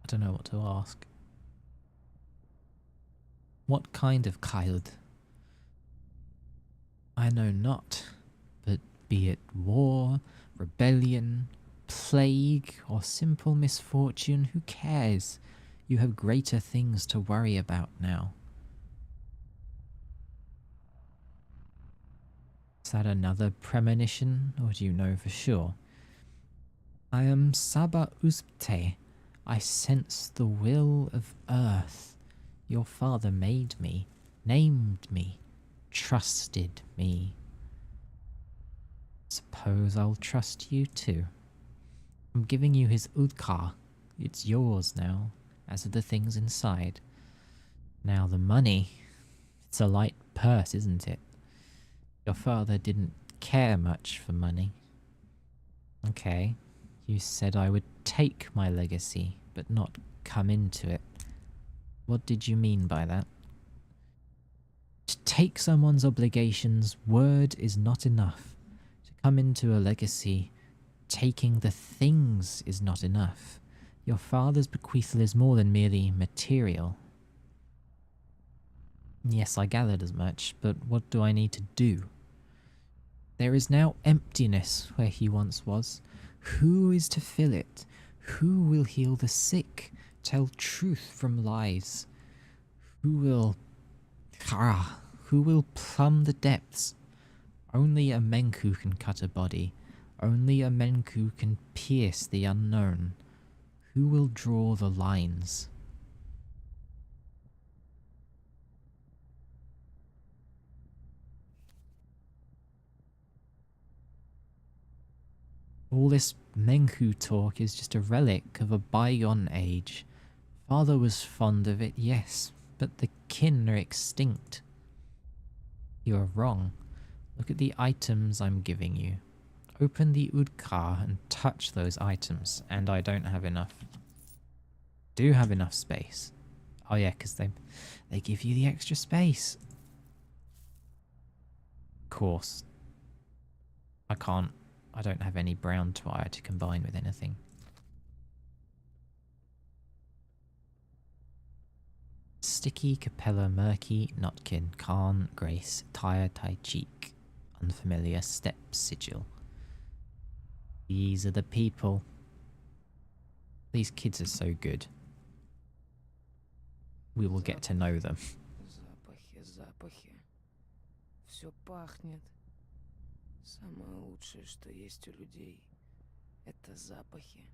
I don't know what to ask. What kind of Chaud? I know not, but be it war, rebellion, plague, or simple misfortune, who cares? You have greater things to worry about now. Is that another premonition, or do you know for sure? I am Saba Uspte. I sense the will of earth. Your father made me, named me, trusted me. Suppose I'll trust you too. I'm giving you his Udkar. It's yours now, as are the things inside. Now the money, it's a light purse, isn't it? Your father didn't care much for money. Okay, you said I would take my legacy, but not come into it. What did you mean by that? To take someone's obligations, word is not enough. To come into a legacy, taking the things is not enough. Your father's bequeathal is more than merely material. Yes, I gathered as much, but what do I need to do? There is now emptiness where he once was. Who is to fill it? Who will heal the sick? Tell truth from lies? Who will plumb the depths? Only a Menku can cut a body. Only a Menku can pierce the unknown. Who will draw the lines? All this Menku talk is just a relic of a bygone age. Father was fond of it, yes, but the kin are extinct. You are wrong. Look at the items I'm giving you. Open the Udkar and touch those items, and I don't have enough. Do have enough space. Oh yeah, because they give you the extra space. Of course. I don't have any brown twire to combine with anything. Sticky, Capella, Murky, Notkin, Khan, Grace, Tyre, Tai Cheek. Unfamiliar, Step, Sigil. These are the people. These kids are so good. We will get to know them. Запахи, запахи. Все пахнет. Самое лучшее, что есть у людей, это запахи.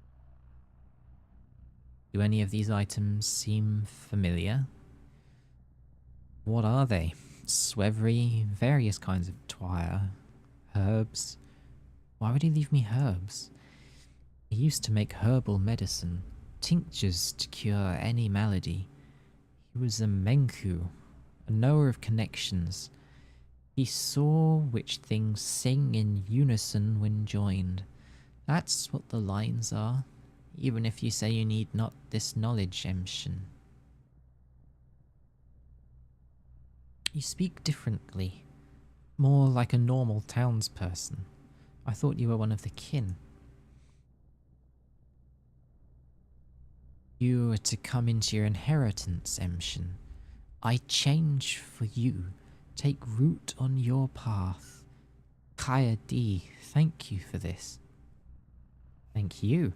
Do any of these items seem familiar? What are they? Swevery, various kinds of twire, herbs. Why would he leave me herbs? He used to make herbal medicine, tinctures to cure any malady. He was a Menku, a knower of connections. He saw which things sing in unison when joined. That's what the lines are, even if you say you need not this knowledge, Emshin. You speak differently, more like a normal townsperson. I thought you were one of the kin. You are to come into your inheritance, Emshin. I change for you. Take root on your path. Kaya D, thank you for this. Thank you.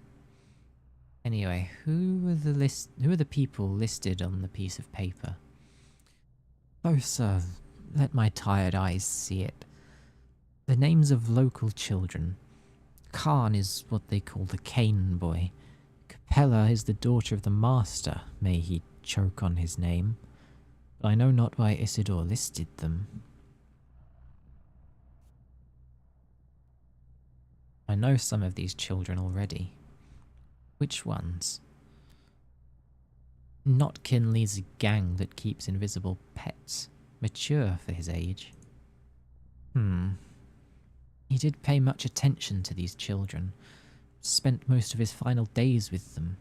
Anyway, who are the people listed on the piece of paper? Oh, sir, let my tired eyes see it. The names of local children. Khan is what they call the Cane Boy. Capella is the daughter of the master, may he choke on his name. But I know not why Isidore listed them. I know some of these children already. Which ones? Notkin leads a gang that keeps invisible pets, mature for his age. He did pay much attention to these children, spent most of his final days with them.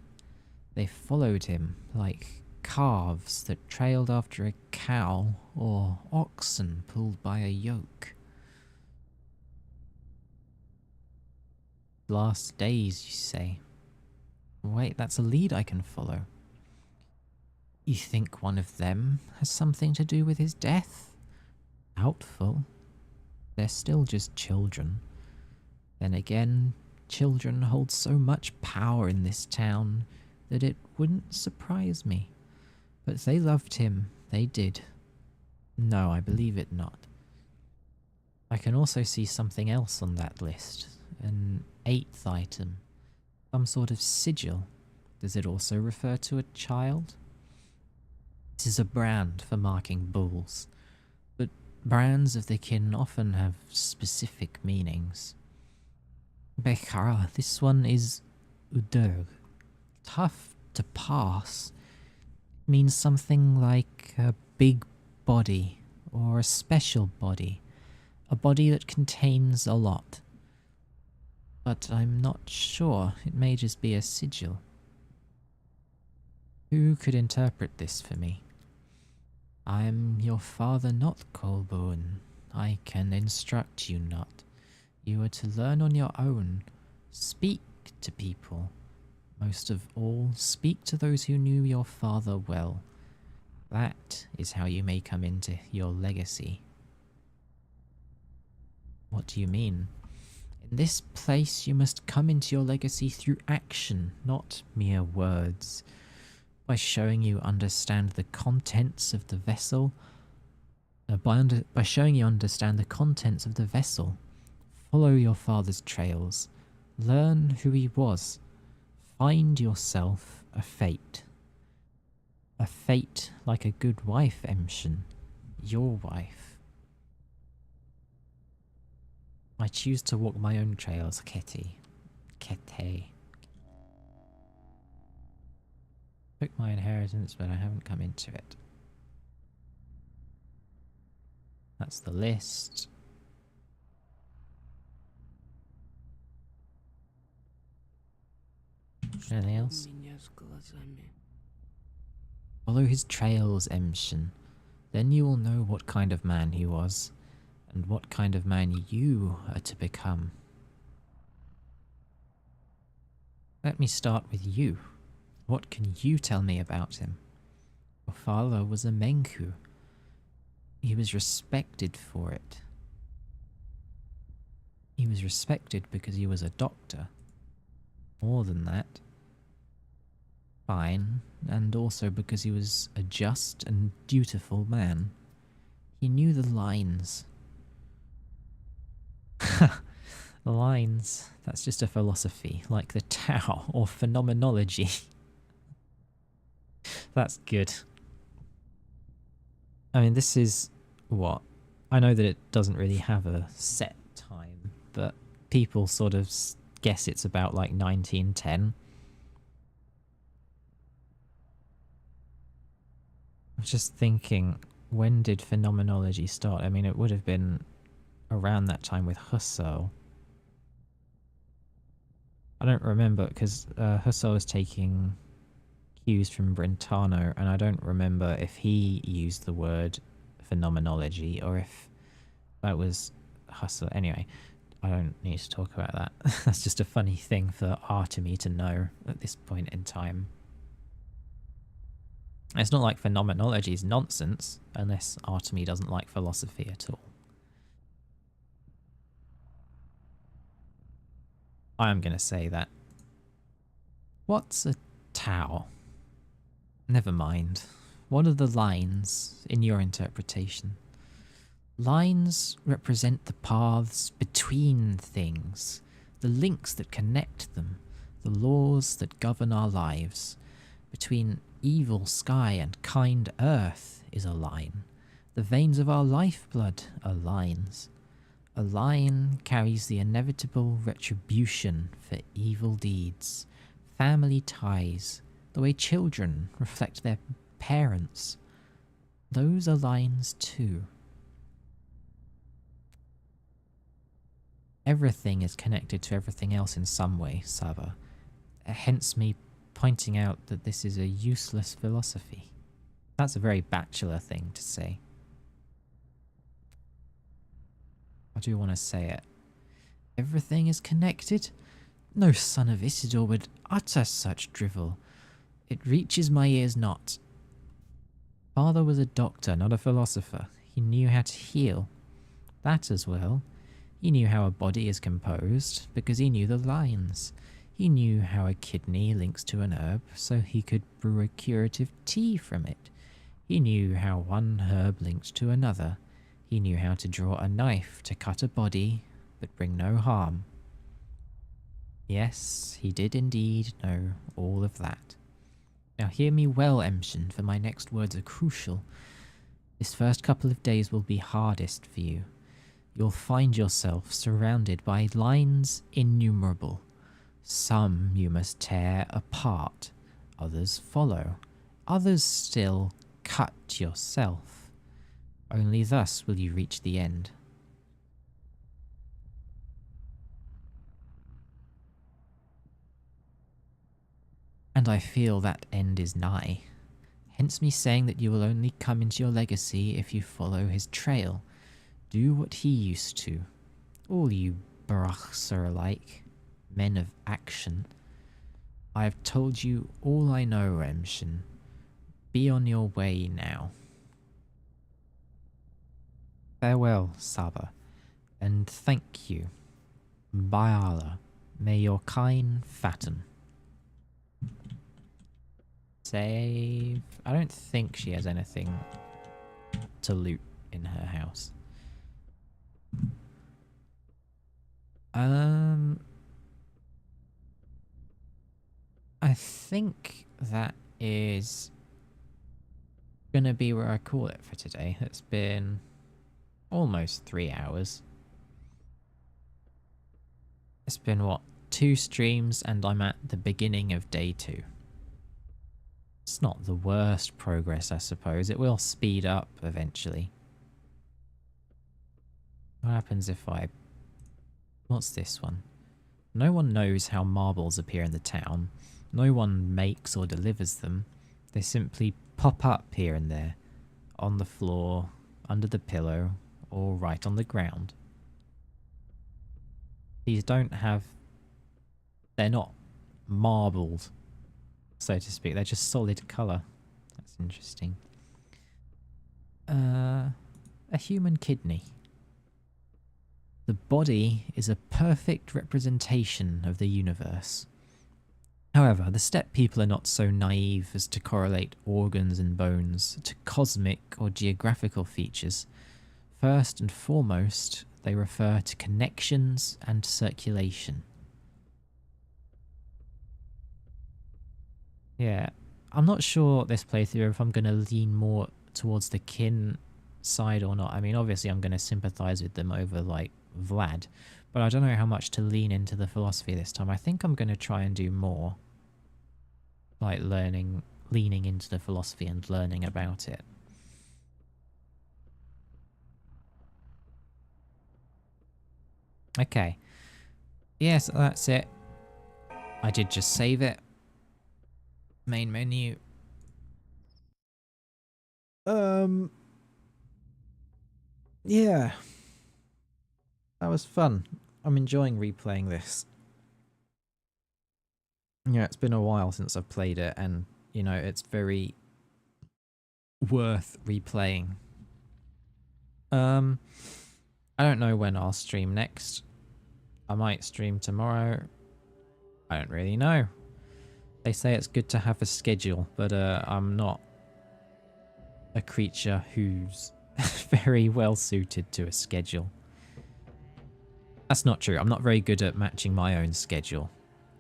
They followed him like calves that trailed after a cow or oxen pulled by a yoke. Last days, you say? Wait, that's a lead I can follow. You think one of them has something to do with his death? Doubtful. They're still just children. Then again, children hold so much power in this town that it wouldn't surprise me. But they loved him, they did. No, I believe it not. I can also see something else on that list. An 8th item. Some sort of sigil. Does it also refer to a child? This is a brand for marking bulls. But brands of the kin often have specific meanings. Bechara, this one is Udur. Tough to pass. Means something like a big body, or a special body. A body that contains a lot. But I'm not sure, it may just be a sigil. Who could interpret this for me? I am your father not, Colborne. I can instruct you not. You are to learn on your own. Speak to people. Most of all, speak to those who knew your father well. That is how you may come into your legacy. What do you mean? In this place you must come into your legacy through action, not mere words. By showing you understand the contents of the vessel, by showing you understand the contents of the vessel, Follow your father's trails. Learn who he was. Find yourself a fate. A fate like a good wife, Emshin. Your wife. I choose to walk my own trails, Kitty. Kete. Took my inheritance, but I haven't come into it. That's the list. Anything else? У меня с глазами. Follow his trails, Emshin. Then you will know what kind of man he was, and what kind of man you are to become. Let me start with you. What can you tell me about him? Your father was a Menku. He was respected for it. He was respected because he was a doctor. More than that. Fine, and also because he was a just and dutiful man. He knew the lines. The lines, that's just a philosophy, like the Tao or phenomenology. That's good. I mean, this is what? I know that it doesn't really have a set time, but people sort of guess it's about like 1910. I was just thinking, when did phenomenology start? I mean, it would have been around that time with Husserl. I don't remember, because Husserl was taking cues from Brentano, and I don't remember if he used the word phenomenology or if that was Husserl. Anyway, I don't need to talk about that. That's just a funny thing for Artemy to know at this point in time. It's not like phenomenology is nonsense, unless Artemy doesn't like philosophy at all. I am going to say that. What's a Tao? Never mind. What are the lines in your interpretation? Lines represent the paths between things, the links that connect them, the laws that govern our lives. Between evil sky and kind earth is a line. The veins of our lifeblood are lines. A line carries the inevitable retribution for evil deeds, family ties, the way children reflect their parents. Those are lines too. Everything is connected to everything else in some way, Saba. Hence me pointing out that this is a useless philosophy. That's a very bachelor thing to say. I do want to say it. Everything is connected? No son of Isidore would utter such drivel. It reaches my ears not. Father was a doctor, not a philosopher. He knew how to heal. That as well. He knew how a body is composed, because he knew the lines. He knew how a kidney links to an herb, so he could brew a curative tea from it. He knew how one herb linked to another. He knew how to draw a knife to cut a body, but bring no harm. Yes, he did indeed know all of that. Now hear me well, Emshin, for my next words are crucial. This first couple of days will be hardest for you. You'll find yourself surrounded by lines innumerable. Some you must tear apart, others follow, others still cut yourself. Only thus will you reach the end. And I feel that end is nigh. Hence me saying that you will only come into your legacy if you follow his trail. Do what he used to. All you Barachs are alike, men of action. I have told you all I know, Emshin. Be on your way now. Farewell, Saba, and thank you. By Allah, may your kine fatten. Save. I don't think she has anything to loot in her house. I think that is gonna be where I call it for today. It's been almost 3 hours. It's been, what, 2 streams, and I'm at the beginning of day 2. It's not the worst progress, I suppose. It will speed up eventually. What happens if I... What's this one? No one knows how marbles appear in the town. No one makes or delivers them. They simply pop up here and there. On the floor, under the pillow, or right on the ground. These don't have... They're not marbled, so to speak. They're just solid colour. That's interesting. A human kidney. The body is a perfect representation of the universe. However, the steppe people are not so naive as to correlate organs and bones to cosmic or geographical features. First and foremost, they refer to connections and circulation. Yeah, I'm not sure this playthrough if I'm going to lean more towards the kin side or not. I mean, obviously I'm going to sympathise with them over, like, Vlad, but I don't know how much to lean into the philosophy this time. I think I'm going to try and do more, like, leaning into the philosophy and learning about it. Okay. Yes, that's it. I did just save it. Main menu. Yeah. That was fun. I'm enjoying replaying this. Yeah, it's been a while since I've played it, and, you know, it's very worth replaying. I don't know when I'll stream next. I might stream tomorrow. I don't really know. They say it's good to have a schedule, but I'm not a creature who's very well suited to a schedule. That's not true. I'm not very good at matching my own schedule.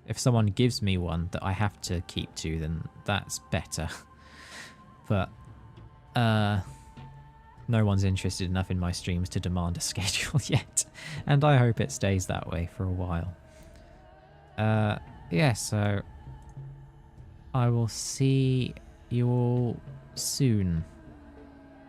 If someone gives me one that I have to keep to, then that's better. But no one's interested enough in my streams to demand a schedule yet, and I hope it stays that way for a while. Yeah, so I will see you all soon.